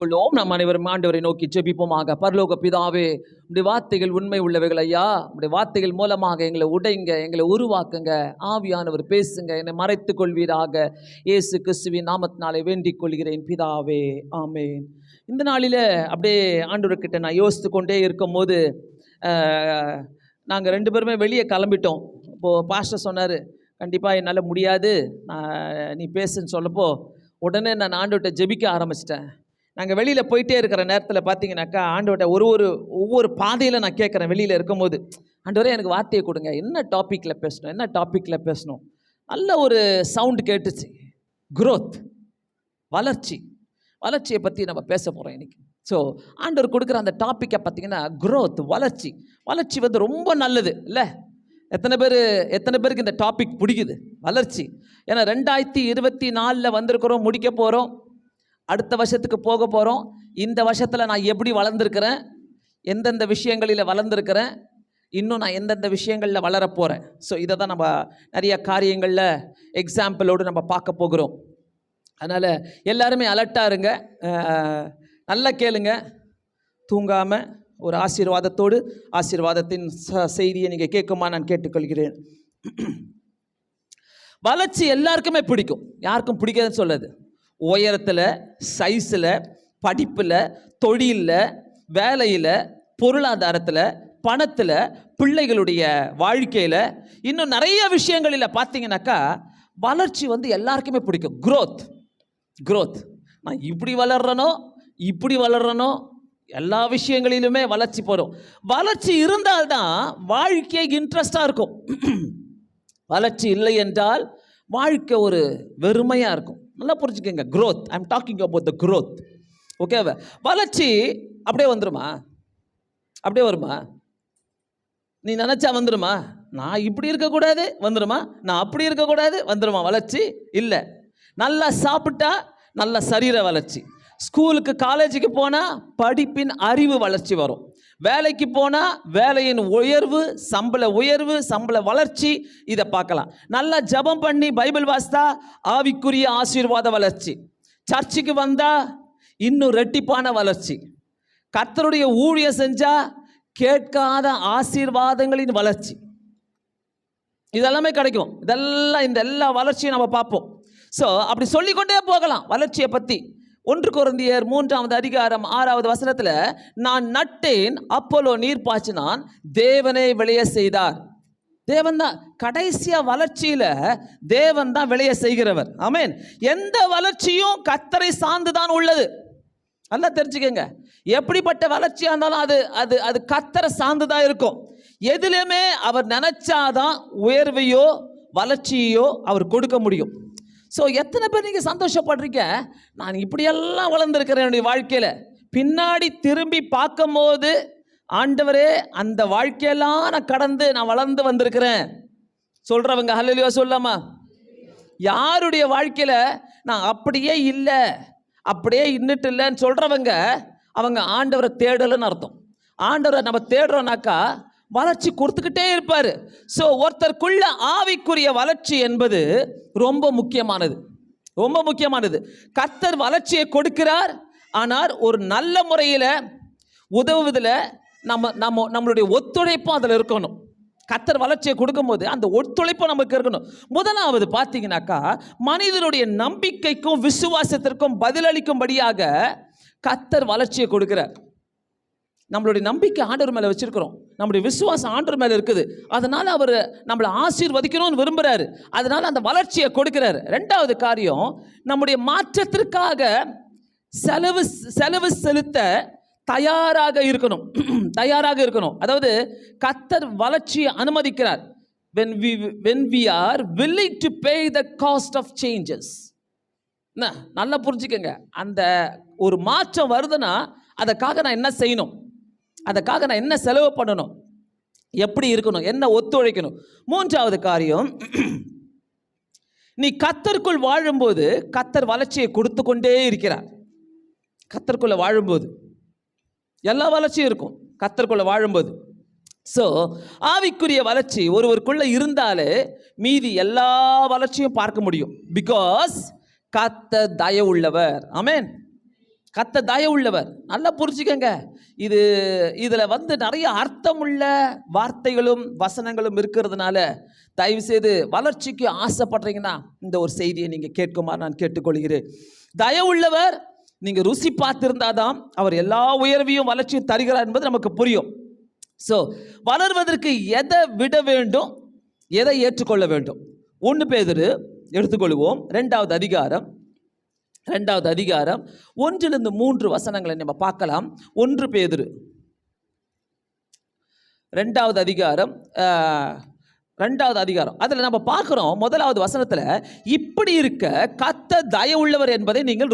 நாம் அனைவரும் ஆண்டவரை நோக்கி ஜெபிப்போமாக. பரலோக பிதாவே, உடைய வார்த்தைகள் உண்மை உள்ளவைகள் ஐயா. உடைய வார்த்தைகள் மூலமாக எங்களை உடைங்க, எங்களை உருவாக்குங்க. ஆவியானவர் பேசுங்க, என்னை மறைத்துக் கொள்வீராக. இயேசு கிறிஸ்துவின் நாமத்தினாலே வேண்டிக் கொள்கிறேன் பிதாவே, ஆமென். இந்த நாளில் அப்படியே ஆண்டவர்கிட்ட நான் யோசித்து கொண்டே இருக்கும் போது நாங்கள் 2 பேருமே வெளியே கிளம்பிட்டோம். இப்போது பாஸ்டர் சொன்னார், கண்டிப்பாக என்னால் முடியாது, நீ பேசுன்னு சொல்லப்போ உடனே நான் ஆண்டவர்கிட்ட ஜெபிக்க ஆரம்பிச்சிட்டேன். நாங்கள் வெளியில் போயிட்டே இருக்கிற நேரத்தில் பார்த்தீங்கன்னாக்கா ஆண்டவர்கிட்ட ஒவ்வொரு பாதையில் நான் கேட்குறேன். வெளியில் இருக்கும்போது, ஆண்டவரே எனக்கு வார்த்தையை கொடுங்க, என்ன டாப்பிக்கில் பேசணும். நல்ல ஒரு சவுண்டு கேட்டுச்சு, growth, வளர்ச்சியை பற்றி நம்ம பேச போகிறோம் இன்றைக்கி. ஸோ ஆண்டவர் கொடுக்குற அந்த டாப்பிக்கை பார்த்தீங்கன்னா growth, வளர்ச்சி வந்து ரொம்ப நல்லது இல்லை? எத்தனை பேருக்கு இந்த டாபிக் பிடிக்குது? வளர்ச்சி. ஏன்னா 2024 வந்திருக்கிறோம், முடிக்க போகிறோம், அடுத்த வருஷத்துக்கு போக போகிறோம். இந்த வருஷத்தில் நான் எப்படி வளர்ந்துருக்கிறேன், எந்தெந்த விஷயங்களில் வளர்ந்துருக்கிறேன், இன்னும் நான் எந்தெந்த விஷயங்களில் வளரப்போகிறேன். ஸோ இதை தான் நம்ம நிறைய காரியங்களில் எக்ஸாம்பிளோடு நம்ம பார்க்க போகிறோம். அதனால் எல்லாருமே அலர்ட்டாக இருங்க, நல்லா கேளுங்க, தூங்காமல் ஒரு ஆசீர்வாதத்தின் செய்தியை நீங்கள் கேட்குமா நான் கேட்டுக்கொள்கிறேன். வளர்ச்சி எல்லாருக்குமே பிடிக்கும், யாருக்கும் பிடிக்காதுன்னு சொல்லாது. உயரத்தில், சைஸில், படிப்பில், தொழிலில், வேலையில், பொருளாதாரத்தில், பணத்தில், பிள்ளைகளுடைய வாழ்க்கையில், இன்னும் நிறைய விஷயங்களில் பார்த்தீங்கன்னாக்கா வளர்ச்சி வந்து எல்லாருக்குமே பிடிக்கும். growth. நான் இப்படி வளர்றனோ எல்லா விஷயங்களிலுமே வளர்ச்சி போகிறோம். வளர்ச்சி இருந்தால்தான் வாழ்க்கை இன்ட்ரெஸ்டாக இருக்கும். வளர்ச்சி இல்லை என்றால் வாழ்க்கை ஒரு வெறுமையாக இருக்கும். நல்லா புரிஞ்சுக்கோங்க, growth, I am talking about the growth. ஓகேவா? வளர்ச்சி அப்படியே வருமா? நீ நினச்சா வந்துடுமா? நான் இப்படி இருக்கக்கூடாது வந்துடுமா? நான் அப்படி இருக்கக்கூடாது வந்துடுமா? வளர்ச்சி இல்லை. நல்லா சாப்பிட்டா நல்ல சரீர வளர்ச்சி. ஸ்கூலுக்கு காலேஜுக்கு போனால் படிப்பின் அறிவு வளர்ச்சி வரும். வேலைக்கு போனால் வேலையின் உயர்வு, சம்பள வளர்ச்சி, இதை பார்க்கலாம். நல்லா ஜெபம் பண்ணி பைபிள் வாசித்தா ஆவிக்குரிய ஆசீர்வாத வளர்ச்சி. சர்ச்சுக்கு வந்தால் இன்னும் ரெட்டிப்பான வளர்ச்சி. கர்த்தருடைய ஊழியம் செஞ்சால் கேட்காத ஆசீர்வாதங்களின் வளர்ச்சி. இதெல்லாமே கிடைக்கும். இந்த எல்லா வளர்ச்சியும் நம்ம பார்ப்போம். ஸோ அப்படி சொல்லிக்கொண்டே போகலாம் வளர்ச்சியை பற்றி. 1 கொரிந்தியர் 3ஆம் அதிகாரம் 6வது வசனத்தில், நான் நட்டேன், அப்போலோ நீர் பாய்ச்சினான், தேவனே விளைய செய்தார். தேவன் தான் கடைசியாக வளர்ச்சியில் தேவன் தான் விளைய செய்கிறவர். ஆமென். எந்த வளர்ச்சியும் கர்த்தரை சார்ந்து தான் உள்ளது. நல்லா தெரிஞ்சுக்கங்க, எப்படிப்பட்ட வளர்ச்சியாக இருந்தாலும் அது கர்த்தரை சார்ந்து தான் இருக்கும். எதிலுமே அவர் நினைச்சாதான் உயர்வையோ வளர்ச்சியோ அவர் கொடுக்க முடியும். ஸோ எத்தனை பேர் நீங்கள் சந்தோஷப்படுறீங்க, நான் இப்படியெல்லாம் வளர்ந்துருக்கிறேன் என்னுடைய வாழ்க்கையில், பின்னாடி திரும்பி பார்க்கும் போது ஆண்டவரே அந்த வாழ்க்கையெல்லாம் நான் கடந்து நான் வளர்ந்து வந்திருக்கிறேன் சொல்கிறவங்க ஹல்லேலூயா சொல்லாமா? யாருடைய வாழ்க்கையில் நான் அப்படியே இல்லை, அப்படியே இன்னிட்டு இல்லைன்னு சொல்கிறவங்க, அவங்க ஆண்டவரை தேடலைன்னு அர்த்தம். ஆண்டவரை நம்ம தேடுறோம்னாக்கா வளர்ச்சி கொடுத்துக்கிட்டே இருப்பார். ஸோ ஒருத்தருக்குள்ள ஆவிக்குரிய வளர்ச்சி என்பது ரொம்ப முக்கியமானது. கர்த்தர் வளர்ச்சியை கொடுக்கிறார். ஆனால் ஒரு நல்ல முறையில் உதவுவதில் நம்மளுடைய ஒத்துழைப்பும் அதில் இருக்கணும். கர்த்தர் வளர்ச்சியை கொடுக்கும்போது அந்த ஒத்துழைப்பும் நமக்கு இருக்கணும். முதலாவது பார்த்தீங்கன்னாக்கா, மனிதனுடைய நம்பிக்கைக்கும் விசுவாசத்திற்கும் பதிலளிக்கும்படியாக கர்த்தர் வளர்ச்சியை கொடுக்கிறார். நம்மளுடைய நம்பிக்கை ஆண்டவர் மேலே வச்சிருக்கிறோம், நம்முடைய விசுவாசம் ஆண்டவர் மேலே இருக்குது. அதனால் அவர் நம்மளை ஆசீர்வதிக்கணும்னு விரும்புகிறாரு. அதனால் அந்த வளர்ச்சியை கொடுக்கிறார். 2வது காரியம், நம்முடைய மாற்றத்திற்காக செலவு செலுத்த தயாராக இருக்கணும். அதாவது கர்த்தர் வளர்ச்சியை அனுமதிக்கிறார். when we are willing to pay the cost of changes. நல்லா புரிஞ்சுக்கங்க, அந்த ஒரு மாற்றம் வருதுன்னா அதுக்காக நான் என்ன செய்யணும், அதுக்காக நான் என்ன செலவு பண்ணணும், எப்படி இருக்கணும், என்ன ஒத்துழைக்கணும். 3வது காரியம், நீ கர்த்தருக்குள் வாழும்போது கர்த்தர் வளர்ச்சியை கொடுத்து கொண்டே இருக்கிறார். கர்த்தருக்குள்ள வாழும்போது எல்லா வளர்ச்சியும் இருக்கும் கர்த்தருக்குள்ள வாழும்போது. ஸோ ஆவிக்குரிய வளர்ச்சி ஒருவருக்குள்ள இருந்தாலே மீதி எல்லா வளர்ச்சியும் பார்க்க முடியும். பிகாஸ் கர்த்தர் தயவுள்ளவர். ஆமென். கர்த்தர் தயவுள்ளவர். நல்லா புரிஞ்சுக்கங்க. இதில் நிறைய அர்த்தமுள்ள வார்த்தைகளும் வசனங்களும் இருக்கிறதுனால தயவு செய்து வளர்ச்சிக்கு ஆசைப்படுறீங்கன்னா இந்த ஒரு செய்தியை நீங்கள் கேட்குமாறு நான் கேட்டுக்கொள்கிறேன். தயவுள்ளவர். நீங்கள் ருசி பார்த்திருந்தாதான் அவர் எல்லா உயர்வையும் வளர்ச்சியும் தருகிறார் என்பது நமக்கு புரியும். ஸோ வளர்வதற்கு எதை விட வேண்டும், எதை ஏற்றுக்கொள்ள வேண்டும்? 1 பேதுரு எடுத்துக்கொள்வோம். 2வது அதிகாரம் 1-3 வசனங்களை நம்ம பார்க்கலாம். 1 பேதுரு 2வது அதிகாரம் 2வது அதிகாரம் அதில் நம்ம பார்க்குறோம். 1வது வசனத்தில், இப்படி இருக்க கர்த்தர் தயவுள்ளவர் என்பதை நீங்கள்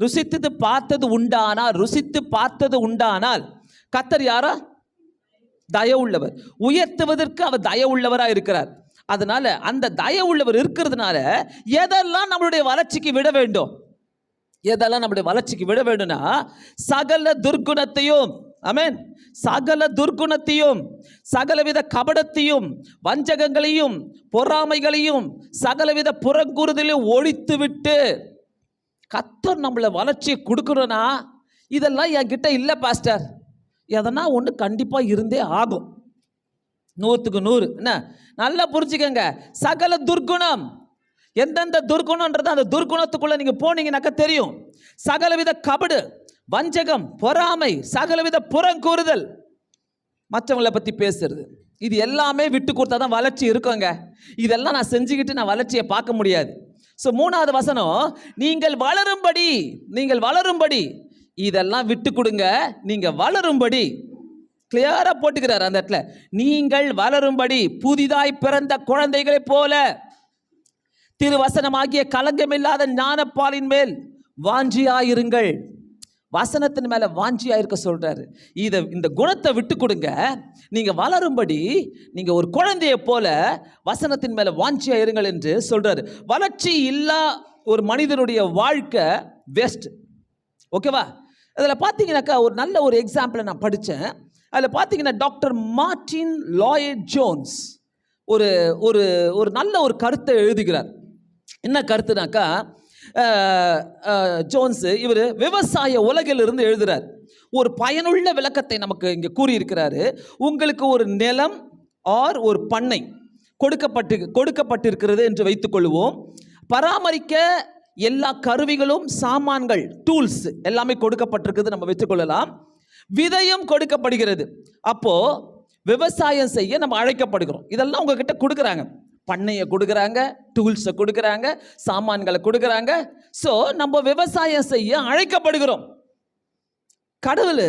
ருசித்து பார்த்தது உண்டானால் கர்த்தர் யாரா? தயவுள்ளவர். உயர்த்துவதற்கு அவர் தயவுள்ளவராக இருக்கிறார். அதனால அந்த தயவுள்ளவர் இருக்கிறதுனால எதெல்லாம் நம்மளுடைய வளர்ச்சிக்கு விட வேண்டும்? வேண்டும்னா சகல துர்க்குணத்தையும், ஆமென், சகல துர்க்குணத்தையும், சகலவித கபடத்தையும், வஞ்சகங்களையும், பொறாமைகளையும், சகலவித புறங்கூறுதலையும் ஒழித்து விட்டு, கர்த்தர் நம்மளை வளர்ச்சியை கொடுக்கணும்னா இதெல்லாம் என்கிட்ட இல்லை பாஸ்டர், எதனா ஒன்று கண்டிப்பாக இருந்தே ஆகும். 100க்கு 100. என்ன நல்லா புரிஞ்சுக்கங்க. சகல துர்க்குணம், எந்தெந்த துர்க்குணம்ன்றது அந்த துர்க்குணத்துக்குள்ள நீங்க போனீங்கன்னாக்கா தெரியும். சகலவித கபடு, வஞ்சகம், பொறாமை, சகலவித புறங்கூறுதல், மற்றவங்களை பத்தி பேசுறது, இது எல்லாமே விட்டு கொடுத்தா தான் வளர்ச்சி இருக்குங்க. இதெல்லாம் நான் செஞ்சுக்கிட்டு நான் வளர்ச்சியை பார்க்க முடியாது. ஸோ 3வது வசனம், நீங்கள் வளரும்படி இதெல்லாம் விட்டு கொடுங்க, நீங்க வளரும்படி கிளியரா போட்டுக்கிறார் அந்த இடத்துல. நீங்கள் வளரும்படி புதிதாய் பிறந்த குழந்தைகளை போல திருவசனமாகிய கலங்கமில்லாத ஞானப்பாலின் மேல் வாஞ்சியாயிருங்கள். வசனத்தின் மேல வாஞ்சியாயிருக்க சொல்றாரு. இந்த குணத்தை விட்டு கொடுங்க, நீங்க வளரும்படி, நீங்க ஒரு குழந்தைய போல வசனத்தின் மேல வாஞ்சியாயிருங்கள் என்று சொல்றாரு. வளர்ச்சி இல்லா ஒரு மனிதனுடைய வாழ்க்கை வேஸ்ட். ஓகேவா? அதில் பார்த்தீங்கன்னாக்கா ஒரு நல்ல ஒரு எக்ஸாம்பிளை நான் படித்தேன். அதில் பார்த்தீங்கன்னா டாக்டர் மார்ட்டின் லாய்ட் ஜோன்ஸ் ஒரு நல்ல ஒரு கருத்தை எழுதுகிறார். என்ன கருத்துனாக்கா, ஜோன்ஸ் இவர் விவசாய உலகிலிருந்து எழுதுகிறார். ஒரு பயனுள்ள விளக்கத்தை நமக்கு இங்கே கூறியிருக்கிறாரு. உங்களுக்கு ஒரு நிலம் ஆர் ஒரு பண்ணை கொடுக்கப்பட்டிருக்கிறது என்று வைத்துக்கொள்வோம். பராமரிக்க எல்லா கருவிகளும், சாமான்கள், டூல்ஸ் எல்லாமே கொடுக்கப்பட்டிருக்குது நம்ம வச்சுக்கொள்ளலாம். விதையும் கொடுக்கப்படுகிறது. அப்போ விவசாயம் செய்ய நம்ம அழைக்கப்படுகிறோம். இதெல்லாம் உங்ககிட்ட கொடுக்குறாங்க. பண்ணையை கொடுக்குறாங்க, டூல்ஸை கொடுக்குறாங்க, சாமான்களை கொடுக்குறாங்க. ஸோ நம்ம விவசாயம் செய்ய அழைக்கப்படுகிறோம். கடவுள்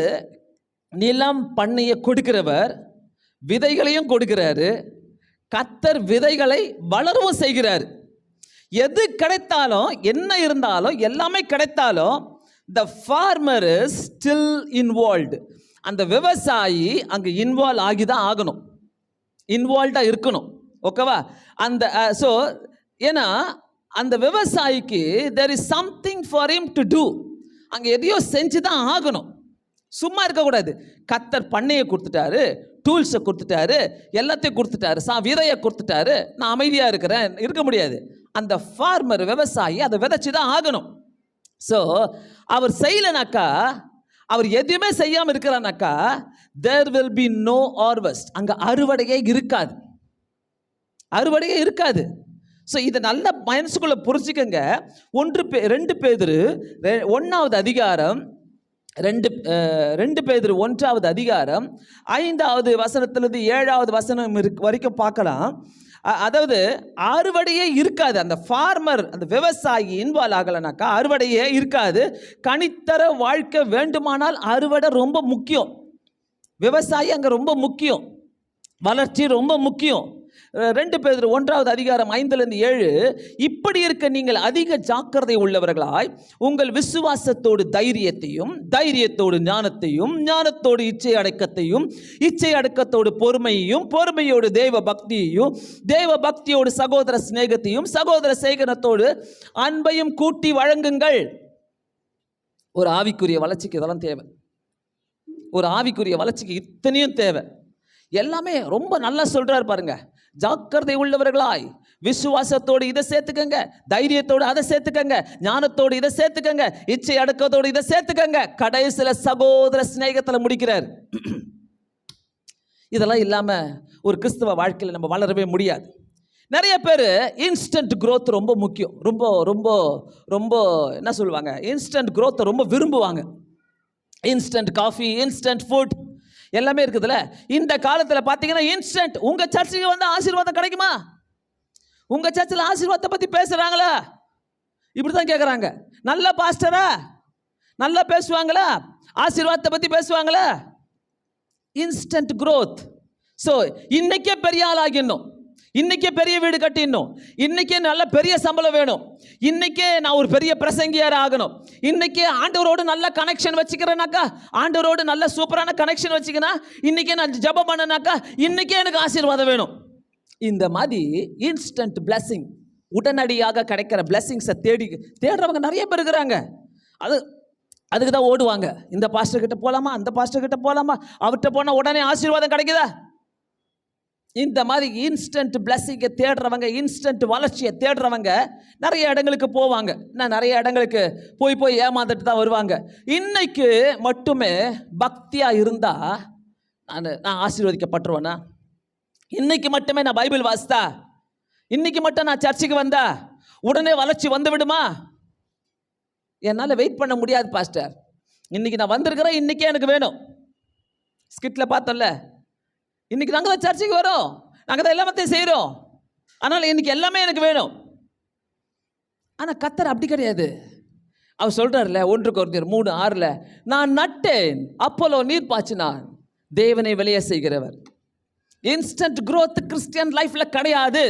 நிலம், பண்ணையை கொடுக்கிறவர், விதைகளையும் கொடுக்கிறாரு. கர்த்தர் விதைகளை வளரவும் செய்கிறார். எது கிடைத்தாலும், என்ன இருந்தாலும், எல்லாமே கிடைத்தாலும் the farmer is still involved. அந்த விவசாயி அங்கே இன்வால்வ் ஆகி தான் ஆகணும், இன்வால்வ்டாக இருக்கணும். ஓகேவா? அந்த ஸோ ஏன்னா அந்த விவசாயிக்கு there is something for him to do. அங்கே எதையோ செஞ்சு தான் ஆகணும், சும்மா இருக்கக்கூடாது. கர்த்தர் பண்ணையை கொடுத்துட்டாரு, டூல்ஸை கொடுத்துட்டாரு, எல்லாத்தையும் கொடுத்துட்டாரு, விதையை கொடுத்துட்டாரு, நான் அமைதியாக இருக்க முடியாது. அந்த ஃபார்மர், விவசாயி அதை விதைச்சு தான் ஆகணும். ஸோ அவர் செய்யலைனாக்கா, அவர் எதுவுமே செய்யாமல் இருக்கிறானாக்கா, there will be no harvest. அங்கே அறுவடையே இருக்காது. ஸோ இதை நல்ல மனசுக்குள்ள புரிஞ்சுக்கங்க. 2 பேதுரு 1வது அதிகாரம் 2 பேதுரு 1வது அதிகாரம் 5வது வசனத்திலிருந்து 7வது வசனம் வரைக்கும் பார்க்கலாம். அதாவது அறுவடையே இருக்காது. அந்த ஃபார்மர், அந்த விவசாயி இன்வால்வ் ஆகலைனாக்கா அறுவடையே இருக்காது. கனித்தர வாழ்க்கை வேண்டுமானால் அறுவடை ரொம்ப முக்கியம். விவசாயி அங்கே ரொம்ப முக்கியம், வளர்ச்சி ரொம்ப முக்கியம். 2 பேதுரு 1வது அதிகாரம் 5-7, இப்படி இருக்க நீங்கள் அதிக ஜாக்கிரதை உள்ளவர்களாய் உங்கள் விசுவாசத்தோடு தைரியத்தோடு ஞானத்தையும், ஞானத்தோடு இச்சை அடக்கத்தோடு பொறுமையோடு தேவ பக்தியோடு சகோதர சிநேகத்தோடு அன்பையும் கூட்டி வழங்குங்கள். ஒரு ஆவிக்குரிய வளர்ச்சிக்கு இதெல்லாம் தேவை. ஒரு ஆவிக்குரிய வளர்ச்சிக்கு இத்தனையும் தேவை. எல்லாமே ரொம்ப நல்லா சொல்றாரு பாருங்க. ஜாக்கிரதை உள்ளவர்களாய், விசுவாசத்தோடு இதை சேர்த்துக்கங்க, தைரியத்தோடு அதை சேர்த்துக்கங்க, ஞானத்தோடு இதை சேர்த்துக்கங்க, இச்சை அடக்கத்தோடு இதை சேர்த்துக்கங்க. கடைசியில சகோதர சிநேகத்தில் முடிக்கிறார். இதெல்லாம் இல்லாம ஒரு கிறிஸ்தவ வாழ்க்கையில் நம்ம வளரவே முடியாது. நிறைய பேர் இன்ஸ்டன்ட் growth ரொம்ப முக்கியம், ரொம்ப ரொம்ப ரொம்ப என்ன சொல்லுவாங்க, இன்ஸ்டன்ட் growth ரொம்ப விரும்புவாங்க. இன்ஸ்டன்ட் காஃபி, இன்ஸ்டன்ட் ஃபுட் எல்லாமே இருக்குதுல்ல. இந்த காலத்தில் பார்த்தீங்கன்னா இன்ஸ்டன்ட். உங்க சர்ச்சுக்கு வந்து ஆசீர்வாதம் கிடைக்குமா? உங்க சர்ச்சில் ஆசீர்வாதத்தை பற்றி பேசுறாங்களா? இப்படி தான் கேட்குறாங்க. நல்ல பாஸ்டரா? நல்லா பேசுவாங்களா? ஆசீர்வாதத்தை பற்றி பேசுவாங்களா? Instant growth. ஸோ இன்னைக்கே பெரிய ஆள் ஆகிடணும், இன்னைக்கே பெரிய வீடு கட்டிடணும், இன்னைக்கே நல்ல பெரிய சம்பளம் வேணும், இன்னைக்கே நான் ஒரு பெரிய பிரசங்கியார் ஆகணும், இன்னைக்கே ஆண்டவரோடு நல்ல கனெக்ஷன் வச்சுக்கிறேனாக்கா, ஆண்டவரோடு நல்ல சூப்பரான கனெக்ஷன் வச்சுக்கனா, இன்னைக்கே நான் ஜெபம் பண்ணனாக்கா, இன்னைக்கே எனக்கு ஆசீர்வாதம் வேணும். இந்த மாதிரி இன்ஸ்டன்ட் பிளெஸிங், உடனடியாக கிடைக்கிற பிளெஸிங்ஸை தேடுறவங்க நிறைய பேர் இருக்கிறாங்க. அதுக்கு தான் ஓடுவாங்க. இந்த பாஸ்டர் கிட்ட போகலாமா, அந்த பாஸ்டர் கிட்ட போகலாமா, அவர்கிட்ட போனால் உடனே ஆசீர்வாதம் கிடைக்குதா? இந்த மாதிரி இன்ஸ்டன்ட் பிளெஸிங்கை தேடுறவங்க, இன்ஸ்டன்ட் வளர்ச்சியை தேடுறவங்க நிறைய இடங்களுக்கு போவாங்க. நான் நிறைய இடங்களுக்கு போய் ஏமாந்துட்டு தான் வருவாங்க. இன்னைக்கு மட்டுமே பக்தியாக இருந்தால் நான் ஆசீர்வதிக்கப்பட்டுருவேனா? இன்னைக்கு மட்டுமே நான் பைபிள் வாசித்தா, இன்னைக்கு மட்டும் நான் சர்ச்சுக்கு வந்தா உடனே வளர்ச்சி வந்து விடுமா? என்னால் வெயிட் பண்ண முடியாது பாஸ்டர். இன்னைக்கு நான் வந்திருக்கிறேன், இன்னைக்கே எனக்கு வேணும். ஸ்கிட்டில் பார்த்தோம்ல, இன்னைக்கு நாங்கள் தான் சர்ச்சுக்கு வரோம், நாங்கள் தான் எல்லாத்தையும் செய்கிறோம், அதனால் இன்னைக்கு எல்லாமே எனக்கு வேணும். ஆனால் கர்த்தர் அப்படி கிடையாது. அவர் சொல்கிறார்ல 1 கொரிந்தியர் 3:6, நான் நட்டேன், அப்போலோ நீர் பாய்ச்சினான், தேவனை வெளியே செய்கிறவர். இன்ஸ்டன்ட் growth கிறிஸ்டியன் லைஃப்ல கிடையாது.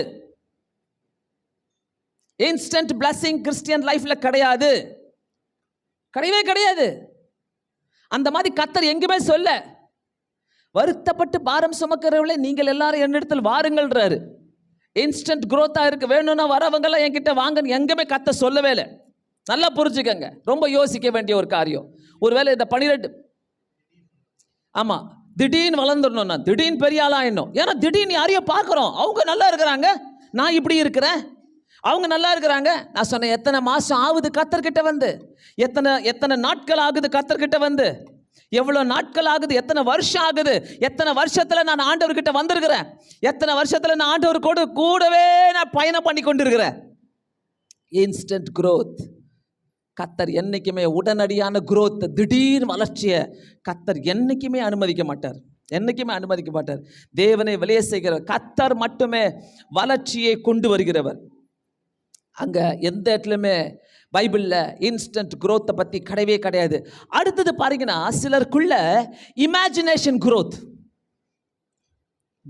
இன்ஸ்டன்ட் பிளஸிங் கிறிஸ்டியன் லைஃப்ல கிடையாது, கிடையவே கிடையாது. அந்த மாதிரி கர்த்தர் எங்குமே சொல்ல, வருத்தப்பட்டு பாரம் சுமக்கிறவர்களே நீங்கள் எல்லாரும் என்னிடத்தில் வாருங்கள்ன்றாரு. இன்ஸ்டன்ட் growth-ஆ இருக்கு வேணும்னா வரவங்கெல்லாம் என்கிட்ட வாங்கன்னு எங்குமே கர்த்தர் சொல்லவே இல்லை. நல்லா புரிஞ்சுக்கங்க, ரொம்ப யோசிக்க வேண்டிய ஒரு காரியம். ஒருவேளை இந்த 12 ஆமாம் திடீர்னு வளர்ந்துடணும்னா, திடீர்னு பெரிய ஆளாயிடணும். ஏன்னா திடீர்னு யாரையோ பார்க்குறோம், அவங்க நல்லா இருக்கிறாங்க, நான் இப்படி இருக்கிறேன், அவங்க நல்லா இருக்கிறாங்க. நான் சொன்னேன், எத்தனை மாதம் ஆகுது கர்த்தர்கிட்ட வந்து, எத்தனை நாட்கள் ஆகுது கர்த்தர்கிட்ட வந்து, எவ்வளோ நாட்கள் ஆகுது, எத்தனை வருஷம் ஆகுது, எத்தனை வருஷத்தில் நான் ஆண்டவர்கிட்ட வந்திருக்கிறேன், எத்தனை வருஷத்தில் நான் ஆண்டவர் கூடவே நான் பயணம் பண்ணி கொண்டிருக்கிறேன். இன்ஸ்டன்ட் growth கர்த்தர் என்னைக்குமே உடனடியான growth, திடீர் வளர்ச்சியை கர்த்தர் என்னைக்குமே அனுமதிக்க மாட்டார், என்னைக்குமே அனுமதிக்க மாட்டார். தேவனை வெளியே செய்கிறவர் கர்த்தர் மட்டுமே வளர்ச்சியை கொண்டு வருகிறவர். அங்கே எந்த இடத்துலையுமே பைபிளில் இன்ஸ்டன்ட் growth-ஐ பற்றி கிடையவே கிடையாது. அடுத்தது பாருங்கன்னா, சிலருக்குள்ள இமேஜினேஷன்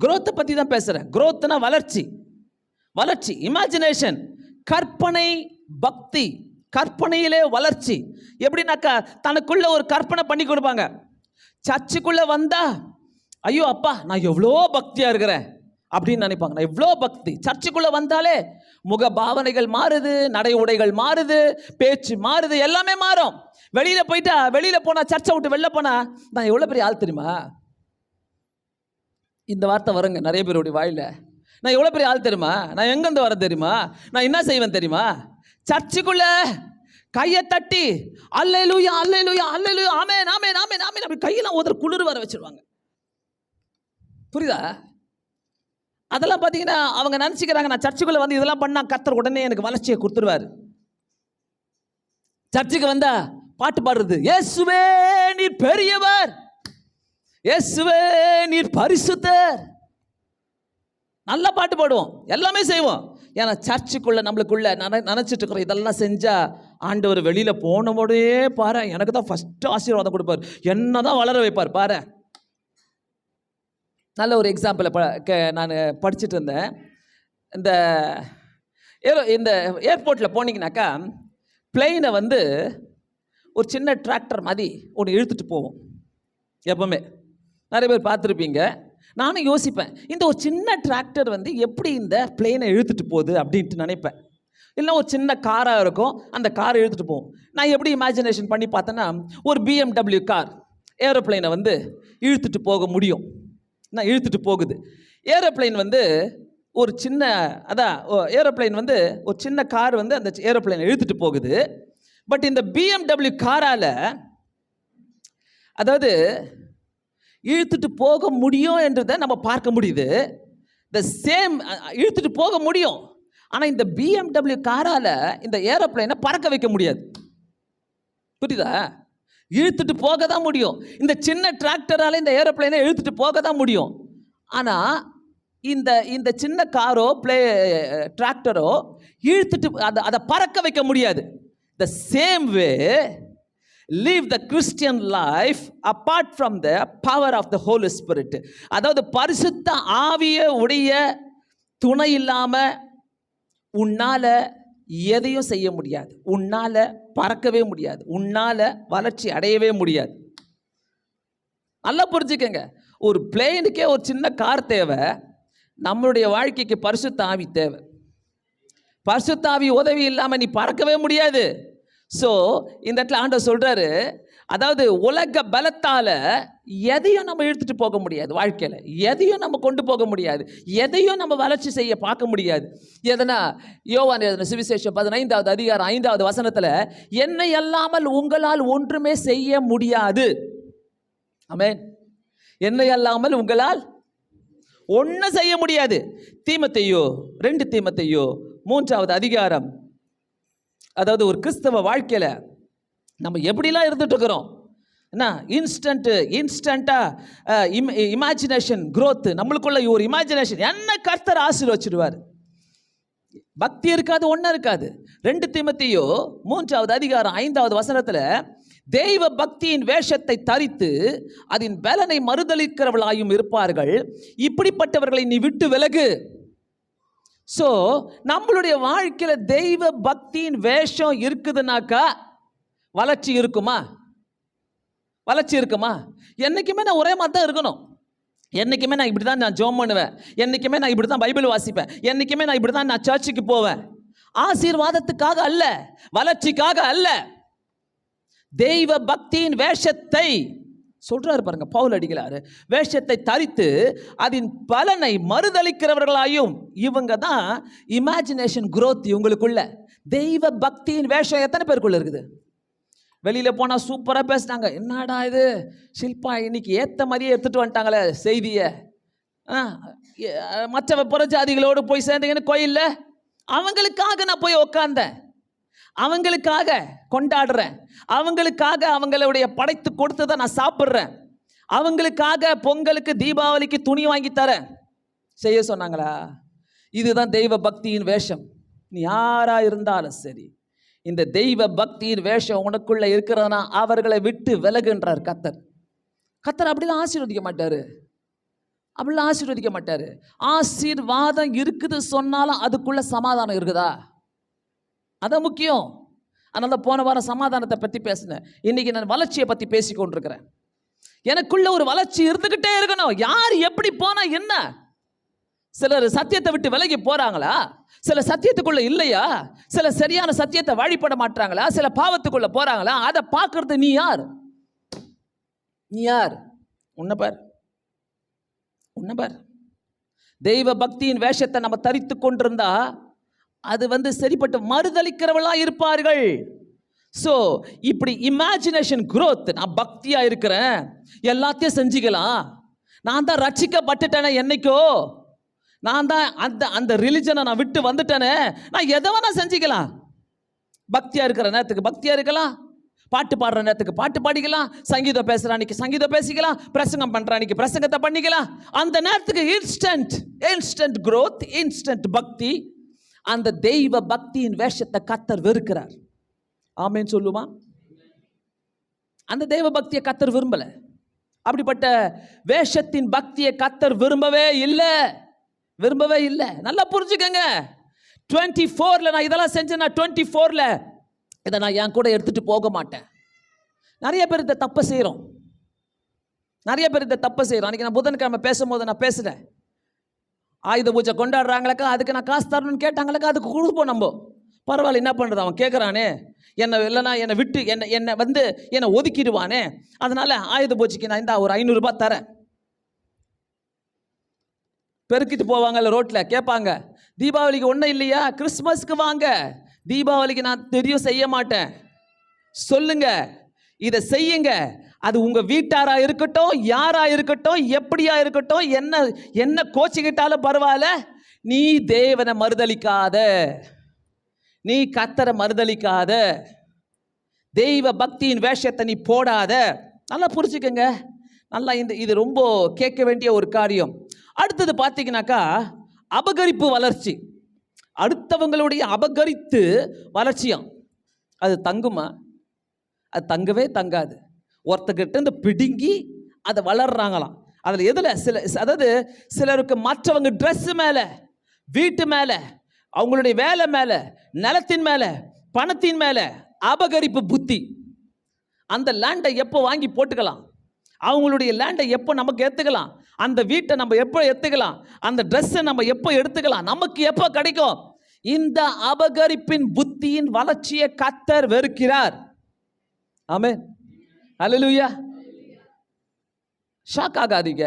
growth-ஐ பற்றி தான் பேசுகிறேன். growth-னா வளர்ச்சி, இமேஜினேஷன் கற்பனை, பக்தி, கற்பனையிலே வளர்ச்சி. எப்படின்னாக்கா தனக்குள்ள ஒரு கற்பனை பண்ணி கொடுப்பாங்க. சர்ச்சுக்குள்ளே வந்தா ஐயோ அப்பா நான் எவ்வளோ பக்தியாக இருக்கிறேன் அப்படின்னு நினைப்பாங்க. நான் எவ்வளோ பக்தி. சர்ச்சுக்குள்ளே வந்தாலே முக பாவனைகள் மாறுது, நடை உடைகள் மாறுது, பேச்சு மாறுது, எல்லாமே மாறும். வெளியில் போனால், சர்ச்சை விட்டு வெளில போனால் நான் எவ்வளோ பெரிய ஆள் தெரியுமா? இந்த வார்த்தை வருங்க நிறைய பேருடைய வாயில். நான் எவ்வளோ பெரிய ஆள் தெரியுமா, நான் எங்கேருந்து வர தெரியுமா, நான் என்ன செய்வேன் தெரியுமா? சர்ச்சுக்குள்ள கையை தட்டி அல்லேலூயா அல்லேலூயா அல்லேலூயா ஆமென் ஆமென் ஆமென் ஆமென் அப்படி கையெல்லாம் ஒரு குளிர் வர வச்சிருவாங்க. புரியுதா? அதெல்லாம் பார்த்தீங்கன்னா அவங்க நினச்சிக்கிறாங்க, நான் சர்ச்சுக்குள்ளே வந்து இதெல்லாம் பண்ணால் கர்த்தர் உடனே எனக்கு வளர்ச்சியை கொடுத்துருவார். சர்ச்சுக்கு வந்தா பாட்டு பாடுறது, இயேசுவே நீர் பெரியவர், இயேசுவே நீர் பரிசுத்தர், நல்ல பாட்டு பாடுவோம், எல்லாமே செய்வோம். ஏன்னா சர்ச்சுக்குள்ள நம்மளுக்குள்ள நினச்சிட்டு இருக்கிறோம், இதெல்லாம் செஞ்சால் ஆண்டவர் வெளியில் போனவோடே பாரு எனக்கு தான் ஃபஸ்ட்டு ஆசீர்வாதம் கொடுப்பார், என்ன தான் வளர வைப்பார் பாரு. நல்ல ஒரு எக்ஸாம்பிளை நான் படிச்சுட்டு இருந்தேன். இந்த ஏர்போர்ட்டில் போனீங்கன்னாக்கா பிளெயினை வந்து ஒரு சின்ன டிராக்டர் மாதிரி ஒன்று இழுத்துட்டு போவோம். எப்பவுமே நிறைய பேர் பார்த்துருப்பீங்க. நானும் யோசிப்பேன், இந்த ஒரு சின்ன டிராக்டர் வந்து எப்படி இந்த பிளெயினை இழுத்துட்டு போகுது அப்படின்ட்டு நினைப்பேன். இல்லை ஒரு சின்ன காராக இருக்கும், அந்த காரை இழுத்துட்டு போவோம். நான் எப்படி இமேஜினேஷன் பண்ணி பார்த்தேன்னா, ஒரு BMW கார் ஏரோப்ளைனை வந்து இழுத்துட்டு போக முடியும். நான் இழுத்துட்டு போகுது. ஏரோப்ளைன் வந்து ஒரு சின்ன அதான் ஏரோப்ளைன் வந்து ஒரு சின்ன கார் வந்து அந்த ஏரோப்ளைன் இழுத்துட்டு போகுது. பட் இந்த BMW காரால அதாவது இழுத்துட்டு போக முடியும் என்றதை நம்ம பார்க்க முடியுது. த சேம் இழுத்துட்டு போக முடியும். ஆனால் இந்த BMW காரால இந்த ஏரோப்ளைனை பறக்க வைக்க முடியாது. புரியுதா? இழுத்துட்டு போக தான் முடியும். இந்த சின்ன டிராக்டரால இந்த ஏரோப்ளைனை இழுத்துட்டு போக தான் முடியும். ஆனால் இந்த இந்த சின்ன காரோ டிராக்டரோ இழுத்துட்டு அதை பறக்க வைக்க முடியாது. The same way live the Christian life apart from the power of the Holy Spirit. அதாவது பரிசுத்த ஆவிய உடைய துணை இல்லாம உன்னால எதையும் செய்ய முடியாது. உன்னால பறக்கவே முடியாது. உன்னால வளர்ச்சி அடையவே முடியாது. நல்லா புரிஞ்சுக்கங்க. ஒரு பிளேனுக்கே ஒரு சின்ன கார் தேவை. நம்மளுடைய வாழ்க்கைக்கு பரிசுத்த ஆவி தேவை. பரிசுத்த ஆவி உதவி இல்லாம நீ பறக்கவே முடியாது. ஸோ இந்த இடத்துல ஆண்டவர் சொல்றாரு, அதாவது உலக பலத்தால எதையும் நம்ம இழுத்துட்டு போக முடியாது. வாழ்க்கையில் எதையும் நம்ம கொண்டு போக முடியாது. எதையும் நம்ம வளர்ச்சி செய்ய பார்க்க முடியாது. எதனா யோவான் எழுதின சுவிசேஷம் 15வது அதிகாரம் 5வது வசனத்தில், என்னை அல்லாமல் உங்களால் ஒன்றுமே செய்ய முடியாது. ஆமென். என்னை அல்லாமல் உங்களால் ஒன்றும் செய்ய முடியாது. தீமோத்தேயு 2 தீமோத்தேயு 3வது அதிகாரம், அதாவது ஒரு கிறிஸ்தவ வாழ்க்கையில் நம்ம எப்படிலாம் இருந்துட்டு இருக்கிறோம். என்ன இன்ஸ்டண்ட்டாக இமேஜினேஷன் க்ரோத், நம்மளுக்குள்ள ஒரு இமேஜினேஷன் என்ன கர்த்தர் ஆசீர்வச்சிடுவார். பக்தி இருக்காது, ஒன்றும் இருக்காது. 2 தீமோத்தேயு 3வது அதிகாரம் 5வது வசனத்தில், தெய்வ பக்தியின் வேஷத்தை தரித்து அதன் பலனை மறுதலிக்கிறவர்களாயும் இருப்பார்கள், இப்படிப்பட்டவர்களை நீ விட்டு விலகு. ஸோ நம்மளுடைய வாழ்க்கையில் தெய்வ பக்தியின் வேஷம் இருக்குதுனாக்கா வளர்ச்சி இருக்குமா? வளர்ச்சி இருக்குமா? என்றைக்குமே நான் ஒரே மாதிரி தான் இருக்கணும். என்றைக்குமே நான் இப்படி தான் நான் ஜெபம் பண்ணுவேன். என்றைக்குமே நான் இப்படி தான் பைபிள் வாசிப்பேன். என்றைக்குமே நான் இப்படி தான் நான் சர்ச்சுக்கு போவேன். ஆசீர்வாதத்துக்காக அல்ல, வளர்ச்சிக்காக அல்ல. தெய்வ பக்தியின் வேஷத்தை சொல்றாரு பாருங்க, பவுல் அடிகளார், வேஷத்தை தரித்து அதன் பலனை மறுதலிக்கிறவர்களாயும். இவங்க தான் இமேஜினேஷன் growth. இவங்களுக்குள்ள தெய்வ பக்தியின் வேஷம் எத்தனை பேருக்குள்ள இருக்குது? வெளியில போனா சூப்பரா பேசினாங்க, என்னடா இது ஷில்பா இன்னைக்கு ஏத்த மாதிரியே எடுத்துட்டு வந்துட்டாங்களே செய்தியை, மற்ற புறஜாதிகளோடு போய் சேர்ந்தீங்கன்னு கோயில்ல. அவங்களுக்காக நான் போய் உக்காந்தேன், அவங்களுக்காக கொண்டாடுறேன், அவங்களுக்காக அவங்களுடைய படைத்து கொடுத்ததை நான் சாப்பிட்றேன், அவங்களுக்காக பொங்கலுக்கு தீபாவளிக்கு துணி வாங்கி தரேன். செய்ய சொன்னாங்களா? இதுதான் தெய்வ பக்தியின் வேஷம். நீ யாரா இருந்தாலும் சரி, இந்த தெய்வ பக்தியின் வேஷம் உனக்குள்ள இருக்கிறதுனா அவர்களை விட்டு விலகுன்றார் கர்த்தர். கர்த்தர் அப்படிலாம் ஆசீர்வதிக்க மாட்டாரு. அப்படிலாம் ஆசீர்வதிக்க மாட்டாரு. ஆசீர்வாதம் இருக்குது சொன்னாலும் அதுக்குள்ள சமாதானம் இருக்குதா? அதான் முக்கியம். அதனால போன வாரம் சமாதானத்தை பற்றி பேசினேன். இன்னைக்கு நான் வளர்ச்சியை பற்றி பேசி கொண்டிருக்கிறேன். எனக்குள்ள ஒரு வளர்ச்சி இருந்துகிட்டே இருக்கணும். யார் எப்படி போனா என்ன? சிலர் சத்தியத்தை விட்டு விலகி போறாங்களா? சில சத்தியத்துக்குள்ள இல்லையா? சில சரியான சத்தியத்தை வழிபட மாட்டாங்களா? சில பாவத்துக்குள்ள போறாங்களா? அதை பார்க்கறது நீ யார்? நீ யார்? உன்னை பார், உன்னை பார். தெய்வ பக்தியின் வேஷத்தை நம்ம தரித்து கொண்டிருந்தா அது சரிப்பட்டு மறுதலிக்கிறவளா இருப்பார்கள். ஸோ இப்படி இமேஜினேஷன் growth, நான் பக்தியா இருக்கிறேன், எல்லாத்தையும் செஞ்சுக்கலாம், நான் தான் ரட்சிக்கப்பட்டுட்டேனே, என்னைக்கோ நான் தான் அந்த ரிலிஜனை நான் விட்டு வந்துட்டேனே, நான் எதை வேணா செஞ்சுக்கலாம். பக்தியா இருக்கிற நேரத்துக்கு பக்தியா இருக்கலாம், பாட்டு பாடுற நேரத்துக்கு பாட்டு பாடிக்கலாம், சங்கீதம் பேசுற அன்னைக்கு சங்கீதம் பேசிக்கலாம், பிரசங்கம் பண்ற அன்னைக்கு பிரசங்கத்தை பண்ணிக்கலாம். அந்த நேரத்துக்கு இன்ஸ்டன்ட் growth, இன்ஸ்டன்ட் பக்தி. அந்த தெய்வ பக்தியின் வேஷத்தை கர்த்தர் வெறுக்கிறார். ஆமென் சொல்லுமா? அந்த தெய்வ பக்தியை கர்த்தர் விரும்பல. அப்படிப்பட்ட வேஷத்தின் பக்தியை கர்த்தர் விரும்பவே இல்லை. நல்லா புரிஞ்சுக்கங்க. 24ல நான் இதெல்லாம் செஞ்சேன்னா 24ல இதை நான் என் கூட எடுத்துட்டு போக மாட்டேன். நிறைய பேர் இந்த தப்பை செய்கிறோம். அன்றைக்கி நான் புதன்கிழமை பேசும்போது நான் பேசுகிறேன். ஆயுத பூஜை கொண்டாடுறாங்களக்கா, அதுக்கு நான் காசு தரணும்னு கேட்டாங்களக்கா, அதுக்கு கொடுப்போம். நம்ம பரவாயில்ல, என்ன பண்ணுறது, அவன் கேட்குறானே, இல்லைனா என்னை விட்டு என்னை ஒதுக்கிடுவானே, அதனால் ஆயுத பூஜைக்கு நான் இந்த ஒரு 500 ரூபாய் தரேன். பெருக்கிட்டு போவாங்கல்ல ரோட்டில், கேட்பாங்க தீபாவளிக்கு ஒன்றும் இல்லையா, கிறிஸ்மஸ்க்கு வாங்க. தீபாவளிக்கு நான் தெரியும் செய்ய மாட்டேன், சொல்லுங்க இதை செய்யுங்க. அது உங்க வீட்டாரா இருக்கட்டும், யாரா இருக்கட்டும், எப்படியா இருக்கட்டும், என்ன கோச்சிக்கிட்டாலும் பரவாயில்ல, நீ தேவனை மறுதலிக்காத, நீ கர்த்தரை மறுதலிக்காத, தெய்வ பக்தியின் வேஷத்தை நீ போடாத. நல்லா புரிச்சுக்கங்க. நல்லா இது ரொம்ப கேட்க வேண்டிய ஒரு காரியம். அடுத்தது பார்த்தீங்கன்னாக்கா அபகரிப்பு வளர்ச்சி. அடுத்தவங்களுடைய அபகரித்து வளர்ச்சியாம். அது தங்குமா? அது தங்கவே தங்காது. ஒருத்தக்கிட்ட இருந்து பிடுங்கி அதை வளர்றாங்களாம். அதில் எதில் அதாவது சிலருக்கு மற்றவங்க ட்ரெஸ் மேலே, வீட்டு மேலே, அவங்களுடைய வேலை மேலே, நிலத்தின் மேலே, பணத்தின் மேலே அபகரிப்பு புத்தி. அந்த லேண்டை எப்போ வாங்கி போட்டுக்கலாம், அவங்களுடைய லேண்டை எப்போ நமக்கு எடுத்துக்கலாம், அந்த வீட்டை நம்ம எப்போ எடுத்துக்கலாம், அந்த ட்ரெஸ்ஸை நம்ம எப்போ எடுத்துக்கலாம், நமக்கு எப்போ கிடைக்கும். இந்த அபகரிப்பின் புத்தியின் வளர்ச்சியை கர்த்தர் வெறுக்கிறார். ஆமென், அல்லேலூயா. ஷாக் ஆகாதீங்க.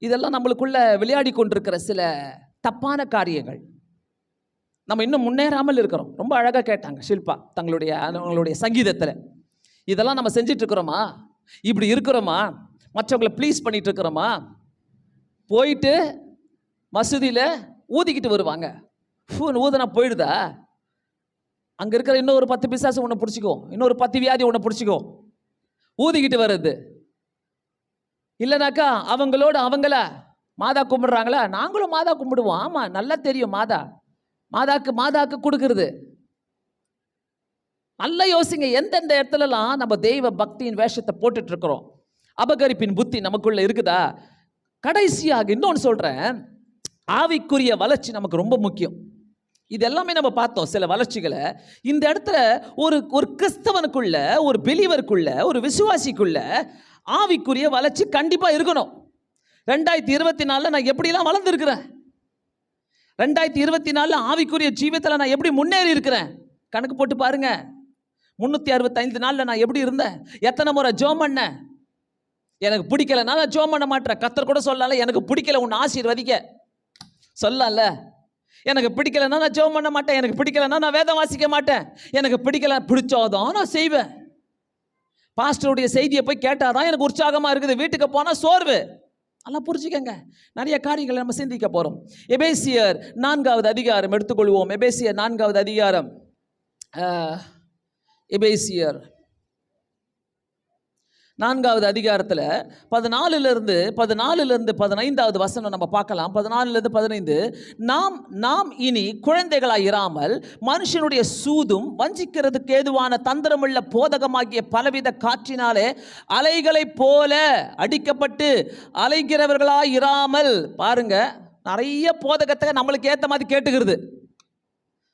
இதெல்லாம் நம்மளுக்குள்ள விளையாடி கொண்டிருக்கிற சில தப்பான காரியங்கள். நம்ம இன்னும் முன்னேறாமல் இருக்கிறோம். ரொம்ப அழகாக கேட்டாங்க ஷில்பா அவங்களுடைய சங்கீதத்தில். இதெல்லாம் நம்ம செஞ்சிட்டு இருக்கிறோமா? இப்படி இருக்கிறோமா? மற்றவங்களை ப்ளீஸ் பண்ணிட்டு இருக்கிறோமா? போயிட்டு மசூதியில் ஊதிக்கிட்டு வருவாங்க. ஊதுனா போயிடுதா? அங்கே இருக்கிற இன்னொரு 10 பிசாசு ஒன்று பிடிச்சிக்கோ, இன்னொரு 10 வியாதி ஒன்று பிடிச்சிக்கோ, ஊதிக்கிட்டு வர்றது. இல்லைனாக்கா அவங்கள மாதா கும்பிடுறாங்களா, நாங்களும் மாதா கும்பிடுவோம். ஆமாம், நல்லா தெரியும். மாதாக்கு கொடுக்கறது. நல்லா யோசிங்க, எந்தெந்த இடத்துலலாம் நம்ம தெய்வ பக்தியின் வேஷத்தை போட்டுட்டு இருக்கிறோம். அபகரிப்பின் புத்தி நமக்குள்ள இருக்குதா? கடைசியாக இன்னொன்று சொல்கிறேன், ஆவிக்குரிய வளர்ச்சி நமக்கு ரொம்ப முக்கியம். இது எல்லாமே நம்ம பார்த்தோம், சில வளர்ச்சிகளை. இந்த இடத்துல ஒரு கிறிஸ்தவனுக்குள்ள, ஒரு பெலிவருக்குள்ள, ஒரு விசுவாசிக்குள்ள ஆவிக்குரிய வளர்ச்சி கண்டிப்பாக இருக்கணும். 2024 நான் எப்படிலாம் வளர்ந்துருக்கிறேன், 2024 ஆவிக்குரிய ஜீவியத்தில் நான் எப்படி முன்னேறி இருக்கிறேன் கணக்கு போட்டு பாருங்க. 365 நாளில் நான் எப்படி இருந்தேன், எத்தனை முறை ஜோம் பண்ணேன். எனக்கு பிடிக்கலன்னா நான் ஜோம் பண்ண மாட்டேன். கர்த்தர் கூட சொல்லல, எனக்கு பிடிக்கல உன்னை ஆசீர்வதிக்க சொல்லல. எனக்கு பிடிக்கலன்னா நான் ஜெபம் பண்ண மாட்டேன், எனக்கு பிடிக்கலன்னா நான் வேதம் வாசிக்க மாட்டேன், எனக்கு பிடிச்சாதான் நான் செய்வேன். பாஸ்டருடைய செய்தியை போய் கேட்டாதான் எனக்கு உற்சாகமாக இருக்குது, வீட்டுக்கு போனால் சோர்வு. அதெல்லாம் புரிஞ்சுக்கங்க. நிறைய காரியங்களை நம்ம சிந்திக்க போகிறோம். எபேசியர் 4வது அதிகாரம் எடுத்துக்கொள்வோம். எபேசியர் 4வது அதிகாரம். எபேசியர் 4வது அதிகாரத்தில் 14லிருந்து 15வது வசனம் நம்ம பார்க்கலாம். 14லிருந்து 15. நாம் இனி குழந்தைகளாய் இராமல் மனுஷனுடைய சூதும் வஞ்சிக்கிறதுக்கு ஏதுவான தந்திரமுள்ள போதகமாகிய பலவித காற்றினாலே அலைகளைப் போல அடிக்கப்பட்டு அலைகிறவர்களாய் இராமல். பாருங்க, நிறைய போதகத்தை நம்மளுக்கு ஏற்ற மாதிரி கேட்டுக்கிறது.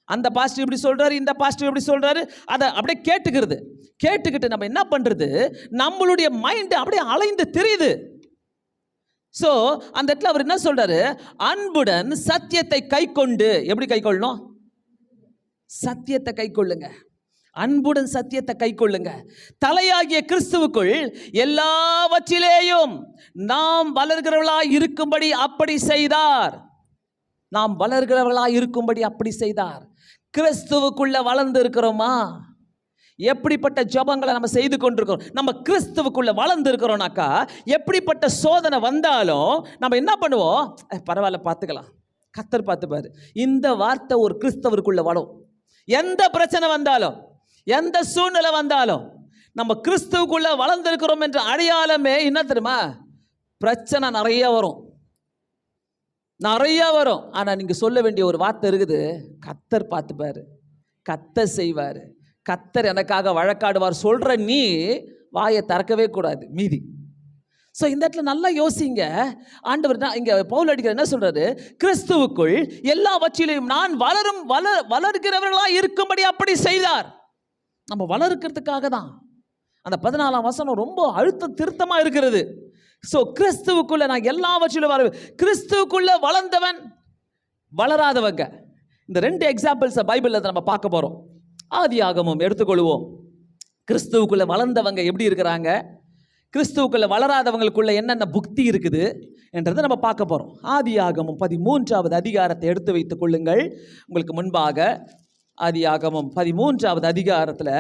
அந்த பாஸ்டர் இப்படி சொல்றாரு, இந்த பாஸ்டர் இப்படி சொல்றாரு, அதை அப்படியே கேட்டுக்கிட்டு நம்ம என்ன பண்றது, நம்மளுடைய மைண்ட் அப்படியே அலைந்து தெரியுது. ஸோ அந்த இடத்துல அவர் என்ன சொல்றாரு, அன்புடன் சத்தியத்தை கை கொண்டு. எப்படி கை கொள்ளணும்? சத்தியத்தை கை கொள்ளுங்க, அன்புடன் சத்தியத்தை கை கொள்ளுங்க. தலையாகிய கிறிஸ்துவுக்குள் எல்லாவற்றிலேயும் நாம் வளர்கிறவர்களாய் இருக்கும்படி அப்படி செய்தார். நாம் வளர்கிறவர்களாய் இருக்கும்படி அப்படி செய்தார். கிறிஸ்துவுக்குள்ள வளர்ந்து இருக்கிறோமா? எப்படிப்பட்ட ஜபங்களை நம்ம செய்து கொண்டிருக்கிறோம்? நம்ம கிறிஸ்துவுக்குள்ள வளர்ந்து இருக்கிறோம்னாக்கா எப்படிப்பட்ட சோதனை வந்தாலும் நம்ம என்ன பண்ணுவோம், பரவாயில்ல பார்த்துக்கலாம், கர்த்தர் பார்த்துப்பாரு. இந்த வார்த்தை ஒரு கிறிஸ்தவருக்குள்ள வரும். எந்த பிரச்சனை வந்தாலும், எந்த சூழ்நிலை வந்தாலும், நம்ம கிறிஸ்துவுக்குள்ள வளர்ந்து இருக்கிறோம் என்ற அடையாளமே என்ன தெரியுமா? பிரச்சனை நிறைய வரும். ஆனால் நீங்கள் சொல்ல வேண்டிய ஒரு வார்த்தை இருக்குது, கர்த்தர் பார்த்துப்பாரு, கர்த்தர் செய்வார், கர்த்தர் எனக்காக வழக்காடுவார். சொல்கிற நீ வாயை திறக்கவே கூடாது மீதி. ஸோ இந்த இடத்துல நல்லா யோசிங்க. ஆண்டவர் தான் இங்கே பவுல் அடிக்கிற என்ன சொல்றாரு, கிறிஸ்துவுக்குள் எல்லாவற்றிலையும் நான் வளர்கிறவர்களாக இருக்கும்படி அப்படி செய்தார். நம்ம வளர்க்கிறதுக்காக தான். அந்த 14ஆம் வசனம் ரொம்ப அழுத்த திருத்தமாக இருக்கிறது. ஸோ கிறிஸ்துவுக்குள்ள நான் எல்லாவற்றிலும் கிறிஸ்துவுக்குள்ள வளர்ந்தவன், வளராதவங்க. இந்த 2 எக்ஸாம்பிள்ஸை பைபிளில் நம்ம பார்க்க போகிறோம். ஆதியாகமம் எடுத்துக்கொள்வோம். கிறிஸ்துவுக்குள்ள வளர்ந்தவங்க எப்படி இருக்கிறாங்க, கிறிஸ்துவுக்குள்ள வளராதவங்களுக்குள்ள என்னென்ன புக்தி இருக்குது என்றதை நம்ம பார்க்க போகிறோம். ஆதியாகமம் 13வது அதிகாரத்தை எடுத்து வைத்துக் கொள்ளுங்கள். உங்களுக்கு முன்பாக ஆதியாகமம் 13வது அதிகாரத்தில்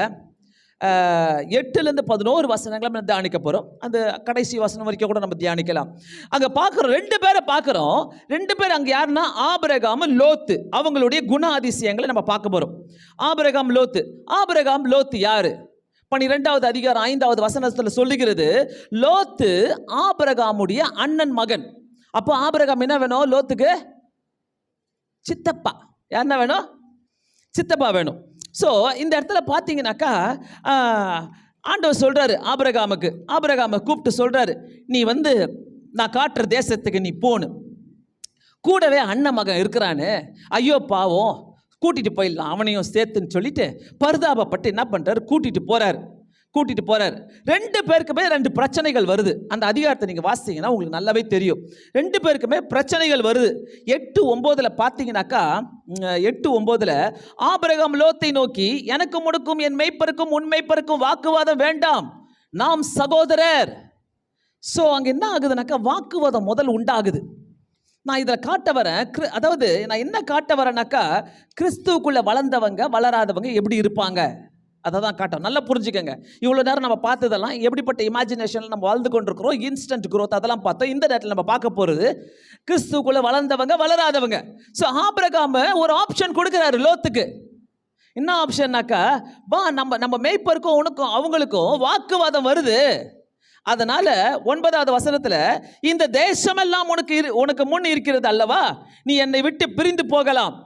8லேருந்து 11 வசனங்களை நம்ம தியானிக்க போகிறோம். அந்த கடைசி வசனம் வரைக்கும் கூட நம்ம தியானிக்கலாம். அங்கே பார்க்குறோம், 2 பேரை பார்க்குறோம். 2 பேர் அங்கே யாருன்னா ஆபிரகாம், லோத்து. அவங்களுடைய குண அதிசயங்களை நம்ம பார்க்க போகிறோம். ஆபிரகாம், லோத்து யாரு? 12வது அதிகாரம் 5வது வசனத்தில் சொல்லுகிறது, லோத்து ஆபிரகாமுடைய அண்ணன் மகன். அப்போ ஆபிரகாம் என்ன வேணும்? லோத்துக்கு சித்தப்பா. என்ன வேணும்? சித்தப்பா வேணும். ஸோ இந்த இடத்துல பார்த்தீங்கன்னாக்கா ஆண்டவர் சொல்கிறாரு ஆபிரகாமை கூப்பிட்டு சொல்கிறாரு, நீ நான் காட்டுற தேசத்துக்கு நீ போனு. கூடவே அண்ணன் மகன் இருக்கிறான்னு, ஐயோ பாவம், கூட்டிகிட்டு போயிடலாம் அவனையும் சேர்த்துன்னு சொல்லிட்டு பரிதாபப்பட்டு என்ன பண்ணுறாரு, கூட்டிகிட்டு போகிறார். 2 பேருக்குமே 2 பிரச்சனைகள் வருது. அந்த அதிகாரத்தை நீங்கள் வாசித்தீங்கன்னா உங்களுக்கு நல்லாவே தெரியும். 2 பேருக்குமே பிரச்சனைகள் வருது. 8:9 பார்த்தீங்கன்னாக்கா 8:9 ஆபிரகாம் லோத்தை நோக்கி, எனக்கும் உனக்கும் என் மெய்ப்பருக்கும் உன் மெய்ப்பருக்கும் வாக்குவாதம் வேண்டாம், நாம் சகோதரர். ஸோ அங்கே என்ன ஆகுதுனாக்கா வாக்குவாதம் முதல் உண்டாகுது. நான் இதில் காட்ட வரேன், அதாவது நான் என்ன காட்ட வரேன்னாக்கா கிறிஸ்துவுக்குள்ளே வளர்ந்தவங்க வளராதவங்க எப்படி இருப்பாங்க அதை தான் காட்டும். நல்லா புரிஞ்சுக்கங்க. இவ்வளோ நேரம் நம்ம பார்த்ததெல்லாம் எப்படிப்பட்ட இமேஜினேஷனில் நம்ம வாழ்ந்து கொண்டிருக்கிறோம், இன்ஸ்டன்ட் growth அதெல்லாம் பார்த்தோம். இந்த நேரத்தில் நம்ம பார்க்க போகிறது கிறிஸ்துவுக்குள்ளே வளர்ந்தவங்க வளராதவங்க. ஸோ ஆபிரகாம் ஒரு ஆப்ஷன் கொடுக்குறாரு லோத்துக்கு. என்ன ஆப்ஷன்னாக்கா, வா நம்ம மேய்ப்பருக்கும் உனக்கும் அவங்களுக்கும் வாக்குவாதம் வருது. அதனால 9வது வசனத்துல, இந்த தேசமெல்லாம் உனக்கு முன் இருக்கிறது அல்லவா, நீ என்னை விட்டு பிரிந்து போகலாம்.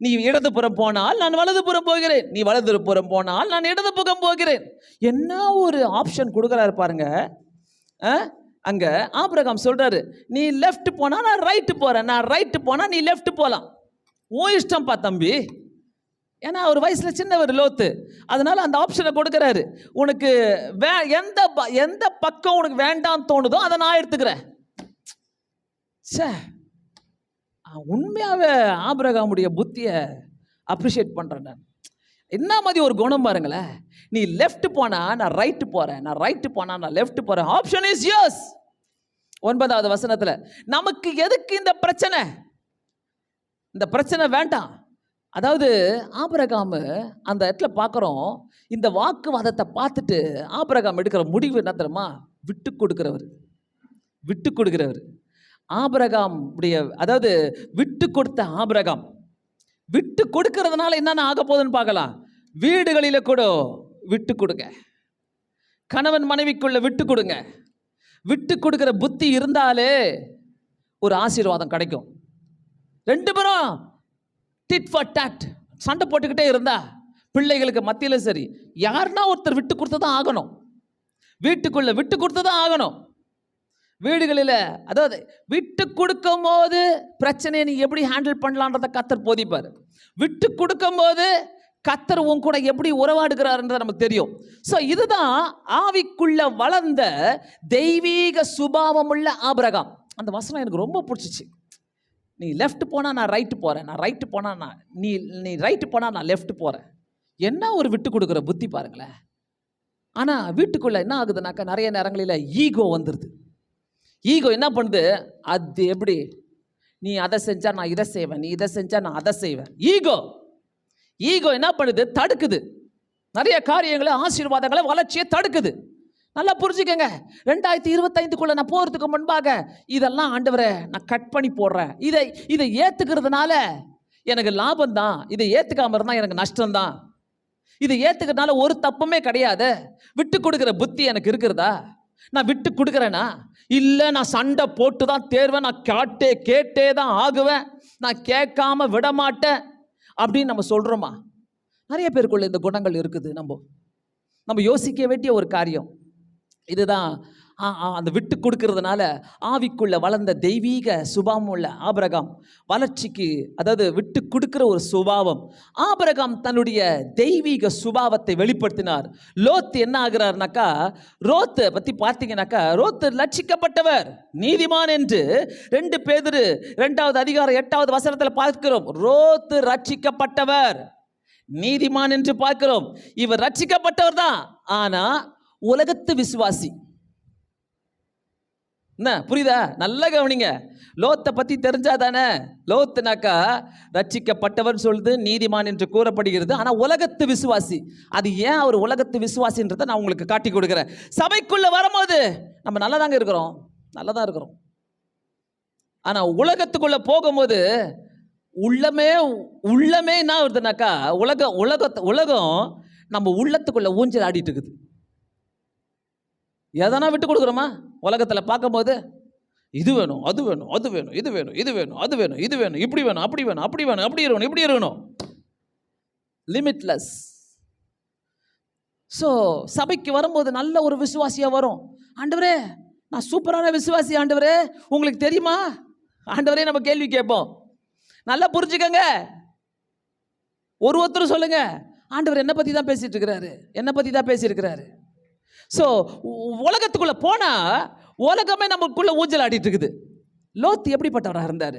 நீ இடதுபுறம் போனால் நான் வலதுபுறம் போகிறேன், நீ வலதுபுறம் போனால் நான் இடதுபுறம் போகிறேன். என்ன ஒரு ஆப்ஷன் கொடுக்குறாரு பாருங்க. அங்க ஆபிரகாம் சொல்றாரு, நீ லெஃப்ட் போனா நான் ரைட்டு போறேன், நான் ரைட்டு போனா நீ லெஃப்ட் போகலாம், ஓ இஷ்டம்பா தம்பி. ஏன்னா ஒரு வயசில் சின்னவர் லோத்து, அதனால அந்த ஆப்ஷனை கொடுக்குறாரு. உனக்கு எந்த பக்கம் உனக்கு வேண்டாம் தோணுதோ அதை நான் எடுத்துக்கிறேன். சே, உண்மையாகவே ஆபிரகாமுடைய புத்தியை அப்ரிஷியேட் பண்ணுறேன் நான். என்ன மாதிரி ஒரு குணம் பாருங்களேன். நீ லெஃப்ட் போனா நான் ரைட்டு போகிறேன், நான் ரைட்டு போனா நான் லெஃப்ட் போகிறேன். Option is yours. 9வது வசனத்தில், நமக்கு எதுக்கு இந்த பிரச்சனை வேண்டாம். அதாவது ஆபிரகாம் அந்த இடத்துல பார்க்குறோம், இந்த வாக்குவாதத்தை பார்த்துட்டு ஆபிரகாம் எடுக்கிற முடிவு என்ன தெரியுமா? விட்டு கொடுக்கிறவர். ஆபிரகாம் உடைய, அதாவது விட்டு கொடுத்த ஆபிரகாம் விட்டு கொடுக்கிறதுனால என்னென்ன ஆக போகுதுன்னு பார்க்கலாம். வீடுகளில கூட விட்டு கொடுங்க, கணவன் மனைவிக்குள்ள விட்டு கொடுங்க. விட்டு கொடுக்கிற புத்தி இருந்தாலே ஒரு ஆசீர்வாதம் கிடைக்கும். 2 பேரும் டிட் ஃபார் டாட் சண்டை போட்டுக்கிட்டே இருந்தா பிள்ளைகளுக்கு மத்தியில் சரி, யாருன்னா ஒருத்தர் விட்டு கொடுத்து தான் ஆகணும். வீட்டுக்குள்ள விட்டு கொடுத்து தான் ஆகணும். வீடுகளில், அதாவது விட்டு கொடுக்கும் போது பிரச்சனையை நீ எப்படி ஹேண்டில் பண்ணலான்றதை கத்தர் போதிப்பார். விட்டு கொடுக்கும் போது கத்தர் உன் கூட எப்படி உறவாடுகிறாருன்றது நமக்கு தெரியும். ஸோ இதுதான் ஆவிக்குள்ள வளர்ந்த தெய்வீக சுபாவம் உள்ள ஆபிரகாம். அந்த வசனம் எனக்கு ரொம்ப பிடிச்சிச்சு. நீ லெஃப்ட் போனால் நான் ரைட்டு போகிறேன், நான் ரைட்டு போனால் நீ ரைட்டு போனால் நான் லெஃப்ட் போகிறேன். என்ன ஒரு விட்டு கொடுக்குற புத்தி பாருங்களேன். ஆனால் வீட்டுக்குள்ளே என்ன ஆகுதுனாக்கா நிறைய நேரங்களில் ஈகோ வந்துடுது. ஈகோ என்ன பண்ணுது, அது எப்படி, நீ அதை செஞ்சால் நான் இதை செய்வேன், நீ இதை செஞ்சால் நான் அதை செய்வேன். ஈகோ என்ன பண்ணுது, தடுக்குது. நிறைய காரியங்களை, ஆசீர்வாதங்களை, வளர்ச்சியை தடுக்குது. நல்லா புரிஞ்சுக்கங்க. 2025க்குள்ள நான் போகிறதுக்கு முன்பாக இதெல்லாம் ஆண்டவரே நான் கட் பண்ணி போடுறேன். இதை ஏற்றுக்கிறதுனால எனக்கு லாபம் தான், இதை ஏற்றுக்காம இருந்தால் எனக்கு நஷ்டம்தான். இதை ஏற்றுக்கிறதுனால ஒரு தப்புமே கிடையாது. விட்டு கொடுக்குற புத்தி எனக்கு இருக்கிறதா? நான் விட்டு கொடுக்குறேனா? இல்லை, நான் சண்டை போட்டு தான் தேர்வேன், நான் கேட்டே தான் ஆகுவேன், நான் கேட்காம விட மாட்டேன் அப்படின்னு நம்ம சொல்கிறோமா? நிறைய பேருக்குள்ள இந்த குணங்கள் இருக்குது. நம்ம யோசிக்க வேண்டிய ஒரு காரியம் இதுதான். அந்த விட்டு கொடுக்கறதுனால ஆவிக்குள்ள வளர்ந்த தெய்வீக சுபாவம் உள்ள ஆபிரகாம் வளர்ச்சிக்கு, அதாவது விட்டு கொடுக்கிற ஒரு சுபாவம். ஆபிரகாம் தன்னுடைய தெய்வீக சுபாவத்தை வெளிப்படுத்தினார். லோத்து என்ன ஆகிறார்னாக்கா, ரோத்தை பற்றி பார்த்தீங்கன்னாக்கா, ரோத்து லட்சிக்கப்பட்டவர், நீதிமான் என்று 2 பேதுரு 2வது அதிகாரம் 8வது வசனத்தில் பார்க்கிறோம். ரோத்து ரட்சிக்கப்பட்டவர், நீதிமான் என்று பார்க்கிறோம். இவர் ரட்சிக்கப்பட்டவர் தான், ஆனா உலகத்து விசுவாசி. என்ன புரியுதா? நல்லா கவனிங்க. லோத்தை பத்தி தெரிஞ்சாதானே. லோத்துனாக்கா ரட்சிக்கப்பட்டவர் சொல்லுது, நீதிமான் என்று கூறப்படுகிறது. ஆனா உலகத்து விசுவாசி. அது ஏன் அவர் உலகத்து விசுவாசின்றதை நான் உங்களுக்கு காட்டி கொடுக்குறேன். சபைக்குள்ள வரும்போது நம்ம நல்லா தாங்க இருக்கிறோம், நல்லா தான் இருக்கிறோம். ஆனா உலகத்துக்குள்ள போகும்போது உள்ளமே உள்ளமே என்ன வருதுனாக்கா, உலகம் நம்ம உள்ளத்துக்குள்ள ஊஞ்சல் ஆடிட்டு இருக்குது. எதனா விட்டு கொடுக்குறோமா? உலகத்தில் பார்க்கும்போது இது வேணும், அது வேணும், அது வேணும், இது வேணும், இது வேணும், அது வேணும், இது வேணும், இப்படி வேணும், அப்படி வேணும், அப்படி வேணும், அப்படி இருக்கணும், இப்படி இருக்கணும். லிமிட்லெஸ். ஸோ சபைக்கு வரும்போது நல்ல ஒரு விசுவாசியாக வரும். ஆண்டவரே நான் சூப்பரான விசுவாசி ஆண்டவரே, உங்களுக்கு தெரியுமா ஆண்டவரே? நம்ம கேள்வி கேட்போம். நல்லா புரிஞ்சுக்கங்க. ஒருத்தர் சொல்லுங்க, ஆண்டவர் என்னை பற்றி தான் பேசிட்டு இருக்கிறாரு, என்னை பற்றி தான் பேசியிருக்கிறாரு. ஸோ உலகத்துக்குள்ளே போனால் உலகமே நமக்குள்ள ஊஞ்சல் ஆடிட்டு இருக்குது. லோத் எப்படிப்பட்டவராக இருந்தார்?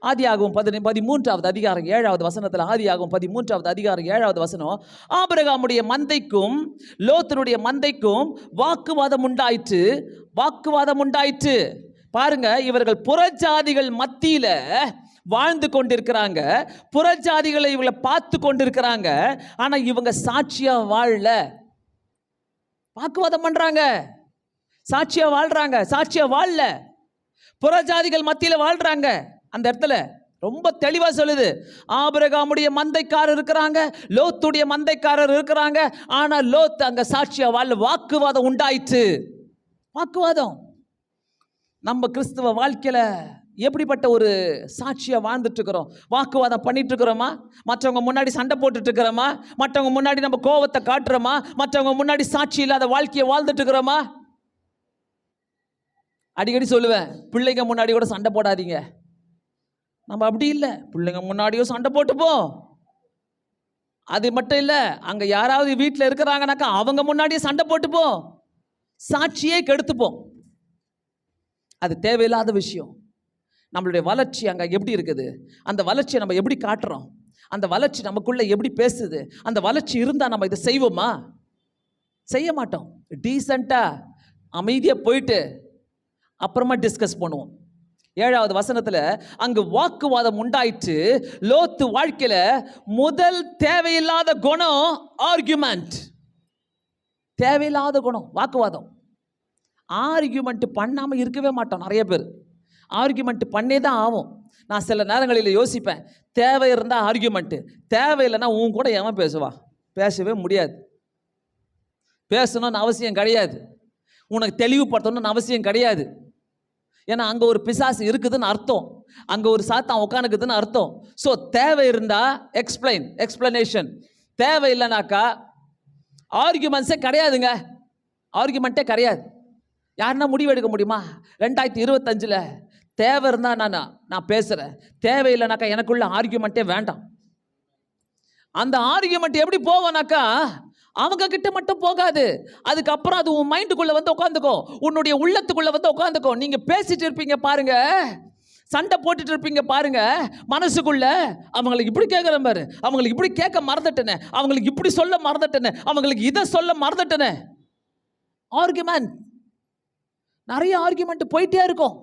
ஆதியாகமம் 13வது அதிகாரம் 7வது வசனத்தில், ஆதியாகமம் 13வது அதிகாரம் 7வது வசனம், ஆபிரகாமுடைய மந்தைக்கும் லோத்தினுடைய மந்தைக்கும் வாக்குவாதம் உண்டாயிற்று. வாக்குவாதம் உண்டாயிற்று. பாருங்க, இவர்கள் புறஜாதிகள் மத்தியில வாழ்ந்து கொண்டிருக்கிறாங்க. புறஜாதிகளை இவங்களை பார்த்து கொண்டிருக்கிறாங்க. ஆனா இவங்க சாட்சியா வாழல. வாக்குவாதம் பண்றாங்க, சாட்சியா வாழ்றாங்க, சாட்சியா வாழல. புறஜாதிகள் மத்தியில வாழ்றாங்க. அந்த இடத்துல ரொம்ப தெளிவா சொல்லுது, ஆபிரகாமுடைய மந்தைக்காரர் இருக்கிறாங்க, லோத்துடைய மந்தைக்காரர் இருக்கிறாங்க. ஆனா லோத் அங்க சாட்சியா வாழ. வாக்குவாதம் உண்டாயிற்று. வாக்குவாதம். நம்ம கிறிஸ்துவ வாழ்க்கையில எப்படிப்பட்ட ஒரு சாட்சியா வாழ்ந்துட்டு இருக்கிறோம்? வாக்குவாதம் பண்ணிட்டு இருக்கிறோமா? மற்றவங்க முன்னாடி சண்டை போட்டுட்டு இருக்கிறோமா? மற்றவங்க முன்னாடி நம்ம கோபத்தை காட்டுறோமா? மற்றவங்க முன்னாடி சாட்சி இல்லாத வாழ்க்கையை வாழ்ந்துட்டு இருக்கிறோமா? அடிக்கடி சொல்லுவேன், பிள்ளைங்க முன்னாடி கூட சண்டை போடாதீங்க. நம்ம அப்படி இல்லை, பிள்ளைங்க முன்னாடியும் சண்டை போட்டுப்போம். அது மட்டும் இல்லை, அங்கே யாராவது வீட்டில் இருக்கிறாங்கனாக்கா அவங்க முன்னாடியே சண்டை போட்டுப்போம், சாட்சியே கெடுத்துப்போம். அது தேவையில்லாத விஷயம். நம்மளுடைய வளர்ச்சி அங்கே எப்படி இருக்குது? அந்த வளர்ச்சியை நம்ம எப்படி காட்டுறோம்? அந்த வளர்ச்சி நமக்குள்ளே எப்படி பேசுது? அந்த வளர்ச்சி இருந்தால் நம்ம இதை செய்வோமா? செய்ய மாட்டோம். டீசெண்டாக அமைதியாக போயிட்டு அப்புறமா டிஸ்கஸ் பண்ணுவோம். 7வது வசனத்தில், அங்கு வாக்குவாதம் உண்டாயிற்று. லோத்து வாழ்க்கையில் முதல் தேவையில்லாத குணம் ஆர்கியூமெண்ட். தேவையில்லாத குணம் வாக்குவாதம். ஆர்கியூமெண்ட் பண்ணாமல் இருக்கவே மாட்டோம். நிறைய பேர் ஆர்கியூமெண்ட் பண்ணே தான் ஆகும். நான் சில நேரங்களில் யோசிப்பேன், தேவை இருந்தால் ஆர்கியூமெண்ட்டு, தேவையில்லைன்னா உன் கூட எவன் பேசுவா? பேசவே முடியாது. பேசணும்னு அவசியம் கிடையாது. உனக்கு தெளிவுபடுத்தணும்னு அவசியம் கிடையாது. ஏன்னா அங்கே ஒரு பிசாசு இருக்குதுன்னு அர்த்தம், அங்கே ஒரு சாத்தான் உட்காந்துக்குதுன்னு அர்த்தம். ஸோ தேவை இருந்தால் எக்ஸ்பிளனேஷன். தேவை இல்லைனாக்கா ஆர்கியூமெண்ட்ஸே கிடையாதுங்க. ஆர்கியூமெண்ட்டே கிடையாது. யாருன்னா முடிவு எடுக்க முடியுமா? 2025 தேவை இருந்தால் நான் பேசுகிறேன், தேவையில்லைனாக்கா எனக்குள்ள ஆர்கியூமெண்ட்டே வேண்டாம். அந்த ஆர்கியூமெண்ட் எப்படி போவோம்னாக்கா அவங்க கிட்ட மட்டும் போகாது, அதுக்கப்புறம் அது உன் மைண்டுக்குள்ள வந்து உட்காந்துக்கோ, உன்னுடைய உள்ளத்துக்குள்ள வந்து உட்காந்துக்கோ. நீங்க பேசிட்டு இருப்பீங்க பாருங்க, சண்டை போட்டுட்டு இருப்பீங்க பாருங்க, மனசுக்குள்ள அவங்களுக்கு இப்படி கேட்குறேன் பாரு, அவங்களுக்கு இப்படி கேட்க மறந்துட்டேனே, அவங்களுக்கு இப்படி சொல்ல மறந்துட்டேனே, அவங்களுக்கு இதை சொல்ல மறந்துட்டேனே. ஆர்கியூமெண்ட், நிறைய ஆர்கியூமெண்ட் போயிட்டே இருக்கும்.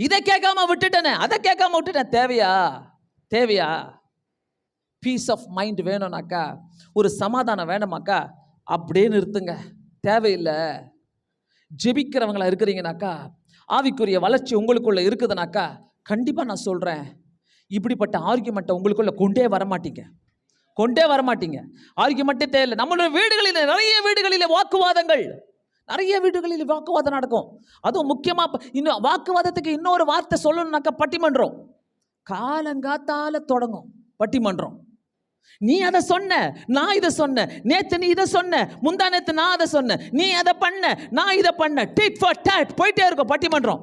இதை கேட்காம விட்டுட்டேனே, அதை கேட்காம விட்டுட்டேன். தேவையா? பீஸ் ஆஃப் மைண்ட் வேணும்னாக்கா, ஒரு சமாதானம் வேணுமாக்கா, அப்படியே நிறுத்துங்க. தேவையில்லை. ஜெபிக்கிறவங்களா இருக்கிறீங்கனாக்கா, ஆவிக்குரிய வளர்ச்சி உங்களுக்குள்ள இருக்குதுனாக்கா, கண்டிப்பாக நான் சொல்கிறேன், இப்படிப்பட்ட ஆர்கியூமெண்ட்டை உங்களுக்குள்ள கொண்டே வரமாட்டீங்க. ஆர்கியூமெண்ட்டே தேவையில்லை. நம்மளுடைய வீடுகளில், நிறைய வீடுகளில் வாக்குவாதங்கள், நிறைய வீடுகளில் வாக்குவாதம் நடக்கும். அதுவும் முக்கியமாக இன்னும் வாக்குவாதத்துக்கு இன்னொரு வார்த்தை சொல்லணும்னாக்கா பட்டிமன்றம். காலங்காத்தால தொடங்கும் பட்டிமன்றம். நீ அதை சொன்ன, நான் இதை சொன்னேன், நேத்து நீ இதை சொன்ன, முந்தா நேத்து நான் அதை சொன்னேன், நீ அதை பண்ண, நான் இதை பண்ண, டிட் ஃபார் டாட் போயிட்டே இருக்கும் பட்டிமன்றம்.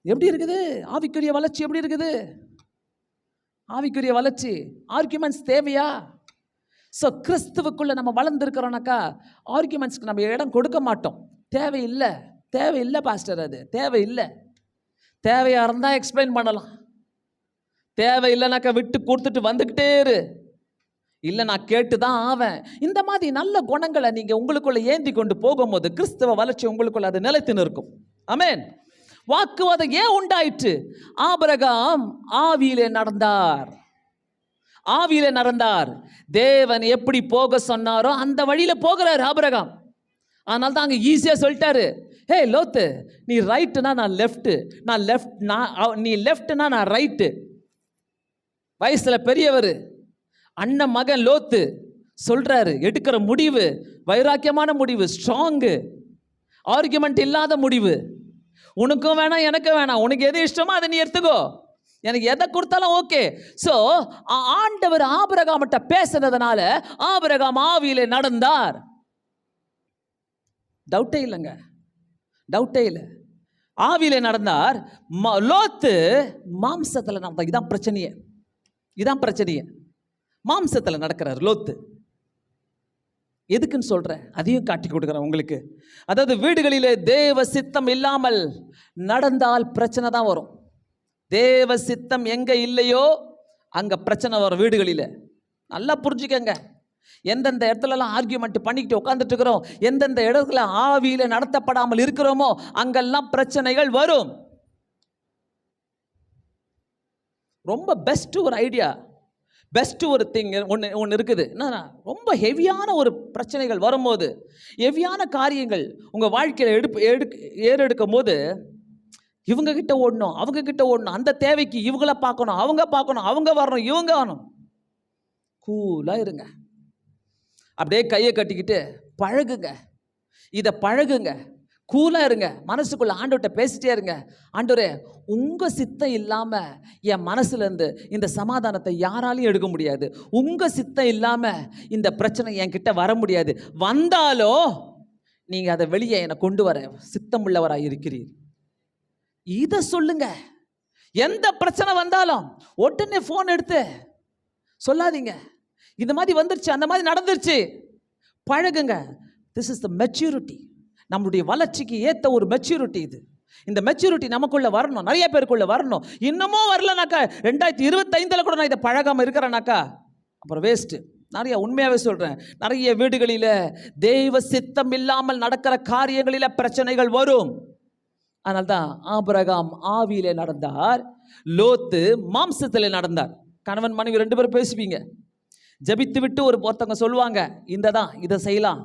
எப்படி இருக்குது ஆவிக்குரிய வளர்ச்சி? எப்படி இருக்குது ஆவிக்குரிய வளர்ச்சி? ஆர்கியூமெண்ட்ஸ் தேவையா? ஸோ கிறிஸ்துவுக்குள்ள நம்ம வளர்ந்துருக்கிறோம்னாக்கா ஆர்கியூமெண்ட்ஸ்க்கு நம்ம இடம் கொடுக்க மாட்டோம். தேவையில்லை பாஸ்டர், அது தேவையில்லை. தேவையாக இருந்தால் எக்ஸ்பிளைன் பண்ணலாம், தேவையில்லைனாக்கா விட்டு கொடுத்துட்டு வந்துக்கிட்டே இரு. இல்லை நான் கேட்டு தான் ஆவேன். இந்த மாதிரி நல்ல குணங்களை நீங்கள் உங்களுக்குள்ள ஏந்தி கொண்டு போகும்போது கிறிஸ்தவ வளர்ச்சி உங்களுக்குள்ள அது நிலைத்து நிற்கும். ஆமென். வாக்குவாதம் ஏன் உண்டாயிற்று? ஆபிரகாம் ஆவியிலே நடந்தார். ஆவியிலே நடந்தார். தேவன் எப்படி போக சொன்னாரோ அந்த வழியில போகிறார் ஆபிரகாம். அதனால தான் அங்கே ஈஸியாக சொல்லிட்டாரு, ஹே லோத்து, நீ ரைட்டுனா நான் லெஃப்ட்டு, நீ லெஃப்ட்னா நான் ரைட்டு. வயசுல பெரியவர் அண்ணன் மகன் லோத்து சொல்றாரு, எடுக்கிற முடிவு வைராக்கியமான முடிவு, ஸ்ட்ராங்கு, ஆர்குமெண்ட் இல்லாத முடிவு. உனக்கும் வேணாம் எனக்கும் வேணாம், உனக்கு எது இஷ்டமோ அதை நீ எடுத்துக்கோ, எனக்கு எதை கொடுத்தாலும் ஓகே. ஸோ ஆண்டவர் ஆபிரகாம்கிட்ட பேசுனதுனால ஆபிரகாம் ஆவியிலே நடந்தார். டவுட்டே இல்லைங்க, டவுட்டே இல்லை. ஆவியிலே நடந்தார். லோத்து மாம்சத்தில் நடந்தார். இதான் பிரச்சனையே, இதான் பிரச்சனையே. மாம்சத்தில் நடக்கிறார் லோத்து. எதுக்குன்னு சொல்கிறேன், அதையும் காட்டி கொடுக்குறேன் உங்களுக்கு. அதாவது வீடுகளிலே தேவ சித்தம் இல்லாமல் நடந்தால் பிரச்சனை தான் வரும். தேவ சித்தம் எங்கே இல்லையோ அங்கே பிரச்சனை வரும் வீடுகளில். நல்லா புரிஞ்சுக்கங்க. எந்தெந்த இடத்துலலாம் ஆர்கியூமெண்ட் பண்ணிக்கிட்டு உட்காந்துட்டு இருக்கிறோம், எந்தெந்த இடத்துல ஆவியில் நடத்தப்படாமல் இருக்கிறோமோ அங்கெல்லாம் பிரச்சனைகள் வரும். ரொம்ப பெஸ்ட் ஒரு ஐடியா, பெஸ்ட்டு ஒரு திங் ஒன்று இருக்குது. என்னன்னா, ரொம்ப ஹெவியான ஒரு பிரச்சனைகள் வரும்போது, ஹெவியான காரியங்கள் உங்கள் வாழ்க்கையில் ஏறெடுக்கும் போது இவங்க கிட்ட ஓடணும், அவங்க கிட்ட ஓடணும், அந்த தேவைக்கு இவங்கள பார்க்கணும், அவங்க வரணும், இவங்க வரணும். கூலாக இருங்க, அப்படியே கையை கட்டிக்கிட்டு பழகுங்க, இதை பழகுங்க, கூலாக இருங்க. மனசுக்குள்ள ஆண்டவர்கிட்ட பேசிட்டே இருங்க, ஆண்டவரே உங்கள் சித்தம் இல்லாமல் என் மனசுலேருந்து இந்த சமாதானத்தை யாராலையும் எடுக்க முடியாது, உங்கள் சித்தம் இல்லாமல் இந்த பிரச்சனை என்கிட்ட வர முடியாது, வந்தாலோ நீங்கள் அதை வெளியே என்னை கொண்டு வர சித்தம் உள்ளவராக இருக்கிறீர். இதை சொல்லுங்க. எந்த பிரச்சனை வந்தாலும் உடனே ஃபோன் எடுத்து சொல்லாதீங்க, இந்த மாதிரி வந்துருச்சு, அந்த மாதிரி நடந்துருச்சு. பழகுங்க. This is the maturity. நம்மளுடைய வளர்ச்சிக்கு ஏற்ற ஒரு மெச்சூரிட்டி இது. இந்த மெச்சூரிட்டி நமக்குள்ள வரணும், நிறைய பேருக்குள்ள வரணும். இன்னமும் வரலனாக்கா 2025 கூட நான் இதை பழகாமல் இருக்கிறேனாக்கா அப்புறம் வேஸ்ட்டு. நிறைய உண்மையாகவே சொல்கிறேன், நிறைய வீடுகளில் தெய்வ சித்தம் இல்லாமல் நடக்கிற காரியங்களில் பிரச்சனைகள் வரும். அதனால தான் ஆபிரகாம் ஆவியிலே நடந்தார், லோத்து மாம்சத்திலே நடந்தார். கணவன் மனைவி 2 பேரும் பேசுவீங்க. ஜபித்து விட்டு ஒருத்தவங்க சொல்லுவாங்க இதை செய்யலாம்,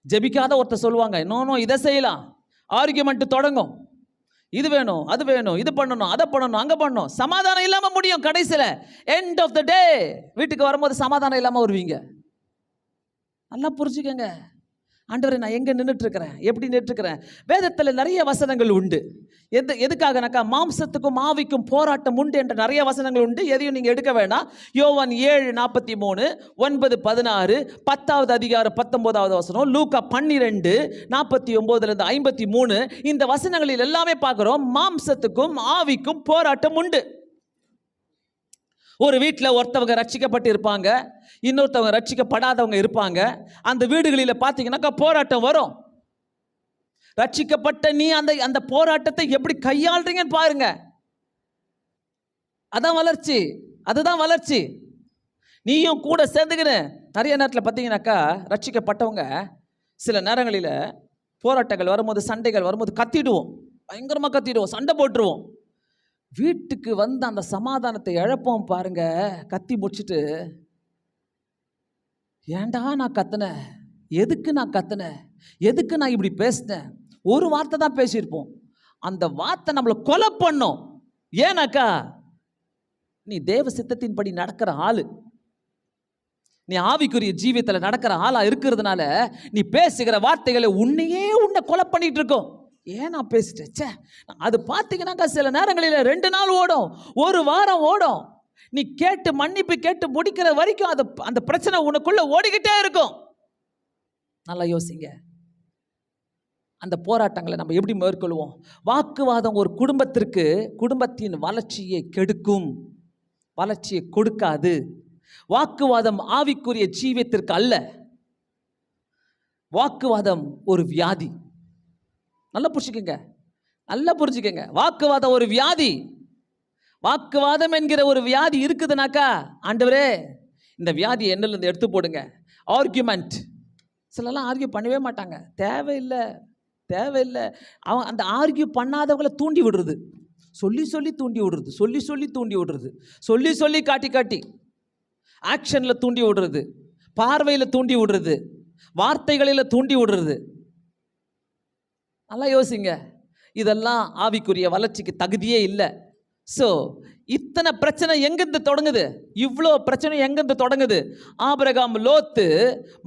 ஜபிக்காத ஒருத்தர் சொல்லுவாங்க இன்னொன்னும் இதை செய்யலாம். ஆர்கியூமெண்ட் தொடங்கும், இது வேணும் அது வேணும், இது பண்ணணும் அதை பண்ணணும் அங்கே பண்ணணும். சமாதானம் இல்லாமல் முடியும். கடைசியில் எண்ட் ஆஃப் த டே வீட்டுக்கு வரும்போது சமாதானம் இல்லாமல் வருவீங்க. நல்லா புரிஞ்சுக்கங்க. ஆண்டவரே நான் எங்கே நின்றுட்டுருக்கிறேன், எப்படி நின்றுட்டுருக்கிறேன். வேதத்தில் நிறைய வசனங்கள் உண்டு. எதுக்காகனாக்கா மாம்சத்துக்கும் ஆவிக்கும் போராட்டம் உண்டு என்ற நிறைய வசனங்கள் உண்டு. எதையும் நீங்கள் எடுக்க வேண்டாம். யோவான் 7:43, 9:16, 10வது அதிகாரம் 19வது வசனம், லூக்கா 12:49-53, இந்த வசனங்களில் எல்லாமே பார்க்குறோம் மாம்சத்துக்கும் ஆவிக்கும் போராட்டம் உண்டு. ஒரு வீட்டில் ஒருத்தவங்க ரட்சிக்கப்பட்டு இருப்பாங்க, இன்னொருத்தவங்க ரட்சிக்கப்படாதவங்க இருப்பாங்க. அந்த வீடுகளில் பார்த்தீங்கன்னாக்கா போராட்டம் வரும். ரட்சிக்கப்பட்ட நீ அந்த போராட்டத்தை எப்படி கையாளுறீங்கன்னு பாருங்க. அதான் வளர்ச்சி, அதுதான் வளர்ச்சி. நீயும் கூட சேர்ந்துக்கிற. நிறைய நேரத்தில் பார்த்தீங்கன்னாக்கா ரட்சிக்கப்பட்டவங்க சில நேரங்களில் போராட்டங்கள் வரும்போது, சண்டைகள் வரும்போது கத்திடுவோம், பயங்கரமாக கத்திடுவோம், சண்டை போட்டுருவோம். வீட்டுக்கு வந்து அந்த சமாதானத்தை இழப்போம் பாருங்க. கத்தி முடிச்சுட்டு ஏண்டா நான் கத்துனேன், எதுக்கு நான் கத்துனேன், எதுக்கு நான் இப்படி பேசினேன், ஒரு வார்த்தை தான் பேசியிருப்போம். அந்த வார்த்தை நம்மளை கொலை பண்ணும். ஏன்னாக்கா நீ தேவ சித்தத்தின்படி நடக்கிற ஆளு, நீ ஆவிக்குரிய ஜீவியத்தில் நடக்கிற ஆளா இருக்கிறதுனால நீ பேசுகிற வார்த்தைகளை உன்னை கொலை பண்ணிட்டு இருக்கோம். ஏன் நான் பேசிட்டேன். அது பார்த்தீங்கன்னாக்கா சில நேரங்களில் 2 நாள் ஓடும், 1 வாரம் ஓடும். நீ கேட்டு மன்னிப்பு கேட்டு முடிக்கிற வரைக்கும் அந்த பிரச்சனை உனக்குள்ள ஓடிக்கிட்டே இருக்கும். நல்லா யோசிங்க. அந்த போராட்டங்களை நம்ம எப்படி மேற்கொள்வோம்? வாக்குவாதம் ஒரு குடும்பத்தின் வளர்ச்சியை கெடுக்கும், வளர்ச்சியை கொடுக்காது. வாக்குவாதம் ஆவிக்குரிய ஜீவியத்திற்கு அல்ல. வாக்குவாதம் ஒரு வியாதி. நல்லா புரிஞ்சுக்கங்க. வாக்குவாதம் ஒரு வியாதி. வாக்குவாதம் என்கிற ஒரு வியாதி இருக்குதுனாக்கா, ஆண்டவரே இந்த வியாதியை என்னிலிருந்து எடுத்து போடுங்க. ஆர்கியூமெண்ட். சிலலாம் ஆர்கியூ பண்ணவே மாட்டாங்க. தேவையில்லை. அவன் அந்த ஆர்கியூ பண்ணாதவங்களை தூண்டி விடுறது, சொல்லி தூண்டி விடுறது, சொல்லி தூண்டி விடுறது, சொல்லி காட்டி ஆக்ஷனில் தூண்டி விடுறது, பார்வையில் தூண்டி விடுறது, வார்த்தைகளில் தூண்டி விடுறது. நல்லா யோசிங்க. இதெல்லாம் ஆவிக்குரிய வளர்ச்சிக்கு தகுதியே இல்லை. ஸோ இத்தனை பிரச்சனை எங்கிருந்து தொடங்குது? இவ்வளோ பிரச்சனை எங்கிருந்து தொடங்குது? ஆபிரகாம் லோத்து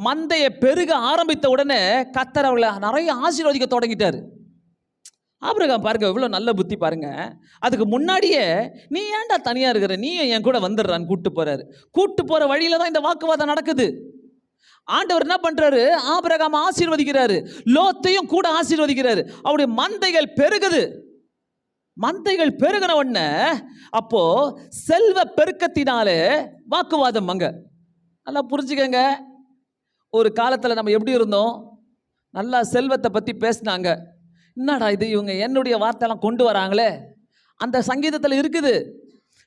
மந்தையை பெருக ஆரம்பித்த உடனே கர்த்தர் அவளை நிறைய ஆசீர்வதிக்க தொடங்கிட்டார். ஆபிரகாம் பாருங்க, இவ்வளோ நல்ல புத்தி பாருங்க. அதுக்கு முன்னாடியே நீ ஏன்டா தனியாக இருக்கிற, நீயும் என் கூட வந்துடுறான்னு கூட்டு போகிற வழியில தான் இந்த வாக்குவாதம் நடக்குது. ஆண்டவர் என்ன பண்றாரு? ஆபிரகாம் ஆசீர்வதிக்கிறாரு, லோத்தையும் கூட ஆசீர்வதிக்கிறாரு. அவருடைய மந்தைகள் பெருகுது. மந்தைகள் பெருகின உடனே அப்போ செல்வ பெருக்கத்தினாலே வாக்குவாதம். அங்க நல்லா புரிஞ்சுக்கங்க. ஒரு காலத்தில் நம்ம எப்படி இருந்தோம்? நல்லா செல்வத்தை பற்றி பேசினாங்க. என்னடா இது, இவங்க என்னுடைய வார்த்தையெல்லாம் கொண்டு வராங்களே. அந்த சங்கீதத்தில் இருக்குது,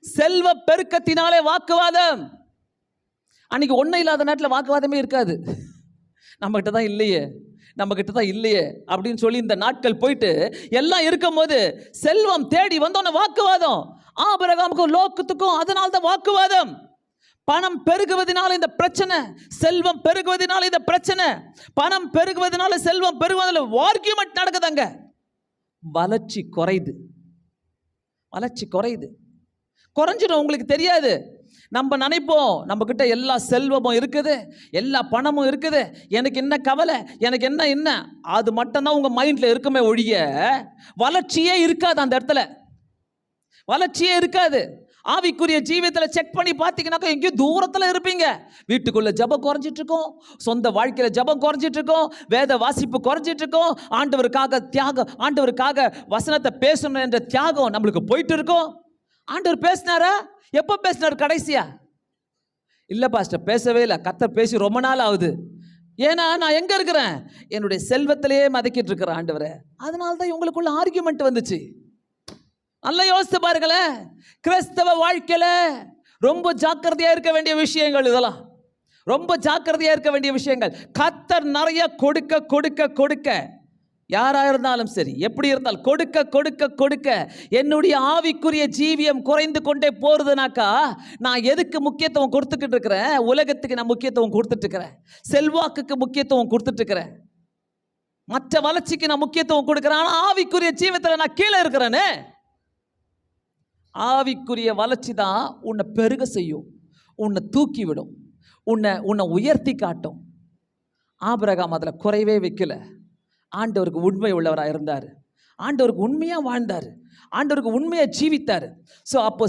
செல்வ பெருக்கத்தினாலே வாக்குவாதம். அன்னைக்கு ஒன்றும் இல்லாத நேரத்தில் வாக்குவாதமே இருக்காது. நம்மகிட்ட தான் இல்லையே அப்படின்னு சொல்லி இந்த நாட்கள் போயிட்டு எல்லாம் இருக்கும் போது செல்வம் தேடி வந்தோன்னு வாக்குவாதம். ஆபிரகாமுக்கும் லோத்துக்கும் அதனால தான் வாக்குவாதம். பணம் பெருகுவதனால இந்த பிரச்சனை, செல்வம் பெருகுவதனால இந்த பிரச்சனை, பணம் பெருகுவதனால செல்வம் பெருகுவதனால ஆர்கியூமெண்ட் நடக்குதுங்க. வளர்ச்சி குறையுது. குறைஞ்சிடும், உங்களுக்கு தெரியாது. நம்ம நினைப்போம் நம்ம கிட்ட எல்லா செல்வமும் இருக்குது, எல்லா பணமும் இருக்குது, எனக்கு என்ன கவலை, எனக்கு என்ன அது மட்டும்தான் உங்க மைண்ட்ல இருக்குமே ஒழிய வளர்ச்சியே இருக்காது. அந்த இடத்துல வளர்ச்சியே இருக்காது. ஆவிக்குரிய ஜீவியத்தில் செக் பண்ணி பார்த்தீங்கன்னாக்கா எங்கேயும் தூரத்தில் இருப்பீங்க. வீட்டுக்குள்ள ஜபம் குறைஞ்சிட்டு இருக்கும், சொந்த வாழ்க்கையில ஜபம் குறைஞ்சிட்டு இருக்கும், வேத வாசிப்பு குறைஞ்சிட்டு இருக்கும், ஆண்டவருக்காக தியாகம், ஆண்டவருக்காக வசனத்தை பேசணும் என்ற தியாகம் நம்மளுக்கு போயிட்டு இருக்கும். ஆண்டவர் பேசினாரா? எப்போ பேசினார் கடைசியா? இல்லை பாஸ்டர், பேசவே இல்லை. கர்த்தர் பேசி ரொம்ப நாள் ஆகுது. ஏன்னா நான் எங்க இருக்கிறேன்? என்னுடைய செல்வத்திலேயே மதக்கிட்டு இருக்கிறேன் ஆண்டவரே. அதனால தான் இவங்களுக்குள்ள ஆர்கியூமெண்ட் வந்துச்சு. நல்லா யோசித்து பாருங்களேன். கிறிஸ்தவ வாழ்க்கையில ரொம்ப ஜாக்கிரதையா இருக்க வேண்டிய விஷயங்கள் இதெல்லாம். ரொம்ப ஜாக்கிரதையா இருக்க வேண்டிய விஷயங்கள். கர்த்தர் நிறைய கொடுக்க யாரா இருந்தாலும் சரி, எப்படி இருந்தாலும் கொடுக்க என்னுடைய ஆவிக்குரிய ஜீவியம் குறைந்து கொண்டே போறதுனாக்கா நான் எதுக்கு முக்கியத்துவம் கொடுத்துக்கிட்டு இருக்கிறேன்? உலகத்துக்கு நான் முக்கியத்துவம் கொடுத்துட்டு இருக்கிறேன், செல்வாக்குக்கு முக்கியத்துவம் கொடுத்துட்டு இருக்கிறேன், மற்ற வளர்ச்சிக்கு நான் முக்கியத்துவம் கொடுக்கிறேன். ஆனால் ஆவிக்குரிய ஜீவியத்தில் நான் கீழே இருக்கிறேன்னு. ஆவிக்குரிய வளர்ச்சி தான் உன்னை பெருக செய்யும், உன்னை தூக்கி விடும், உன்னை உயர்த்தி காட்டும். ஆபிரகாம் அதில் குறைவே வைக்கல. ஆண்டவருக்கு உண்மை உள்ளவராக இருந்தார், ஆண்டவருக்கு உண்மையாக வாழ்ந்தார், ஆண்டவருக்கு உண்மையாக ஜீவித்தார். ஸோ அப்போ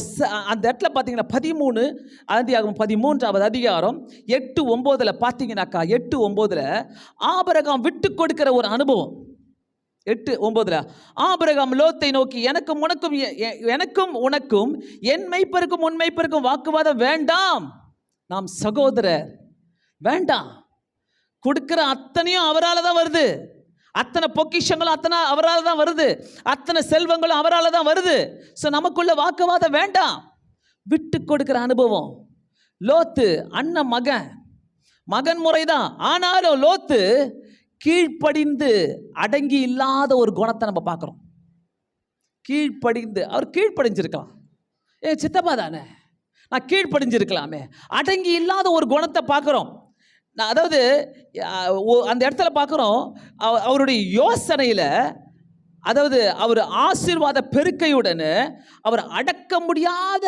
அந்த இடத்துல பார்த்தீங்கன்னா 13வது அதிகாரம் 8-9 பார்த்தீங்கன்னாக்கா 8-9 ஆபிரகாம் விட்டு கொடுக்கிற ஒரு அனுபவம். 8-9 ஆபிரகாம் லோத்தை நோக்கி, எனக்கும் உனக்கும் என் மெய்ப்பருக்கும் உன் மெய்ப்பருக்கும் வாக்குவாதம் வேண்டாம், நாம் சகோதரர், வேண்டாம். கொடுக்கிற அத்தனையும் அவரால் தான் வருது, அத்தனை பொக்கிஷங்களும் அத்தனை அவரால் தான் வருது, அத்தனை செல்வங்களும் அவரால் தான் வருது. ஸோ நமக்குள்ள வாக்குவாதம் வேண்டாம். விட்டு கொடுக்கிற அனுபவம். லோத்து அண்ணன் மகன் முறைதான். ஆனாலும் லோத்து கீழ்ப்படிந்து அடங்கி இல்லாத ஒரு குணத்தை நம்ம பார்க்குறோம். அவர் கீழ்ப்படிஞ்சிருக்கலாம், சித்தப்பா தானே, நான் கீழ்ப்படிஞ்சிருக்கலாமே. அடங்கி இல்லாத ஒரு குணத்தை பார்க்குறோம். அதாவது அந்த இடத்துல பார்க்குறோம், அவருடைய யோசனையில், அதாவது அவர் ஆசீர்வாத பெருக்கையுடன் அவர் அடக்க முடியாத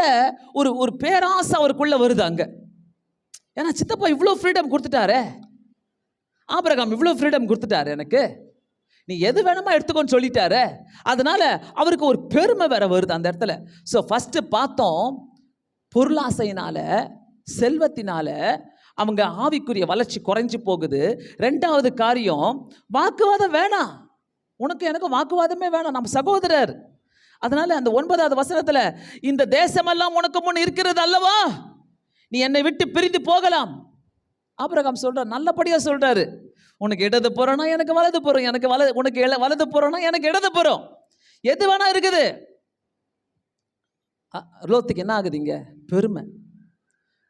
ஒரு பேராசை அவருக்குள்ள வருது அங்கே. ஏன்னா சித்தப்பா இவ்வளோ ஃப்ரீடம் கொடுத்துட்டாரே, ஆபிரகாம் இவ்வளோ ஃப்ரீடம் கொடுத்துட்டாரு, எனக்கு நீ எது வேணுமா எடுத்துக்கோன்னு சொல்லிட்டாரு. அதனால அவருக்கு ஒரு பெருமை வேற வருது அந்த இடத்துல. ஸோ ஃபஸ்ட்டு பார்த்தோம், பொருளாசையினால, செல்வத்தினால அவங்க ஆவிக்குரிய வளர்ச்சி குறைஞ்சி போகுது. ரெண்டாவது காரியம், வாக்குவாதம் வேணாம், உனக்கு எனக்கு வாக்குவாதமே வேணாம், நம்ம சகோதரர். அதனால அந்த 9வது வசனத்தில், இந்த தேசமெல்லாம் உனக்கு முன் இருக்கிறது அல்லவா, நீ என்னை விட்டு பிரிந்து போகலாம். ஆபிரகாம் சொல்றார், நல்லபடியா சொல்றாரு, உனக்கு இடது புறம்னா எனக்கு வலது புறம், உனக்கு வலது புறம்னா எனக்கு இடது புறம், எது வேணா இருக்குது. லோத்துக்கு என்ன ஆகுதுங்க? பெருமை.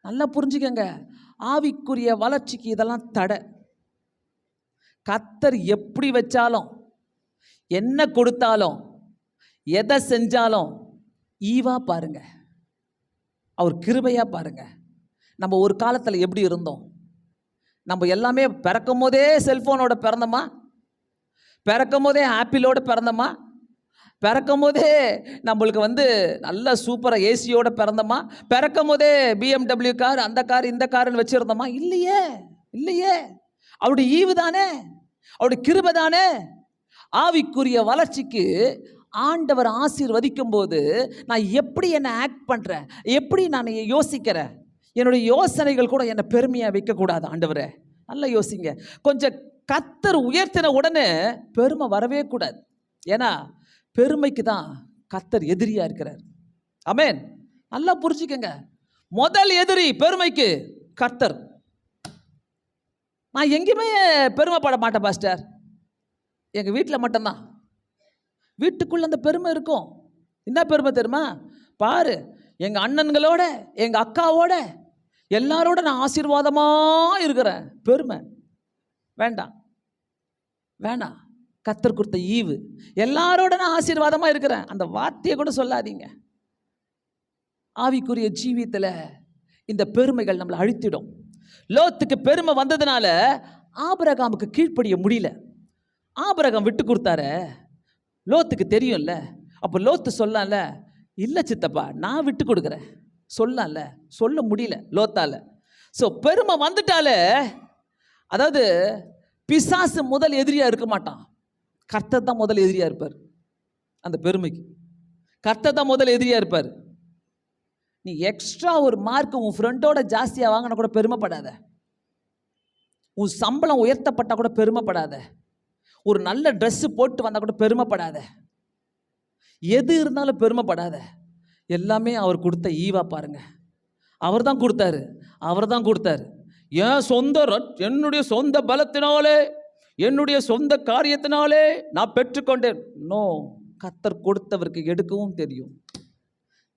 நல்லா புரிஞ்சுக்கங்க, ஆவிக்குரிய வளர்ச்சிக்கு இதெல்லாம் தடை. கர்த்தர் எப்படி வச்சாலும், என்ன கொடுத்தாலும், எதை செஞ்சாலும் ஈவா பாருங்க, அவர் கிருபையா பாருங்க. நம்ம ஒரு காலத்தில் எப்படி இருந்தோம்? நம்ம எல்லாமே பிறக்கும் போதே செல்ஃபோனோட பிறந்தோமா? பிறக்கும் போதே ஆப்பிளோட பிறந்தோமா? பிறக்கும் போதே நம்மளுக்கு நல்ல சூப்பராக ஏசியோட பிறந்தோமா? பிறக்கும் போதே BMW கார், அந்த கார், இந்த காருன்னு வச்சுருந்தோமா? இல்லையே, இல்லையே. அவருடைய ஈவு தானே, அவருடைய கிருபை தானே. ஆவிக்குரிய வளர்ச்சிக்கு ஆண்டவர் ஆசீர்வதிக்கும் போது நான் எப்படி என்னை ஆக்ட் பண்ணுறேன், எப்படி நான் யோசிக்கிறேன், என்னுடைய யோசனைகள் கூட என்னை பெருமையாக வைக்கக்கூடாது. ஆண்டவரே நல்லா யோசிங்க. கொஞ்சம் கர்த்தர் உயர்த்தின உடனே பெருமை வரவே கூடாது. ஏன்னா பெருமைக்கு தான் கர்த்தர் எதிரியா இருக்கிறார். ஆமென். நல்லா புரிஞ்சுக்கங்க, முதல் எதிரி பெருமைக்கு கர்த்தர். நான் எங்கேயுமே பெருமைப்பட மாட்டேன் பாஸ்டர், எங்கள் வீட்டில் மட்டும்தான். வீட்டுக்குள்ள அந்த பெருமை இருக்கும். என்ன பெருமை தெரியுமா? பாரு, எங்கள் அண்ணன்களோட, எங்கள் அக்காவோட, எல்லாரோட நான் ஆசீர்வாதமாக இருக்கிறேன். பெருமை வேண்டாம், வேண்டாம். கர்த்தர் கொடுத்த ஈவு, எல்லாரோட நான் ஆசீர்வாதமாக இருக்கிறேன், அந்த வார்த்தையை கூட சொல்லாதீங்க. ஆவிக்குரிய ஜீவியத்தில் இந்த பெருமைகள் நம்மளை அழித்திடும். லோத்துக்கு பெருமை வந்ததுனால ஆபிரகாமுக்கு கீழ்ப்படிய முடியல. ஆபிரகாம் விட்டு கொடுத்தாரு, லோத்துக்கு தெரியும்ல. அப்போ லோத்து சொல்லல, இல்லை சித்தப்பா நான் விட்டு கொடுக்குறேன் சொல்லல, சொல்ல முடியல லோத்தால. ஸோ பெருமை வந்துட்டாலே, அதாவது பிசாசு முதல் எதிரியாக இருக்க மாட்டான், கர்த்தர் தான் முதல் எதிரியாக இருப்பார். அந்த பெருமைக்கு கர்த்தர் தான் முதல் எதிரியாக இருப்பார். நீ எக்ஸ்ட்ரா ஒரு மார்க் உன் ஃப்ரெண்டோட ஜாஸ்தியாக வாங்கினா கூட பெருமைப்படாத. உன் சம்பளம் உயர்த்தப்பட்டால் கூட பெருமைப்படாத. ஒரு நல்ல ட்ரெஸ்ஸு போட்டு வந்தால் கூட பெருமைப்படாத. எது இருந்தாலும் பெருமைப்படாத. எல்லாமே அவர் கொடுத்த ஈவா பாருங்க. அவர் தான் கொடுத்தாரு, அவர் தான் கொடுத்தாரு. என்னுடைய சொந்த பலத்தினாலே, என்னுடைய சொந்த காரியத்தினாலே நான் பெற்றுக்கொண்டேன். நோ, கர்த்தர் கொடுத்தவருக்கு எடுக்கவும் தெரியும்.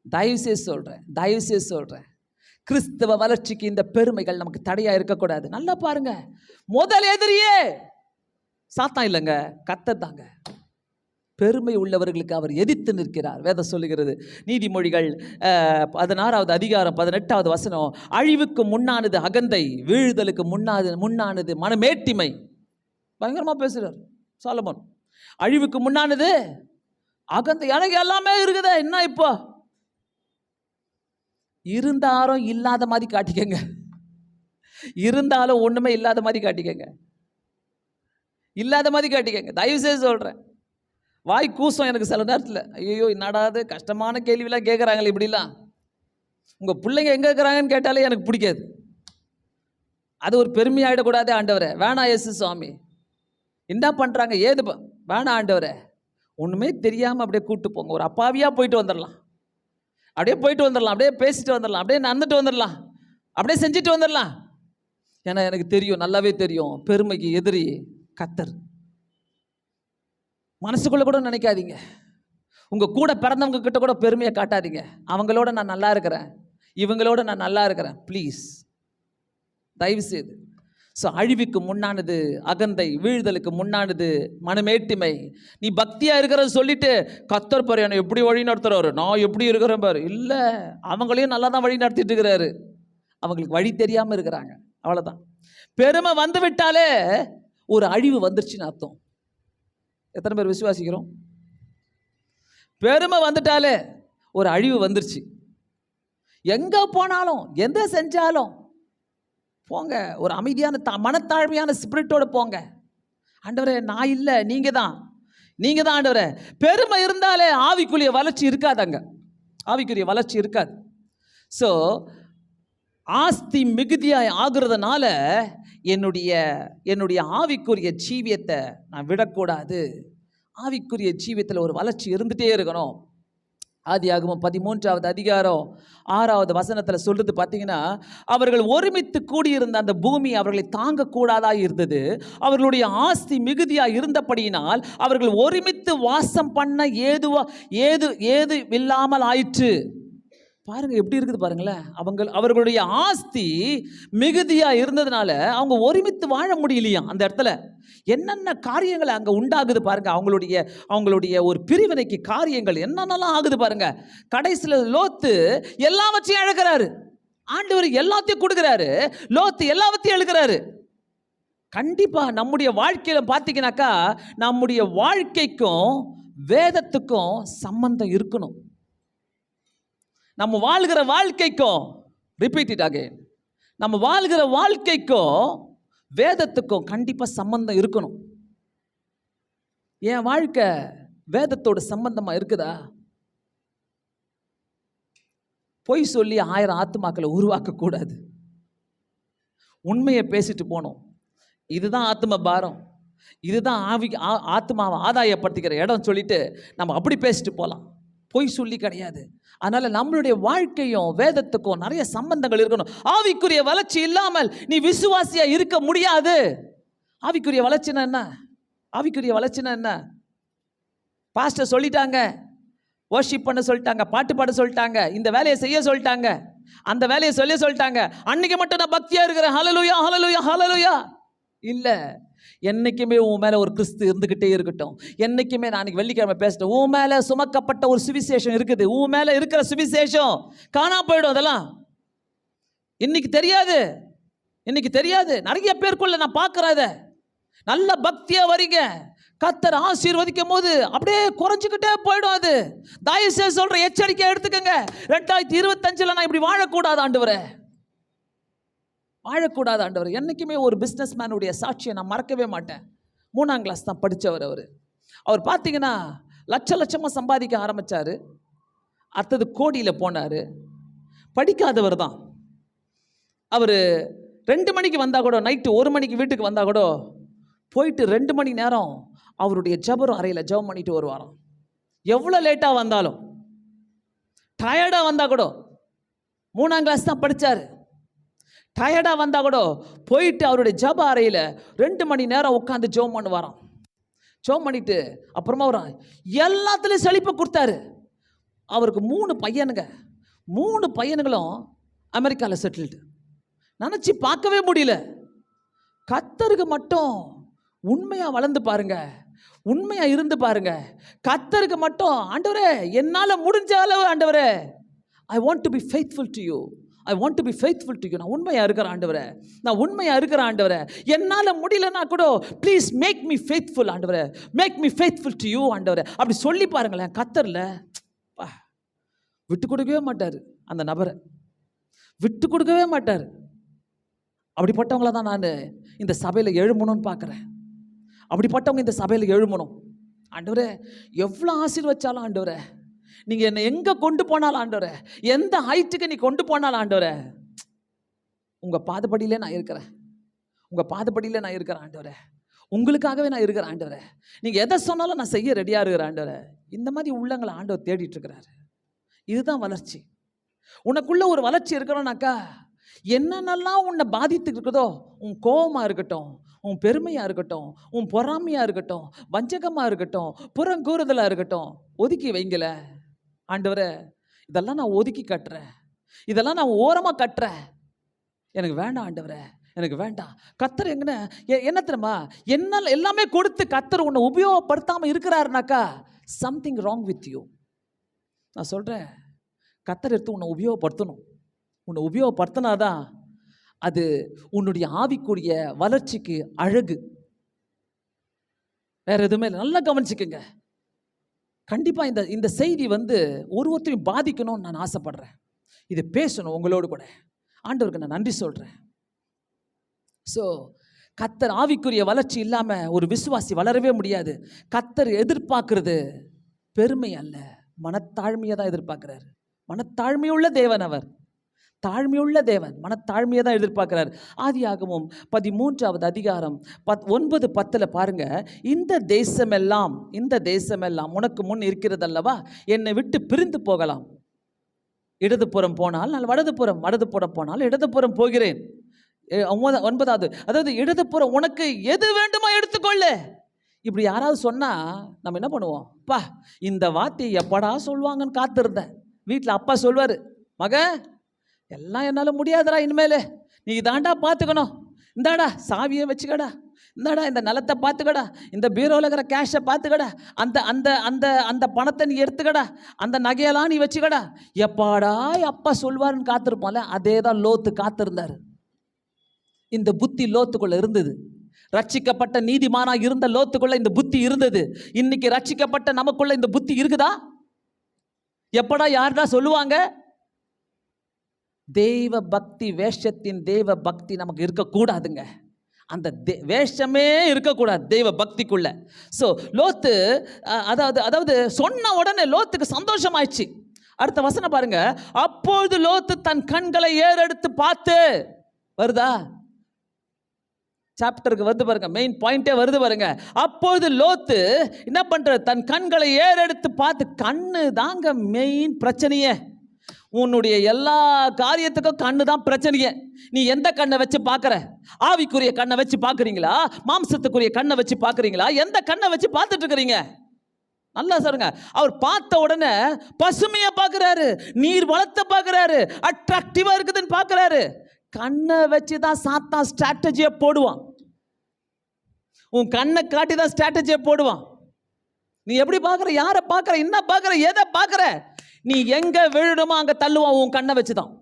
தயவுசெய்து சொல்கிறேன், தயவுசெய்து சொல்கிறேன், கிறிஸ்தவ வளர்ச்சிக்கு இந்த பெருமைகள் நமக்கு தடையாக இருக்கக்கூடாது. நல்லா பாருங்க, முதல் எதிரியே சாத்தான் இல்லைங்க, கர்த்தர் தாங்க. பெருமை உள்ளவர்களுக்கு அவர் எதிர்த்து நிற்கிறார். வேதம் சொல்லுகிறது, நீதிமொழிகள் 16வது அதிகாரம் 18வது வசனம், அழிவுக்கு முன்னானது அகந்தை, வீழ்தலுக்கு முன்னானது மனமேட்டிமை. பயங்கரமாக பேசுகிறார் சாலமோன். அழிவுக்கு முன்னானது அகந்தை. எனக்கு எல்லாமே இருக்குதே, என்ன இப்போ இருந்தாலும் இல்லாத மாதிரி காட்டிக்கங்க, இருந்தாலும் ஒன்றுமே இல்லாத மாதிரி காட்டிக்கங்க, இல்லாத மாதிரி காட்டிக்கங்க. தயவு செய்து சொல்கிறேன், வாய் கூசம் எனக்கு சில நேரத்தில். ஐயோ என்னடாது கஷ்டமான கேள்விலாம் கேட்குறாங்களே இப்படிலாம். உங்கள் பிள்ளைங்க எங்கே இருக்கிறாங்கன்னு கேட்டாலே எனக்கு பிடிக்காது. அது ஒரு பெருமையாயிடக்கூடாது. ஆண்டவரே வேணா, இயேசு சுவாமி என்ன பண்ணுறாங்க ஏது வேணா ஆண்டவரே, ஒன்றுமே தெரியாமல் அப்படியே கூப்பிட்டு போங்க. ஒரு அப்பாவியாக போயிட்டு வந்துடலாம், அப்படியே போயிட்டு வந்துடலாம், அப்படியே பேசிட்டு வந்துடலாம், அப்படியே நடந்துட்டு வந்துடலாம், அப்படியே செஞ்சுட்டு வந்துடலாம். ஏன்னா எனக்கு தெரியும், நல்லாவே தெரியும், பெருமைக்கு எதிரி கர்த்தர். மனசுக்குள்ளே கூட நினைக்காதீங்க. உங்கள் கூட பிறந்தவங்க கிட்ட கூட பெருமையை காட்டாதீங்க. அவங்களோட நான் நல்லா இருக்கிறேன், இவங்களோட நான் நல்லா இருக்கிறேன், ப்ளீஸ் தயவு செய்து. ஸோ அழிவுக்கு முன்னானது அகந்தை, வீழ்தலுக்கு முன்னானது மனமேட்டிமை. நீ பக்தியாக இருக்கிறத சொல்லிட்டு கர்த்தர் பாரு என்னை எப்படி வழி நடத்துகிறாரு, நான் எப்படி இருக்கிறேன் பாரு. இல்லை, அவங்களையும் நல்லா தான் வழி நடத்திட்டு இருக்கிறாரு, அவங்களுக்கு வழி தெரியாமல் இருக்கிறாங்க, அவ்வளோதான். பெருமை வந்து விட்டாலே ஒரு அழிவு வந்துருச்சுன்னு அர்த்தம். எத்தனை பேர் விசுவாசிக்கிறோம்? பெருமை வந்துட்டாலே ஒரு அழிவு வந்துருச்சு. எங்கே போனாலும் எந்த செஞ்சாலும் போங்க, ஒரு அமைதியான மனத்தாழ்மையான ஸ்பிரிட்டோடு போங்க. ஆண்டவரே நான் இல்லை, நீங்கள் தான், நீங்கள் தான் ஆண்டவரே. பெருமை இருந்தாலே ஆவிக்குரிய வளர்ச்சி இருக்காதாங்க, ஆவிக்குரிய வளர்ச்சி இருக்காது. ஸோ ஆஸ்தி மிகுதியாக ஆகுறதுனால என்னுடைய ஆவிக்குரிய ஜீவியத்தை நான் விடக்கூடாது. ஆவிக்குரிய ஜீவியத்தில் ஒரு வளர்ச்சி இருந்துகிட்டே இருக்கணும். ஆதியாகமம் 13வது அதிகாரம் 6வது வசனத்தில் சொல்றது பார்த்தீங்கன்னா, அவர்கள் ஒருமித்து கூடியிருந்த அந்த பூமி அவர்களை தாங்கக்கூடாதா இருந்தது. அவர்களுடைய ஆஸ்தி மிகுதியாக இருந்தபடியினால் அவர்கள் ஒருமித்து வாசம் பண்ண ஏது இல்லாமல் ஆயிற்று. பாருங்க எப்படி இருக்குது பாருங்களேன். அவர்களுடைய ஆஸ்தி மிகுதியா இருந்ததுனால அவங்க ஒருமித்து வாழ முடியலையா. அந்த இடத்துல என்னென்ன காரியங்கள் அங்க உண்டாகுது பாருங்க. அவங்களுடைய ஒரு பிரிவினைக்கு காரியங்கள் என்னென்னலாம் ஆகுது பாருங்க. கடைசியில் லோத்து எல்லாவற்றையும் இழக்கிறாரு. ஆண்டவர் எல்லாத்தையும் கொடுக்கிறாரு, லோத்து எல்லாவற்றையும் எழுக்கிறாரு. கண்டிப்பா நம்முடைய வாழ்க்கையில பார்த்தீங்கன்னாக்கா நம்முடைய வாழ்க்கைக்கும் வேதத்துக்கும் சம்பந்தம் இருக்கணும். நம்ம வாழ்கிற வாழ்க்கைக்கும், ரிப்பீட் இட் அகைன், நம்ம வாழ்கிற வாழ்க்கைக்கும் வேதத்துக்கும் கண்டிப்பா சம்பந்தம் இருக்கணும். என் வாழ்க்கை வேதத்தோட சம்பந்தமா இருக்குதா? பொய் சொல்லி 1000 ஆத்துமாக்களை உருவாக்க கூடாது. உண்மையை பேசிட்டு போனோம். இதுதான் ஆத்ம பாரம், இதுதான் ஆத்மாவை ஆதாயப்படுத்திக்கிற இடம் சொல்லிட்டு நம்ம அப்படி பேசிட்டு போகலாம். பொய் சொல்லி கிடையாது. அதனால நம்மளுடைய வாழ்க்கையும் வேதத்துக்கும் நிறைய சம்பந்தங்கள் இருக்கணும். ஆவிக்குரிய வளர்ச்சி இல்லாமல் நீ விசுவாசியா இருக்க முடியாது. ஆவிக்குரிய வளர்ச்சினா என்ன? ஆவிக்குரிய வளர்ச்சினா என்ன? பாஸ்டர் சொல்லிட்டாங்க, வர்ஷிப் பண்ண சொல்லிட்டாங்க, பாட்டு பாட சொல்லிட்டாங்க, இந்த வேலையை செய்ய சொல்லிட்டாங்க, அந்த வேலையை சொல்லிட்டாங்க, அன்னைக்கு மட்டும் நான் பக்தியா இருக்கிறேன், ஹல்லேலூயா ஹல்லேலூயா ஹல்லேலூயா. இல்ல, என்னைக்குமே உன் மேல ஒரு கிறிஸ்து இருந்துகிட்டே இருக்கட்டும். என்னைக்குமே நான் அன்னைக்கு வெள்ளிக்கிழமை பேசிட்டேன், உன் மேல சுமக்கப்பட்ட ஒரு சுவிசேஷம் இருக்குது. உன் மேல இருக்கிற சுவிசேஷம் காணாம போயிடும். அதெல்லாம் இன்னைக்கு தெரியாது. நிறைய பேருக்குள்ள நான் பார்க்கிறத நல்ல பக்தியா வரீங்க, கர்த்தர் ஆசீர்வதிக்கும் போது அப்படியே குறைஞ்சிக்கிட்டே போயிடும். அது தயவுசெய்து சொல்ற எச்சரிக்கை எடுத்துக்கங்க. 2025 நான் இப்படி வாழக்கூடாது ஆண்டவரே, வாழக்கூடாது ஆண்டவர். என்னைக்குமே ஒரு பிஸ்னஸ் மேனுடைய சாட்சியை நான் மறக்கவே மாட்டேன். 3ஆம் கிளாஸ் தான் படித்தவர். அவர் பார்த்தீங்கன்னா லட்சமாக சம்பாதிக்க ஆரம்பித்தார். அடுத்தது கோடியில் போனார். படிக்காதவர் தான் அவர். 2 மணிக்கு வந்தால் கூட, நைட்டு 1 மணிக்கு வீட்டுக்கு வந்தால் கூட போயிட்டு 2 மணி நேரம் அவருடைய ஜபர் அறையில் ஜெபம் பண்ணிட்டு வருவாராம். எவ்வளோ லேட்டாக வந்தாலும், டயர்டாக வந்தால் கூட, 3ஆம் கிளாஸ் தான் படித்தார், டயர்டாக வந்தால் கூட போயிட்டு அவருடைய ஜப அறையில் 2 மணி நேரம் உட்காந்து ஜெபம் பண்ணுவாராம். ஜெபம் பண்ணிட்டு அப்புறமா வரான். எல்லாத்துலேயும் செழிப்பை கொடுத்தாரு. அவருக்கு 3 பையனுங்க. 3 பையனுங்களும் அமெரிக்காவில் செட்டில்டு. நினச்சி பார்க்கவே முடியல. கர்த்தருக்கு மட்டும் உண்மையாக வளர்ந்து பாருங்க, உண்மையாக இருந்து பாருங்க. கர்த்தருக்கு மட்டும், ஆண்டவரே என்னால் முடிஞ்ச அளவு ஆண்டவரே, I want to be faithful to you, I want to be faithful to you. நான் உண்மையாக இருக்கிறேன் ஆண்டவரே, நான் உண்மையாக இருக்கிறேன் ஆண்டவரே. என்னால் முடியலன்னா கூட ப்ளீஸ் மேக் மீ ஃபெய்த்ஃபுல் ஆண்டவரே, make me faithful to you ஆண்டவரே. அப்படி சொல்லி பாருங்களேன். கர்த்தரில் விட்டு கொடுக்கவே மாட்டார். அந்த நபரை விட்டு கொடுக்கவே மாட்டார். அப்படிப்பட்டவங்கள தான் நான் இந்த சபையில் எழுமணும்னு பார்க்குறேன். அப்படிப்பட்டவங்க இந்த சபையில் எழுமணும். ஆண்டவரே எவ்வளோ ஆசீர்வச்சாலும் ஆண்டவரே, நீங்கள் என்னை எங்கே கொண்டு போனாலும் ஆண்டவரே, எந்த ஹைட்டுக்கு நீ கொண்டு போனாலும் ஆண்டவரே, உங்கள் பாதப்படியிலே நான் இருக்கிறேன், உங்கள் பாதப்படியிலே நான் இருக்கிறேன் ஆண்டவரே, உங்களுக்காகவே நான் இருக்கிறேன் ஆண்டவரே. நீங்கள் எதை சொன்னாலும் நான் செய்ய ரெடியாக இருக்கிறேன் ஆண்டவரே. இந்த மாதிரி உள்ளங்களை ஆண்டவர் தேடிட்டு இருக்கிறாரு. இதுதான் வளர்ச்சி. உனக்குள்ள ஒரு வளர்ச்சி இருக்கணும்னாக்கா என்னென்னலாம் உன்னை பாதித்து இருக்குதோ, உன் கோபமாக இருக்கட்டும், உன் பெருமையாக இருக்கட்டும், உன் பொறாமையாக இருக்கட்டும், வஞ்சகமாக இருக்கட்டும், புறங்கூறுதலாக இருக்கட்டும், ஒதுக்கி வைங்கல. ஆண்டவரே இதெல்லாம் நான் ஒதுக்கி கட்டுறேன், இதெல்லாம் நான் ஓரமாக கட்டுறேன், எனக்கு வேண்டாம் ஆண்டவரே, எனக்கு வேண்டாம். கர்த்தர் என்ன தெரியுமா, என்னால் எல்லாமே கொடுத்து கர்த்தர் உன்னை உபயோகப்படுத்தாமல் இருக்கிறாருனாக்கா சம்திங் ராங் வித் யூ. நான் சொல்கிறேன், கர்த்தர் எடுத்து உன்னை உபயோகப்படுத்தணும். உன்னை உபயோகப்படுத்தினாதான் அது உன்னுடைய ஆவிக்குரிய வளர்ச்சிக்கு அழகு. வேற எதுவுமே இல்லை. நல்லா கவனிச்சுக்கங்க. கண்டிப்பாக இந்த செய்தி ஒருத்தரையும் பாதிக்கணும்னு நான் ஆசைப்படுறேன். இதை பேசணும் உங்களோடு கூட. ஆண்டவருக்கு நான் நன்றி சொல்கிறேன். ஸோ கர்த்தர் ஆவிக்குரிய வளர்ச்சி இல்லாமல் ஒரு விசுவாசி வளரவே முடியாது. கர்த்தர் எதிர்பார்க்கிறது பெருமை அல்ல, மனத்தாழ்மையை தான் எதிர்பார்க்கிறார். மனத்தாழ்மையுள்ள தேவன் அவர், தாழ்மையுள்ள தேவன், மனத்தாழ்மையை தான் எதிர்பார்க்கிறார். ஆதியாகமம் 13வது அதிகாரம் 9-10 பாருங்க. இந்த தேசமெல்லாம் உனக்கு முன் இருக்கிறது அல்லவா, என்னை விட்டு பிரிந்து போகலாம். இடதுபுறம் போனால் நான் வலதுபுறம், வலதுபுறம் போனால் இடதுபுறம் போகிறேன். 9வது, அதாவது இடதுபுறம் உனக்கு எது வேண்டுமோ எடுத்துக்கொள்ளு. இப்படி யாராவது சொன்னா நம்ம என்ன பண்ணுவோம்? இந்த வார்த்தையை எப்படா சொல்லுவாங்கன்னு காத்திருந்தேன். வீட்டில் அப்பா சொல்வார், மக, எல்லாம் என்னால் முடியாதுடா, இனிமேல் நீ தாண்டா பார்த்துக்கணும், இந்தாடா சாவியை வச்சுக்கடா, இந்தாடா இந்த நிலத்தை பார்த்துக்கடா, இந்த பீரோவில் இருக்கிற கேஷை பார்த்துக்கடா, அந்த அந்த அந்த அந்த பணத்தை நீ எடுத்துக்கடா, அந்த நகையெல்லாம் நீ வச்சுக்கடா. எப்பாடா அப்பா சொல்வாருன்னு காத்திருப்போம்ல, அதே தான் லோத்து காத்திருந்தார். இந்த புத்தி லோத்துக்குள்ள இருந்தது. ரட்சிக்கப்பட்ட நீதிமானா இருந்த லோத்துக்குள்ள இந்த புத்தி இருந்தது. இன்னைக்கு ரட்சிக்கப்பட்ட நமக்குள்ள இந்த புத்தி இருக்குதா? எப்படா யாருடா சொல்லுவாங்க? தெய்வ பக்தி, வேஷத்தின் தெய்வ பக்தி நமக்கு இருக்கக்கூடாதுங்க. அந்த வேஷமே இருக்கக்கூடாது தெய்வ பக்திக்குள்ள. ஸோ லோத்து அதாவது சொன்ன உடனே லோத்துக்கு சந்தோஷமாயிடுச்சு. அடுத்த வசனம் பாருங்க. அப்பொழுது லோத்து தன் கண்களை ஏறெடுத்து பார்த்து, வருதா சாப்டருக்கு வருது பாருங்க, மெயின் பாயிண்டே வருது பாருங்க. அப்பொழுது லோத்து என்ன பண்ற? தன் கண்களை ஏறெடுத்து பார்த்து. கண்ணு தாங்க மெயின் பிரச்சனையே. உன்னுடைய எல்லா காரியத்துக்கும் கண்ணு தான் பிரச்சனையே. நீ எந்த கண்ணை வச்சு பார்க்குற? ஆவிக்குரிய கண்ணை வச்சு பார்க்குறீங்களா? மாம்சத்துக்குரிய கண்ணை வச்சு பார்க்குறீங்களா? எந்த கண்ணை வச்சு பார்த்துட்டு இருக்கிறீங்க? நல்லா சொல்லுங்க. அவர் பார்த்த உடனே பசுமையை பார்க்குறாரு, நீர் வளத்தை பார்க்குறாரு, அட்ராக்டிவாக இருக்குதுன்னு பார்க்குறாரு. கண்ணை வச்சு தான் சாத்தான் ஸ்ட்ராட்டஜியை போடுவான். உன் கண்ணை காட்டி தான் ஸ்ட்ராட்டஜியை போடுவான். நீ எப்படி பார்க்குற? யாரை பார்க்குற? என்ன பார்க்குற? எதை பார்க்குற? நீ எங்க விழணுமோ அங்க தள்ளுவான். உன் கண்ணை வச்சு தான்.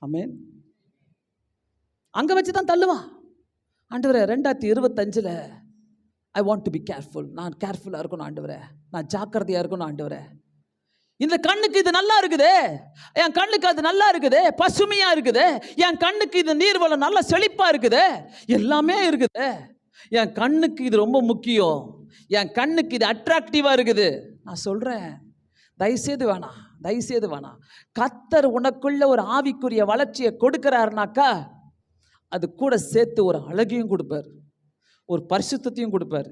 ஆமென். அங்க வச்சு தான் தள்ளுவான். ஆண்டவரே 2025 I want to be careful. நான் கேர்ஃபுல்லாக இருக்கணும் ஆண்டவரே, நான் ஜாக்கிரதையாக இருக்கணும் ஆண்டவரே. இந்த கண்ணுக்கு இது நல்லா இருக்குதே, என் கண்ணுக்கு அது நல்லா இருக்குதே, பசுமையா இருக்குதே, என் கண்ணுக்கு இது நீர்வளம் நல்லா செழிப்பா இருக்குதே, எல்லாமே இருக்குதே, என் கண்ணுக்கு இது ரொம்ப முக்கியம், என் கண்ணுக்கு இது அட்ராக்டிவா இருக்குது. நான் சொல்றேன், தயவுசெய்து வேணாம், தயவுசெய்து வேணாம். கர்த்தர் உனக்குள்ள ஒரு ஆவிக்குரிய வளர்ச்சியை கொடுக்கிறாருனாக்கா அது கூட சேர்த்து ஒரு அழகையும் கொடுப்பார், ஒரு பரிசுத்தத்தையும் கொடுப்பார்,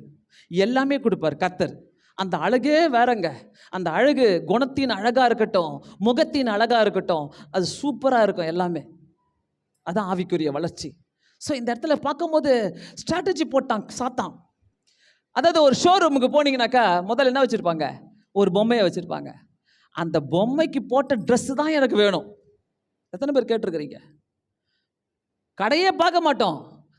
எல்லாமே கொடுப்பார் கர்த்தர். அந்த அழகே வேறங்க. அந்த அழகு குணத்தின் அழகா இருக்கட்டும், முகத்தின் அழகா இருக்கட்டும், அது சூப்பராக இருக்கும் எல்லாமே. அதான் ஆவிக்குரிய வளர்ச்சி. ஸோ இந்த இடத்துல பார்க்கும்போது ஸ்ட்ராட்டஜி போட்டான் சாத்தான். அதாவது ஒரு ஷோரூமுக்கு போனீங்கன்னாக்கா முதல்ல என்ன வச்சுருப்பாங்க? ஒரு பொம்மையை வச்சுருப்பாங்க. அந்த பொம்மைக்கு போட்ட ட்ரெஸ்ஸு தான் எனக்கு வேணும். எத்தனை பேர் கேட்டிருக்கிறீங்க? கடையே பார்க்க மாட்டோம்.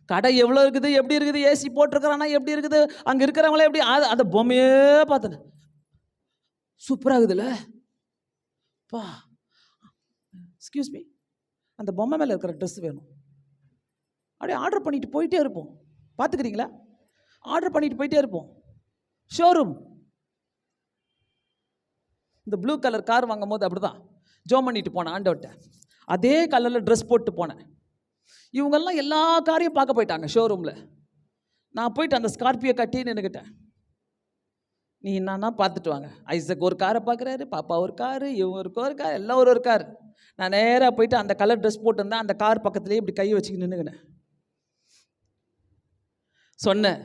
கடை எவ்வளோ இருக்குது, எப்படி இருக்குது, ஏசி போட்டிருக்கிறானா எப்படி இருக்குது, அங்கே இருக்கிறவங்களே எப்படி, அந்த பொம்மையே பார்த்தேன், சூப்பராக இருக்குதுல்ல பா, எக்ஸ்கியூஸ் மீ, அந்த பொம்மை மேலே இருக்கிற ட்ரெஸ் வேணும். அப்படியே ஆர்டர் பண்ணிட்டு போயிட்டே இருப்போம். பார்த்துக்கிறீங்களா? ஆர்டர் பண்ணிட்டு போயிட்டே இருப்போம். ஷோரூம். இந்த ப்ளூ கலர் கார் வாங்கும் போது அப்படி தான் ஜோம் பண்ணிட்டு போனேன் ஆண்டவர்கிட்ட. அதே கலரில் ட்ரெஸ் போட்டு போனேன். இவங்கெல்லாம் எல்லா காரையும் பார்க்க போயிட்டாங்க ஷோரூமில். நான் போயிட்டு அந்த ஸ்கார்பியோ கட்டி நின்றுக்கிட்டேன். நீ என்னன்னா பார்த்துட்டு வாங்க. ஐசக் ஒரு காரை பார்க்குறாரு, பாப்பா ஒரு காரு, இவங்க ஒரு கார், எல்லாம் ஒரு கார். நான் நேராக போயிட்டு அந்த கலர் ட்ரெஸ் போட்டிருந்தேன், அந்த கார் பக்கத்துலேயே இப்படி கையை வச்சுக்கிட்டு நின்றுக்கினேன். சொன்னேன்,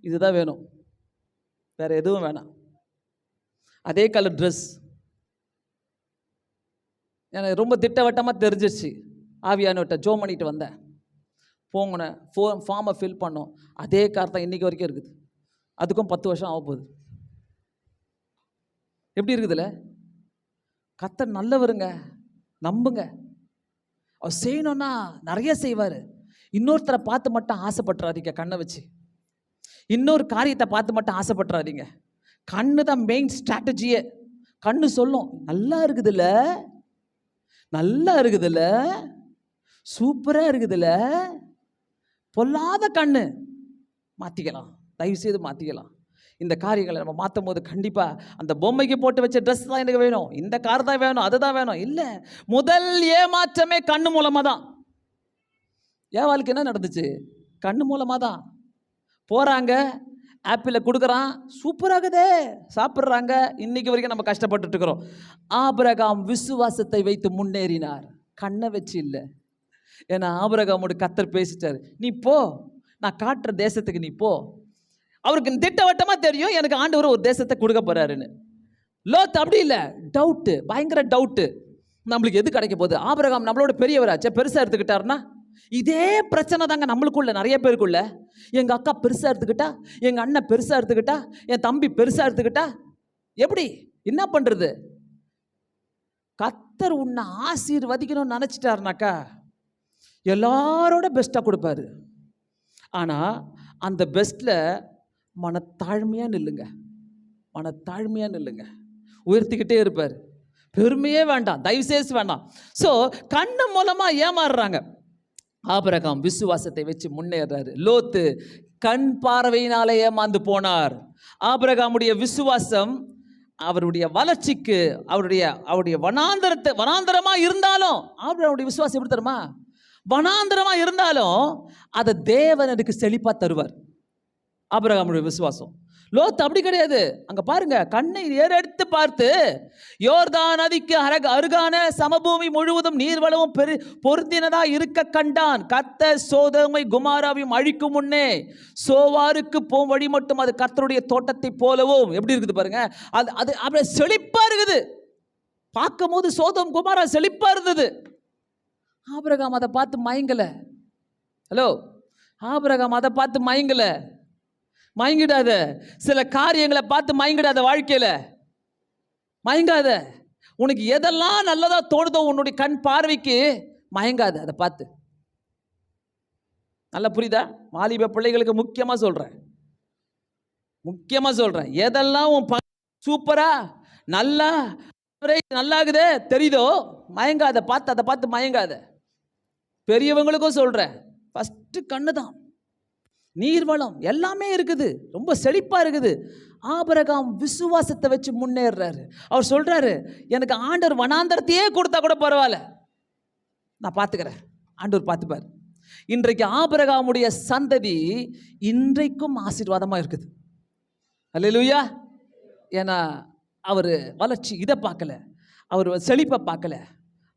இதுதான் வேணும், வேறு எதுவும் வேணாம். அதே கலர் ட்ரெஸ் எனக்கு ரொம்ப திட்டவட்டமாக தெரிஞ்சிருச்சு. ஆவியானவர்கிட்ட ஜோம் பண்ணிட்டு வந்தேன். போங்கினேன், ஃபார்மை ஃபில் பண்ணோம். அதே கார் தான் இன்றைக்கி வரைக்கும் இருக்குது. அதுக்கும் 10 வருஷம் ஆக போகுது. எப்படி இருக்குதுல்ல? கர்த்தர் நல்லவருங்க, நம்புங்க. அவர் செய்யணும்னா நிறைய செய்வார். இன்னொருத்தரை பார்த்து மட்டும் ஆசைப்பட்டுறாதீங்க. கண்ணை வச்சு இன்னொரு காரியத்தை பார்த்து மட்டும் ஆசைப்பட்டுறாதீங்க. கண்ணு தான் மெயின் ஸ்ட்ராட்டஜியே. கண்ணு சொல்லும், நல்லா இருக்குதுல்ல, நல்லா இருக்குதுல்ல, சூப்பராக இருக்குதுல்ல. பொல்லாத கண்ணு மாற்றிக்கலாம், தயவுசெய்து மாற்றிக்கலாம். இந்த காரியங்களை நம்ம மாற்றும் போது கண்டிப்பாக அந்த பொம்மைக்கு போட்டு வச்ச ட்ரெஸ் தான் எனக்கு வேணும், இந்த கார் தான் வேணும், அதுதான் வேணும். இல்லை, முதல் ஏமாற்றமே கண்ணு மூலமாக தான். என் வாழ்க்கை என்ன நடந்துச்சு? கண்ணு மூலமாக தான். போகிறாங்க, ஆப்பிளை கொடுக்குறான், சூப்பராகுதே, சாப்பிட்றாங்க. இன்னைக்கு வரைக்கும் நம்ம கஷ்டப்பட்டுட்டு இருக்கிறோம். ஆபிரகாம் விசுவாசத்தை வைத்து முன்னேறினார், கண்ணை வச்சு இல்லை. ஏன்னா ஆபிரகாமோட கர்த்தர் பேசிட்டார், நீ போ, நான் காட்டுற தேசத்துக்கு நீ போ. அவருக்கு திட்டவட்டமாக தெரியும் எனக்கு ஆண்டவர் ஒரு தேசத்தை கொடுக்க போறாருன்னு. லோத் அப்படி இல்லை, டவுட்டு, பயங்கர டவுட்டு. நம்மளுக்கு எது கிடைக்க போகுது? ஆபிரகாம் நம்மளோட பெரியவராச்சே, பெருசாக எடுத்துக்கிட்டாருன்னா. இதே பிரச்சனை தாங்க நம்மளுக்குள்ள, நிறைய பேருக்குள்ள. எங்கள் அக்கா பெருசாக எடுத்துக்கிட்டா, எங்கள் அண்ணன் பெருசாக எடுத்துக்கிட்டா, என் தம்பி பெருசாக எடுத்துக்கிட்டா, எப்படி என்ன பண்ணுறது? கர்த்தர் உன்னை ஆசீர்வதிக்கணும்னு நினச்சிட்டாருனாக்கா எல்லாரோட பெஸ்ட்டாக கொடுப்பாரு. ஆனால் அந்த பெஸ்ட்டில் மனத்தாழ்மையாக நில்லுங்க, மனத்தாழ்மையாக நில்லுங்க. உயர்த்திக்கிட்டே இருப்பார். பெருமையே வேண்டாம், தயவுசேஸ் வேண்டாம். ஸோ கண்ணு மூலமாக ஏமாறுறாங்க. ஆபிரகாம் விசுவாசத்தை வச்சு முன்னேறாரு. லோத்து கண் பார்வையினாலே ஏமாந்து போனார். ஆபிரகாமுடைய விசுவாசம் அவருடைய வளர்ச்சிக்கு, அவருடைய வனாந்தரமா இருந்தாலும், ஆபிரகாமுடைய விசுவாசம் எப்படி தருமா? வனாந்தரமா இருந்தாலும் அதை தேவன் எனக்கு செழிப்பா தருவார். ஆபிரகாமுடைய விசுவாசம். லோத் அப்படி கிடையாது. அங்க பாருங்க, கண்ணை ஏறெடுத்து பார்த்து யோர்தான் நதிக்கு அருகான சமபூமி முழுவதும் நீர்வளவும் பொருந்தினதா இருக்க கண்டான். கர்த்தர் சோதோமை குமாராவையும் அழிக்கும் முன்னே சோவாருக்கு போம் வழி மட்டும் அது கர்த்தருடைய தோட்டத்தை போலவும் எப்படி இருக்குது பாருங்க. அது அப்படியே செழிப்பா இருக்குது. பார்க்கும் போது சோதோம் குமாரா செழிப்பா இருந்தது. ஆபிரகாம் அதை பார்த்து மயங்கல. ஹலோ, ஆபிரகாம் அதை பார்த்து மயங்கல. மயங்கிடாத. சில காரியங்களை பார்த்து மயங்கிடாத. வாழ்க்கையில மயங்காத. உனக்கு எதெல்லாம் நல்லதா தோணுதோ உன்னுடைய கண் பார்வைக்கு மயங்காத. அதை பார்த்து நல்லா புரியுதா? வாலிப பிள்ளைகளுக்கு முக்கியமா சொல்றேன், எதெல்லாம் உன் சூப்பரா நல்லாகுதே தெரியுதோ மயங்காத. பார்த்து அதை பார்த்து மயங்காத. பெரியவங்களுக்கும் சொல்றேன், ஃபர்ஸ்ட் கண்ணு தான். நீர்வளம் எல்லாமே இருக்குது, ரொம்ப செழிப்பா இருக்குது. ஆபிரகாம் விசுவாசத்தை வச்சு முன்னேறாரு. அவர் சொல்றாரு, எனக்கு ஆண்டவர் வனாந்தரத்தையே கொடுத்தா கூட பரவாயில்ல, நான் பார்த்துக்கிறேன், ஆண்டவர் பார்த்துப்பார். இன்றைக்கு ஆபிரகாமுடைய சந்ததி இன்றைக்கும் ஆசீர்வாதமா இருக்குது. அல்லேலூயா. ஏன்னா அவர் வளர்ச்சி இதை பார்க்கல, அவர் செழிப்பை பார்க்கல,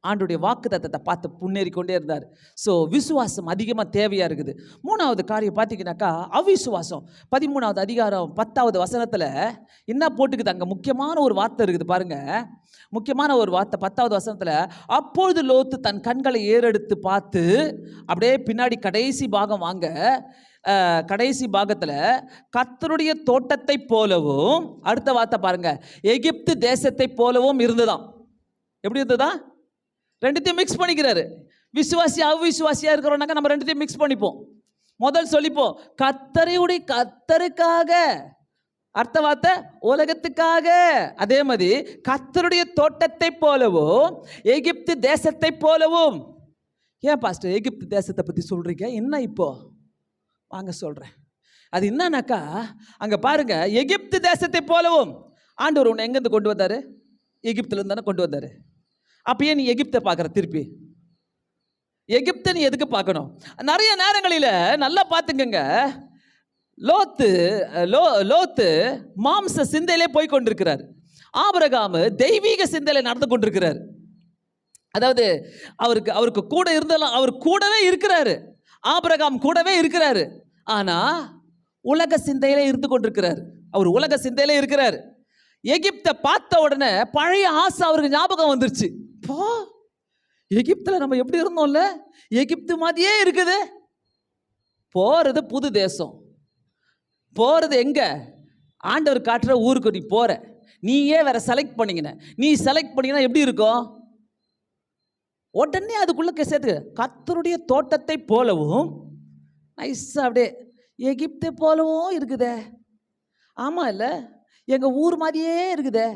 ஆண்டுடைய வாக்குத்தத்தத்தை பார்த்து முன்னேறி கொண்டே இருந்தார். ஸோ விசுவாசம் அதிகமாக தேவையாக இருக்குது. மூணாவது காரியம் பார்த்தீங்கன்னாக்கா அவிசுவாசம். 13வது அதிகாரம் 10வது வசனத்தில் என்ன போட்டுக்குது? அங்கே முக்கியமான ஒரு வார்த்தை இருக்குது பாருங்க. முக்கியமான ஒரு வார்த்தை 10வது வசனத்தில், அப்பொழுது லோத்து தன் கண்களை ஏறெடுத்து பார்த்து, அப்படியே பின்னாடி கடைசி பாகம் வாங்க, கடைசி பாகத்தில் கர்த்தருடைய தோட்டத்தை போலவும், அடுத்த வார்த்தை பாருங்க, எகிப்து தேசத்தை போலவும் இருந்ததாம். எப்படி இருந்ததா? ரெண்டுத்தையும் மிக்ஸ் பண்ணிக்கிறாரு. விசுவாசி அவிசுவாசியா இருக்கிறோம்னாக்கா நம்ம ரெண்டுத்தையும் மிக்ஸ் பண்ணிப்போம். முதல் சொல்லிப்போம் கர்த்தருக்காக, அர்த்த வார்த்தை உலகத்துக்காக. அதே மாதிரி கர்த்தருடைய தோட்டத்தை போலவும் எகிப்து தேசத்தை போலவும். ஏன் பாஸ்டர் எகிப்து தேசத்தை பத்தி சொல்றீங்க? என்ன இப்போ வாங்க சொல்றேன். அது என்னன்னாக்கா அங்க பாருங்க, எகிப்து தேசத்தை போலவும். ஆண்டவர் உன்னை எங்கேருந்து கொண்டு வந்தாரு? எகிப்துல இருந்து தானே கொண்டு வந்தாரு. அப்பயே நீ எகிப்தை பார்க்குற, திருப்பி எகிப்தை நீ எதுக்கு பார்க்கணும்? நிறைய நேரங்களில் நல்லா பார்த்துக்கங்க, லோத்து மாம்ச சிந்தையிலே போய் கொண்டிருக்கிறார். ஆபிரகாம் தெய்வீக சிந்தையில நடந்து கொண்டிருக்கிறார். அதாவது அவருக்கு கூட இருந்தாலும் அவர் கூடவே இருக்கிறாரு, ஆபிரகாம் கூடவே இருக்கிறாரு. ஆனா உலக சிந்தையிலே இருந்து கொண்டிருக்கிறார். அவர் உலக சிந்தையிலே இருக்கிறார். எகிப்தை பார்த்த உடனே பழைய ஆசை அவருக்கு ஞாபகம் வந்துருச்சு. எகிப்தில் நம்ம எப்படி இருந்தோம்ல, எகிப்து மாதிரியே இருக்குது. போறது புது தேசம், போறது எங்க? ஆண்டவர் காட்டுற ஊருக்கு நீ போற. நீயே வேற செலக்ட் பண்ணிக்கின. நீ செலக்ட் பண்ணிக்கினா எப்படி இருக்கும்? உடனே அதுக்குள்ள சேர்த்து கர்த்தருடைய தோட்டத்தை போலவும் நைஸா அப்படியே எகிப்தை போலவும் இருக்குதே. ஆமா இல்லை, எங்கள் ஊர் மாதிரியே இருக்குதே.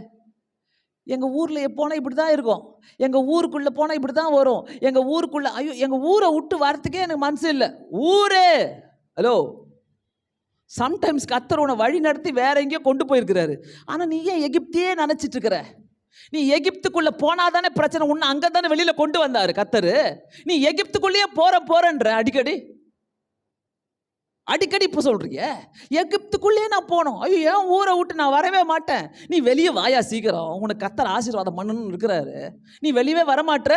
எங்கள் ஊரில் போனால் இப்படி தான் இருக்கும், எங்கள் ஊருக்குள்ளே போனால் இப்படி தான் வரும், எங்கள் ஊருக்குள்ளே, ஐயோ எங்கள் ஊரை விட்டு வரத்துக்கே எனக்கு மனசு இல்லை. ஊரே, ஹலோ, சம்டைம்ஸ் கர்த்தர் உன்னை வழி நடத்தி வேற எங்கேயோ கொண்டு போயிருக்கிறாரு. ஆனால் நீ ஏன் எகிப்தையே நினச்சிட்டு இருக்கிற? நீ எகிப்துக்குள்ளே போனாதானே பிரச்சனை. உன்னை அங்கே தானே வெளியில் கொண்டு வந்தாரு கர்த்தர். நீ எகிப்துக்குள்ளேயே போறேன்ற அடிக்கடி இப்போ சொல்றீங்க எகிப்துக்குள்ளேயே நான் போனோம். ஐயோ ஏன் ஊரை விட்டு நான் வரவே மாட்டேன். நீ வெளியே வாயா சீக்கிரம், உனக்கு கர்த்தர் ஆசீர்வாதம் பண்ணணும்னு இருக்கிறாரு. நீ வெளியே வரமாட்டுற.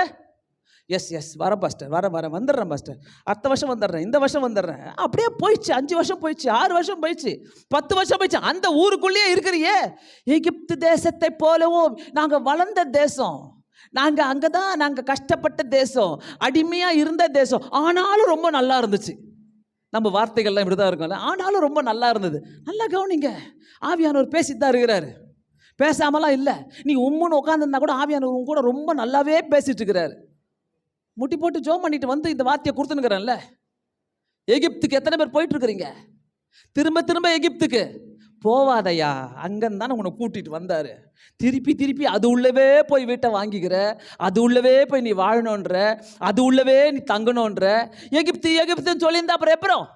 எஸ் வரேன் பாஸ்டர், வந்துடுறேன் பாஸ்டர், அடுத்த வருஷம் வந்துடுறேன், இந்த வருஷம் வந்துடுறேன். அப்படியே போயிடுச்சு. 5 வருஷம் போயிடுச்சு, 6 வருஷம் போயிடுச்சு, 10 வருஷம் போயிடுச்சு. அந்த ஊருக்குள்ளேயே இருக்கிறியே. எகிப்து தேசத்தை போலவும், நாங்கள் வளர்ந்த தேசம், நாங்கள் அங்கே தான் நாங்கள் கஷ்டப்பட்ட தேசம், அடிமையாக இருந்த தேசம். ஆனாலும் ரொம்ப நல்லா இருந்துச்சு. நம்ம வார்த்தைகள்லாம் இப்படி தான் இருக்கும்ல, ஆனாலும் ரொம்ப நல்லா இருந்தது. நல்லா கவனிங்க, ஆவியானவர் பேசித்தான் இருக்கிறாரு, பேசாமலாம் இல்லை. நீ உம்முன்னு உட்காந்துருந்தா கூட ஆவியானவர் கூட ரொம்ப நல்லாவே பேசிட்டு இருக்கிறாரு. முட்டி போட்டு ஜோம் பண்ணிட்டு வந்து இந்த வார்த்தையை கொடுத்துனுக்கிறேன்ல. எகிப்துக்கு எத்தனை பேர் போயிட்டு இருக்கிறீங்க? திரும்ப திரும்ப எகிப்துக்கு போவாதையா, அங்கன்னு உன்னை கூட்டிட்டு வந்தாரு. திருப்பி திருப்பி அது உள்ளவே போய் வீட்டை வாங்கிக்கிற, அது உள்ளவே போய் நீ வாழணுன்ற, அது உள்ளவே நீ தங்கணுன்ற. எகிப்து எகிப்துன்னு சொல்லியிருந்தா அப்புறம் எப்பறம்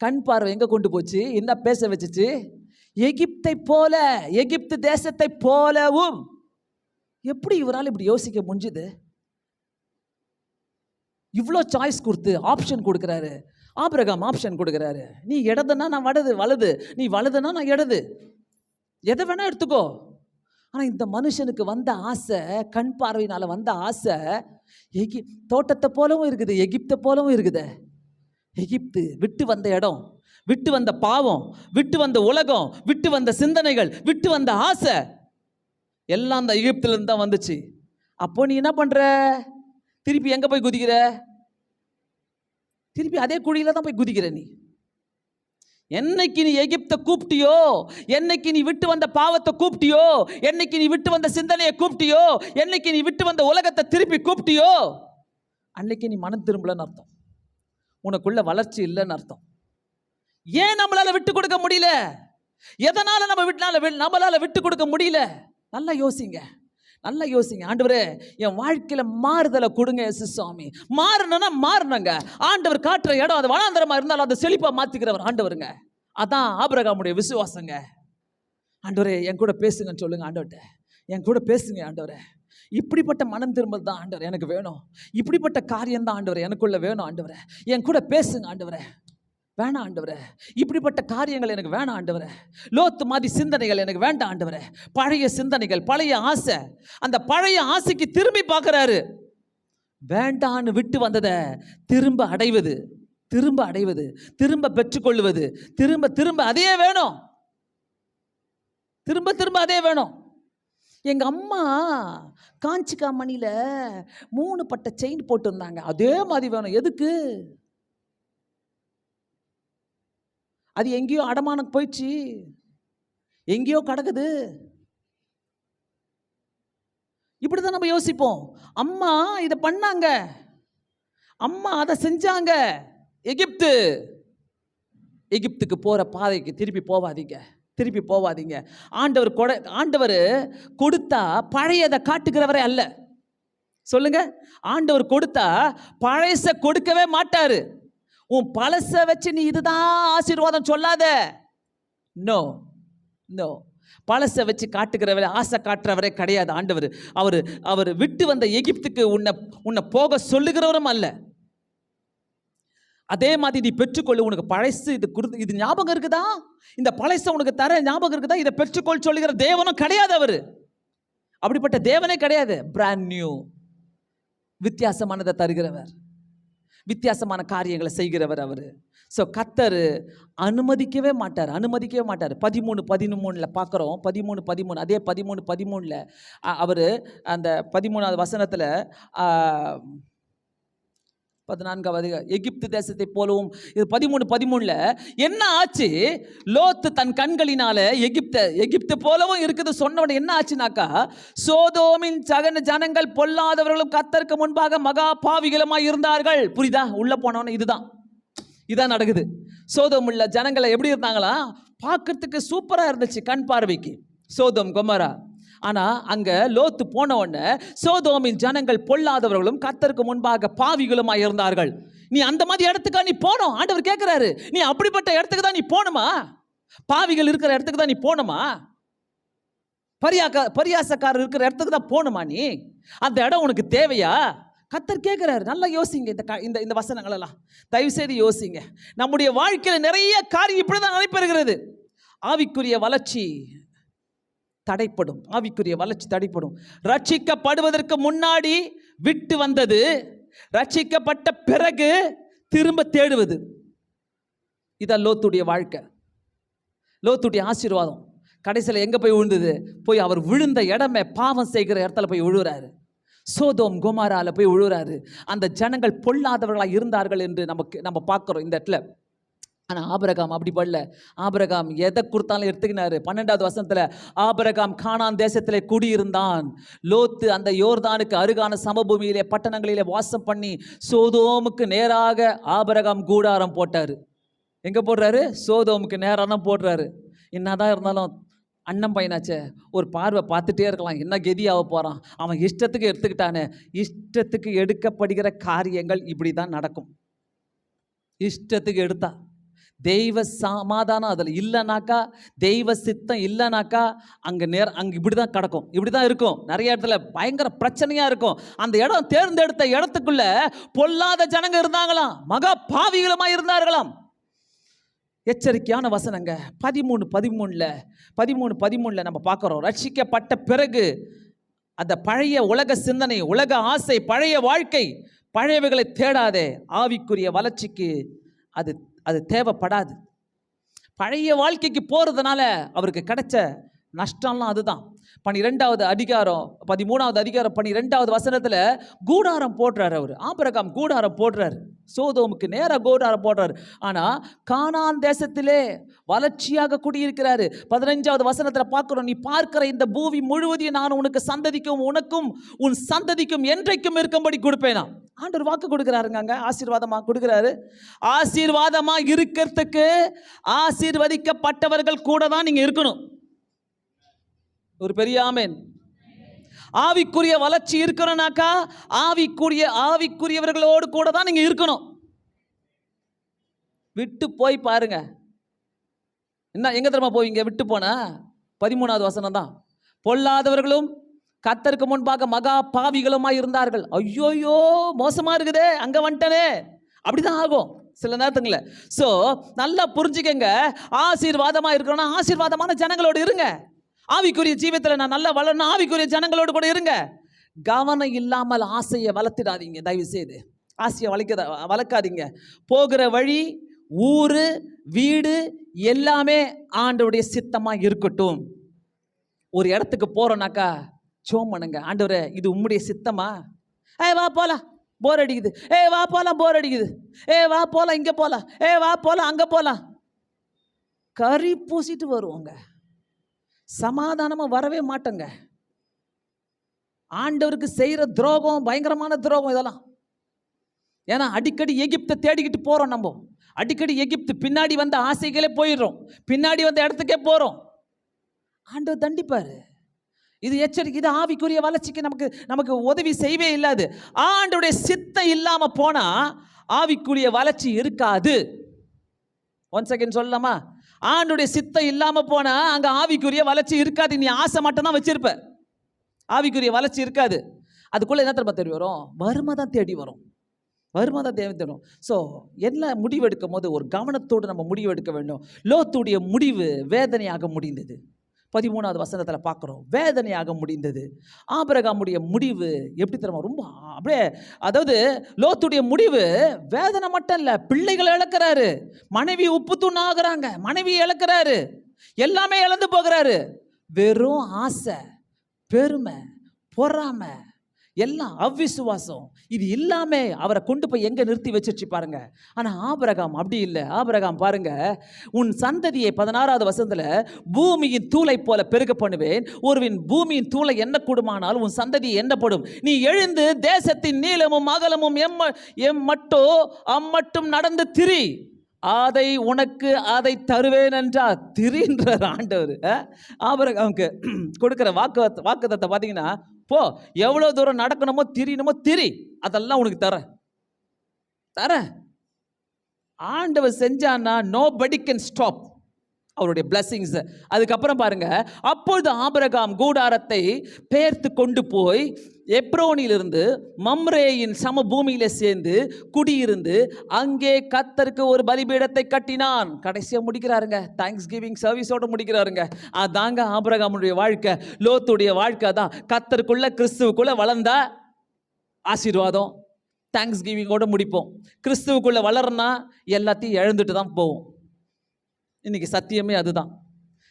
கண் பார்வை எங்க கொண்டு போச்சு? என்ன பேச வச்சுச்சு? எகிப்தை போல, எகிப்து தேசத்தை போலவும். எப்படி இவரால் இப்படி யோசிக்க முடிஞ்சுது? இவ்வளோ சாய்ஸ் கொடுத்து ஆப்ஷன் கொடுக்குறாரு. ஆபிரகாம் ஆப்ஷன் கொடுக்குறாரு. நீ இடதுன்னா நான் வலது, நீ வலதுன்னா நான் இடது, எதை வேணா எடுத்துக்கோ. ஆனால் இந்த மனுஷனுக்கு வந்த ஆசை, கண் பார்வையினால வந்த ஆசை தோட்டத்தை போலவும் இருக்குது, எகிப்தை போலவும் இருக்குது. எகிப்து விட்டு வந்த இடம், விட்டு வந்த பாவம், விட்டு வந்த உலகம், விட்டு வந்த சிந்தனைகள், விட்டு வந்த ஆசை எல்லாம் அந்த எகிப்திலிருந்து தான் வந்துச்சு. அப்போ நீ என்ன பண்ற? திருப்பி எங்க போய் குதிக்கிற? திருப்பி அதே குழியில தான் போய் குதிக்கிற. நீ என்னைக்கு நீ எகிப்தை கூப்பிட்டியோ, என்னைக்கு நீ விட்டு வந்த பாவத்தை கூப்பிட்டியோ, என்னைக்கு நீ விட்டு வந்த சிந்தனையை கூப்பிட்டியோ, என்னைக்கு நீ விட்டு வந்த உலகத்தை திருப்பி கூப்பிட்டியோ, அன்னைக்கு நீ மனம் திரும்பலன்னு அர்த்தம். உனக்குள்ள வளர்ச்சி இல்லைன்னு அர்த்தம். ஏன் நம்மளால விட்டு கொடுக்க முடியல? எதனால நம்மளால விட்டு கொடுக்க முடியல? நல்லா யோசிங்க, நல்லா யோசிங்க. ஆண்டவரே, என் வாழ்க்கையில மாறுதலை கொடுங்க இயேசு சுவாமி. மாறணும்னா மாறணுங்க. ஆண்டவர் காட்டுற இடம் அது வனாந்தரமா இருந்தாலும் அதை செழிப்பா மாத்திக்கிறவர் ஆண்டவருங்க. அதான் ஆபிரகாமுடைய விசுவாசங்க. ஆண்டவரே, என் கூட பேசுங்கன்னு சொல்லுங்க ஆண்டவர்கிட்ட. என் கூட பேசுங்க ஆண்டவரே. இப்படிப்பட்ட மனம் திரும்பல் தான் ஆண்டவர் எனக்கு வேணும். இப்படிப்பட்ட காரியம் தான் ஆண்டவரே எனக்குள்ள வேணும். ஆண்டவரே, என் கூட பேசுங்க ஆண்டவரே. வேணாம் ஆண்டவரே, இப்படிப்பட்ட காரியங்கள் எனக்கு வேணாம் ஆண்டவரே. லோத்து மாதிரி சிந்தனைகள் எனக்கு வேண்டாம் ஆண்டவரே. பழைய சிந்தனைகள், பழைய ஆசை, அந்த பழைய ஆசைக்கு திரும்பி பார்க்கிறாரு. வேண்டான்னு விட்டு வந்ததை திரும்ப அடைவது, திரும்ப பெற்றுக்கொள்வது, திரும்ப அதே வேணும். திரும்ப அதே வேணும். எங்க அம்மா காஞ்சிக்கா மணியில 3 பட்ட செயின் போட்டு இருந்தாங்க, அதே மாதிரி வேணும். எதுக்கு? அது எங்கேயோ அடமானம் போயிடுச்சு, எங்கேயோ கிடக்குது. இப்படிதான் நம்ம யோசிப்போம். அம்மா இதை பண்ணாங்க, அம்மா அதை செஞ்சாங்க. எகிப்துக்கு போற பாதைக்கு திருப்பி போவாதீங்க. ஆண்டவர் கொடுத்தா பழையதை காட்டுகிறவரே அல்ல. சொல்லுங்க, ஆண்டவர் கொடுத்தா பழையச கொடுக்கவே மாட்டாரு. உன் பழச வச்சு நீ இதுதான் ஆசீர்வாதம் சொல்லாத. நோ, பழச வச்சு காட்டுகிறவரே, ஆசை காட்டுறவரே கிடையாது ஆண்டவர். அவர் விட்டு வந்த எகிப்துக்கு உன்னை போக சொல்லுகிறவரும் அல்ல. அதே மாதிரி நீ பெற்றுக்கொள்ளு. உனக்கு பழசு இது ஞாபகம் இருக்குதா? இந்த பழச உனக்கு தர ஞாபகம் இருக்குதா? இதை பெற்றுக்கொள் சொல்லுகிற தேவனும் கிடையாது. அவர் அப்படிப்பட்ட தேவனே கிடையாது. பிராண்ட் நியூ, வித்தியாசமானதை தருகிறவர், வித்தியாசமான காரியங்களை செய்கிறவர் அவர். ஸோ கர்த்தர் அனுமதிக்கவே மாட்டார். 13:13 பார்க்குறோம். 13:13 அதே 13:13 அவர் அந்த 13வது வசனத்தில் 14வது எகிப்து தேசத்தை போலவும், இது 13:13 என்ன ஆச்சு? லோத்து தன் கண்களினால எகிப்து போலவும் இருக்குது சொன்னவன என்ன ஆச்சுனாக்கா, சோதோமின் ஜனங்கள் பொல்லாதவர்களும் கர்த்தருக்கு முன்பாக மகா பாவிகளுமாய் இருந்தார்கள். புரியுதா? உள்ள போனவன இதான் நடக்குது. சோதோம் உள்ள ஜனங்களை எப்படி இருந்தாங்களா? பார்க்கறதுக்கு சூப்பரா இருந்துச்சு கண் பார்வைக்கு, சோதோம் கொமோரா. ஆனா அங்க லோத்து போன உடனே சோதோமின் ஜனங்கள் பொல்லாதவர்களும் கர்த்தருக்கு முன்பாக பாவிகளுமாய் இருந்தார்கள். நீ அந்த மாதிரி இடத்துக்கா நீ போனோம்? ஆண்டவர் கேட்கிறாரு, நீ அப்படிப்பட்ட இடத்துக்கு தான் நீ போணுமா? பாவிகள் இருக்கிற இடத்துக்கு தான் நீ போணுமா? பரியாசக்காரர் இருக்கிற இடத்துக்கு தான் போணுமா? நீ அந்த இடம் உனக்கு தேவையா? கர்த்தர் கேட்கிறாரு. நல்லா யோசிங்க இந்த வசனங்கள் எல்லாம் தயவு செய்து யோசிங்க. நம்முடைய வாழ்க்கையில நிறைய காரியம் இப்படிதான் நடைபெறுகிறது. ஆவிக்குரிய வளர்ச்சி தடைப்படும். ரட்சிக்கப்படுவதற்கு முன்னாடி விட்டு வந்தது, ரட்சிக்கப்பட்ட பிறகு திரும்ப தேடுவது. இதான் லோத்துடைய வாழ்க்கை, லோத்துடைய ஆசீர்வாதம். கடைசியில் எங்க போய் விழுந்தது? போய் அவர் விழுந்த இடமே பாவம் செய்கிற இடத்துல போய் விழுறாரு. சோதோம் கொமோரால போய் விழுறாரு. அந்த ஜனங்கள் பொல்லாதவர்களாக இருந்தார்கள் என்று நம்ம பார்க்கிறோம் இந்த இடத்துல. ஆனால் ஆபிரகாம் அப்படி பண்ணல. ஆபிரகாம் எதை கொடுத்தாலும் எடுத்துக்கினாரு. 12வது வசனத்தில் ஆபிரகாம் கானான் தேசத்திலே குடியிருந்தான். லோத்து அந்த யோர்தானுக்கு அருகான சமபூமியிலே பட்டணங்களிலே வாசம் பண்ணி சோதோமுக்கு நேராக ஆபிரகாம் கூடாரம் போட்டார். எங்கே போடுறாரு? சோதோமுக்கு நேராக தான் போடுறாரு. என்னதான் இருந்தாலும் அண்ணன் பையனாச்சே, ஒரு பார்வை பார்த்துட்டே இருக்கலாம், என்ன கெதியாக போகிறான், அவன் இஷ்டத்துக்கு எடுத்துக்கிட்டானே. இஷ்டத்துக்கு எடுக்கப்படுகிற காரியங்கள் இப்படி தான் நடக்கும். இஷ்டத்துக்கு எடுத்தா தெய்வ சமாதானம் அதில் இல்லைனாக்கா, தெய்வ சித்தம் இல்லைனாக்கா அங்கே இப்படி தான் கிடக்கும், இப்படி தான் இருக்கும். நிறைய இடத்துல பயங்கர பிரச்சனையாக இருக்கும். அந்த இடம் தேர்ந்தெடுத்த இடத்துக்குள்ள பொல்லாத ஜனங்க இருந்தாங்களாம், மகா பாவிகளுமாக இருந்தார்களாம். எச்சரிக்கையான வசனங்க. 13:13 நம்ம பார்க்குறோம். ரட்சிக்கப்பட்ட பிறகு அந்த பழைய உலக சிந்தனை, உலக ஆசை, பழைய வாழ்க்கை, பழையவைகளை தேடாதே. ஆவிக்குரிய வளர்ச்சிக்கு அது தேவைப்படாது. பழைய வாழ்க்கைக்கு போகிறதுனால அவருக்கு கிடைச்ச நஷ்டம்லாம் அதுதான். 12வது அதிகாரம் 12வது வசனத்தில் கூடாரம் போடுறாரு. அவர் ஆபிரகாம் கூடாரம் போடுறாரு, சோதோமுக்கு நேராக கூடாரம் போடுறாரு. ஆனால் கானான் தேசத்திலே வளர்ச்சியாக குடியிருக்கிறாரு. 15வது வசனத்தில் பார்க்குறோம், நீ பார்க்கிற இந்த பூமி முழுவதையும் நான் உனக்கு சந்ததிக்கும் உனக்கும் உன் சந்ததிக்கும் என்றைக்கும் இருக்கும்படி கொடுப்பேனா. ஆண்டவர் வாக்கு கொடுக்குறாருங்க, அங்கே ஆசீர்வாதமாக கொடுக்குறாரு. ஆசீர்வாதமாக இருக்கிறதுக்கு ஆசீர்வதிக்கப்பட்டவர்கள் கூட தான் நீங்கள் இருக்கணும். ஒரு பெரிய ஆமென். ஆவிக்குரிய வளர்ச்சி இருக்கணும்னாக்கா ஆவிக்குரியவர்களோடு கூட தான் நீங்க இருக்கணும். விட்டு போய் பாருங்க, என்ன எங்க தெரியுமா போவீங்க? விட்டு போன 13வது வசனம் தான். பொல்லாதவர்களும் கர்த்தருக்கு முன்பாக மகா பாவிகளுமாய் இருந்தார்கள். ஐயோயோ மோசமா இருக்குதே, அங்க வந்துட்டனே, அப்படிதான் ஆகும் சில நேரத்துங்கள. ஸோ நல்லா புரிஞ்சுக்கங்க, ஆசீர்வாதமா இருக்கணும்னா ஆசீர்வாதமான ஜனங்களோடு இருங்க. ஆவிக்குரிய ஜீவியத்தில் நான் நல்லா வளரணும், ஆவிக்குரிய ஜனங்களோடு கூட இருங்க. கவனம் இல்லாமல் ஆசையை வளர்த்திடாதீங்க. தயவு செய்து ஆசையை வளர்க்காதீங்க. போகிற வழி, ஊரு, வீடு எல்லாமே ஆண்டவருடைய சித்தமாக இருக்கட்டும். ஒரு இடத்துக்கு போகிறோன்னாக்கா சோம் பண்ணுங்க, ஆண்டவரே இது உம்முடைய சித்தமா? வா போலாம், போர் அடிக்குது. வா போலாம், போர் அடிக்குது. வா போலாம், இங்கே போலாம். வா போலாம், அங்கே போலாம். கறி பூசிட்டு வருவோங்க, சமாதானமாக வரவே மாட்டோங்க. ஆண்டவருக்கு செய்கிற துரோகம் பயங்கரமான துரோகம் இதெல்லாம். ஏன்னா அடிக்கடி எகிப்தை தேடிக்கிட்டு போகிறோம். நம்ம அடிக்கடி எகிப்து பின்னாடி வந்த ஆசைகளே போயிடுறோம், பின்னாடி வந்த இடத்துக்கே போகிறோம். ஆண்டவர் தண்டிப்பார். இது எச்சரிக்கை. இது ஆவிக்குரிய வளர்ச்சிக்கு நமக்கு உதவி செய்யவே இல்லாது. ஆண்டவருடைய சித்தம் இல்லாமல் போனால் ஆவிக்குரிய வளர்ச்சி இருக்காது. ஒன் செகண்ட் சொல்லலாமா? ஆண்டவருடைய சித்தம் இல்லாமல் போனால் அங்கே ஆவிக்குரிய வளர்ச்சி இருக்காது. நீ ஆசை மட்டும் தான் வச்சிருப்ப, ஆவிக்குரிய வளர்ச்சி இருக்காது. அதுக்குள்ளே என்ன தெரியுமா தேடி வரும்? வறுமை தான் தேடி வரும், வறுமை தான் தேவை தரும். ஸோ என்ன முடிவு எடுக்கும் போது ஒரு கவனத்தோடு நம்ம முடிவு எடுக்க வேண்டும். லோத்துடைய முடிவு வேதனையாக முடிந்தது. 13வது வசனத்தில் பார்க்குறோம், வேதனையாக முடிந்தது. ஆபிரகாமுடைய முடிவு எப்படி தெரியுமா? ரொம்ப அப்படியே, அதாவது லோத்துடைய முடிவு வேதனை மட்டும் இல்லை, பிள்ளைகளை இழக்கிறாரு, மனைவி உப்பு தூண் ஆகுறாங்க, மனைவி இழக்கிறாரு, எல்லாமே இழந்து போகிறாரு. வெறும் ஆசை, பெருமை, பொறாமை, எல்லாம் அவ்விசுவாசம், இது இல்லாம அவரை கொண்டு போய் எங்க நிறுத்தி வச்சிருச்சு பாருங்க. ஆனா ஆபிரகாம் அப்படி இல்லை. ஆபிரகாம் பாருங்க, உன் சந்ததியை 16வது வசனத்துல பூமியின் தூளை போல பெருக பண்ணுவேன், ஒருவன் பூமியின் தூளை என்ன கூடுமானால் உன் சந்ததி எண்ணப்படும். நீ எழுந்து தேசத்தின் நீளமும் அகலமும் அம்மட்டும் நடந்து திரி, அதை தருவேன் என்றார். திரின்ற ஆண்டவர் ஆபிரகாமுக்கு கொடுக்கிற வாக்குத்தத்தை பார்த்தீங்கன்னா, போ, எவ்வளோ தூரம் நடக்கணுமோ திரியணுமோ திரி, அதெல்லாம் உனக்கு தரேன். ஆண்டவர் செஞ்சான்னா nobody can stop அவருடைய blessings. அதுக்கப்புறம் பாருங்க, அப்பொழுது ஆபிரகாம் கூடாரத்தை பெயர்த்து கொண்டு போய் எப்ரோனிலிருந்து மம்ரேயின் சமபூமியில சேர்ந்து குடியிருந்து அங்கே கர்த்தருக்கு ஒரு பலிபீடத்தை கட்டினான். கடைசியா முடிக்கிறாருங்க, தேங்க்ஸ் கிவிங் சர்வீஸோட முடிக்கிறாருங்க. அதாங்க ஆபிரகாமுடைய வாழ்க்கை. லோத்துடைய வாழ்க்கை தான். கர்த்தருக்குள்ள கிறிஸ்துவுக்குள்ள வளர்ந்த ஆசீர்வாதம், தேங்க்ஸ் கிவிங்கோட முடிப்போம். கிறிஸ்துவுக்குள்ள வளர்னா எல்லாத்தையும் இழந்துட்டு தான் போவோம். இன்னைக்கு சத்தியமே அதுதான்.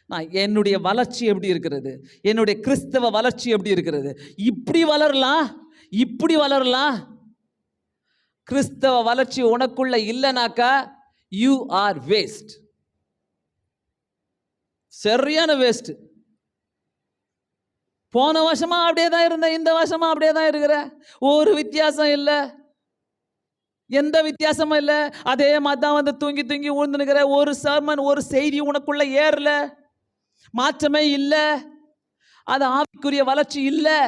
நான் என்னுடைய வளர்ச்சி எப்படி இருக்கிறது, என்னுடைய கிறிஸ்தவ வளர்ச்சி எப்படி இருக்கிறது? இப்படி வளரலாம். கிறிஸ்தவ வளர்ச்சி உனக்குள்ள இல்லைனாக்கா யூ ஆர் வேஸ்ட். சரியான வேஸ்ட். போன வருஷமா அப்படியே தான் இருந்த, இந்த வருஷமா அப்படியே தான் இருக்கிற, ஒரு வித்தியாசம் இல்லை, எந்த வித்தியாசமும் இல்லை. அதே மாதிரி தான் வந்து தூங்கி தூங்கி விழுந்துனுக்கிற. ஒரு சர்மன், ஒரு செய்தி உனக்குள்ள ஏறல, மாற்றமே இல்லை. அது ஆவிக்குரிய வளர்ச்சி இல்லை.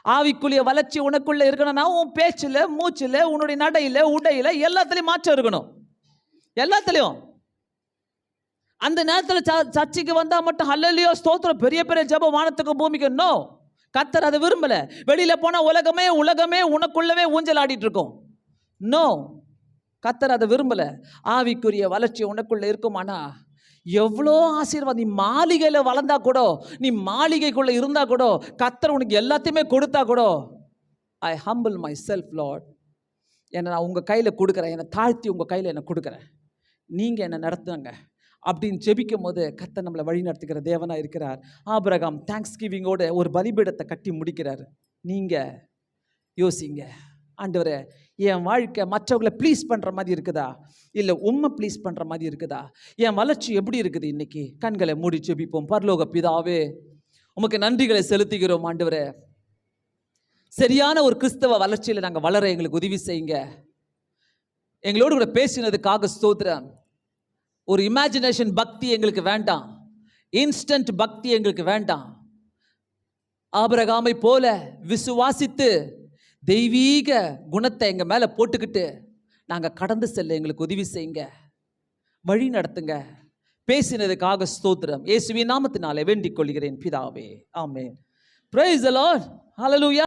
ஆவிக்குரிய வளர்ச்சி உனக்குள்ள இருக்கணும்னா உன் பேச்சில், மூச்சில், உன்னுடைய நடையில், உடையில எல்லாத்துலேயும் மாற்றம் இருக்கணும். எல்லாத்துலேயும். அந்த நேரத்தில் சர்ச்சைக்கு வந்தா மட்டும் ஹல்லேலூயா ஸ்தோத்திரம், பெரிய பெரிய ஜெபம் வானத்துக்கு பூமிக்கு, நோ. கர்த்தர் அதை விரும்பல. வெளியில போனா உலகமே உனக்குள்ளவே ஊஞ்சல் ஆடிட்டு இருக்கும். நோ, கர்த்தர் அதை விரும்பல. ஆவிக்குரிய வளர்ச்சி உனக்குள்ள இருக்குமானா எவ்வளோ ஆசீர்வாதம். நீ மாளிகையில வளர்ந்தா கூட, நீ மாளிகைக்குள்ள இருந்தா கூட, கர்த்தர் உனக்கு எல்லாத்தையுமே கொடுத்தா கூட, ஐ ஹம்பிள் மை செல்ஃப் லார்ட், என்னை நான் உங்க கையில கொடுக்குறேன், என்னை தாழ்த்தி உங்க கையில என்னை கொடுக்குறேன், நீங்க என்னை நடத்துங்க அப்படின்னு ஜெபிக்கும் போது கர்த்தர் நம்மளை வழி நடத்துகிற தேவனா இருக்கிறார். ஆபிரகாம் தேங்க்ஸ் கிவிங்கோட ஒரு பலிபீடத்தை கட்டி முடிக்கிறார். நீங்க யோசிங்க, ஆண்டவரே என் வாழ்க்கை மற்றவங்களை ப்ளீஸ் பண்ணுற மாதிரி இருக்குதா, இல்லை உம்மை ப்ளீஸ் பண்ணுற மாதிரி இருக்குதா, என் வளர்ச்சி எப்படி இருக்குது இன்னைக்கு? கண்களை மூடி ஜெபிப்போம். பரலோக பிதாவே, உமக்கு நன்றிகளை செலுத்துகிறோம் ஆண்டவரே. சரியான ஒரு கிறிஸ்தவ வளர்ச்சியில் நாங்கள் வளர எங்களுக்கு உதவி செய்யுங்க. எங்களோடு கூட பேசினதுக்காக ஸ்தோத்திரம். ஒரு இமேஜினேஷன் பக்தி எங்களுக்கு வேண்டாம், இன்ஸ்டன்ட் பக்தி எங்களுக்கு வேண்டாம். ஆபிரகாமை போல விசுவாசித்து தெய்வீக குணத்தை எங்க மேல போட்டுக்கிட்டு நாங்க கடந்து செல்ல எங்களுக்கு உதவி செய்யுங்க, வழி நடத்துங்க. பேசினதுக்காக ஸ்தோத்திரம். இயேசுவின் நாமத்தினாலே வேண்டிக் கொள்கிறேன் பிதாவே, ஆமென். Praise the Lord. ஹல்லேலூயா.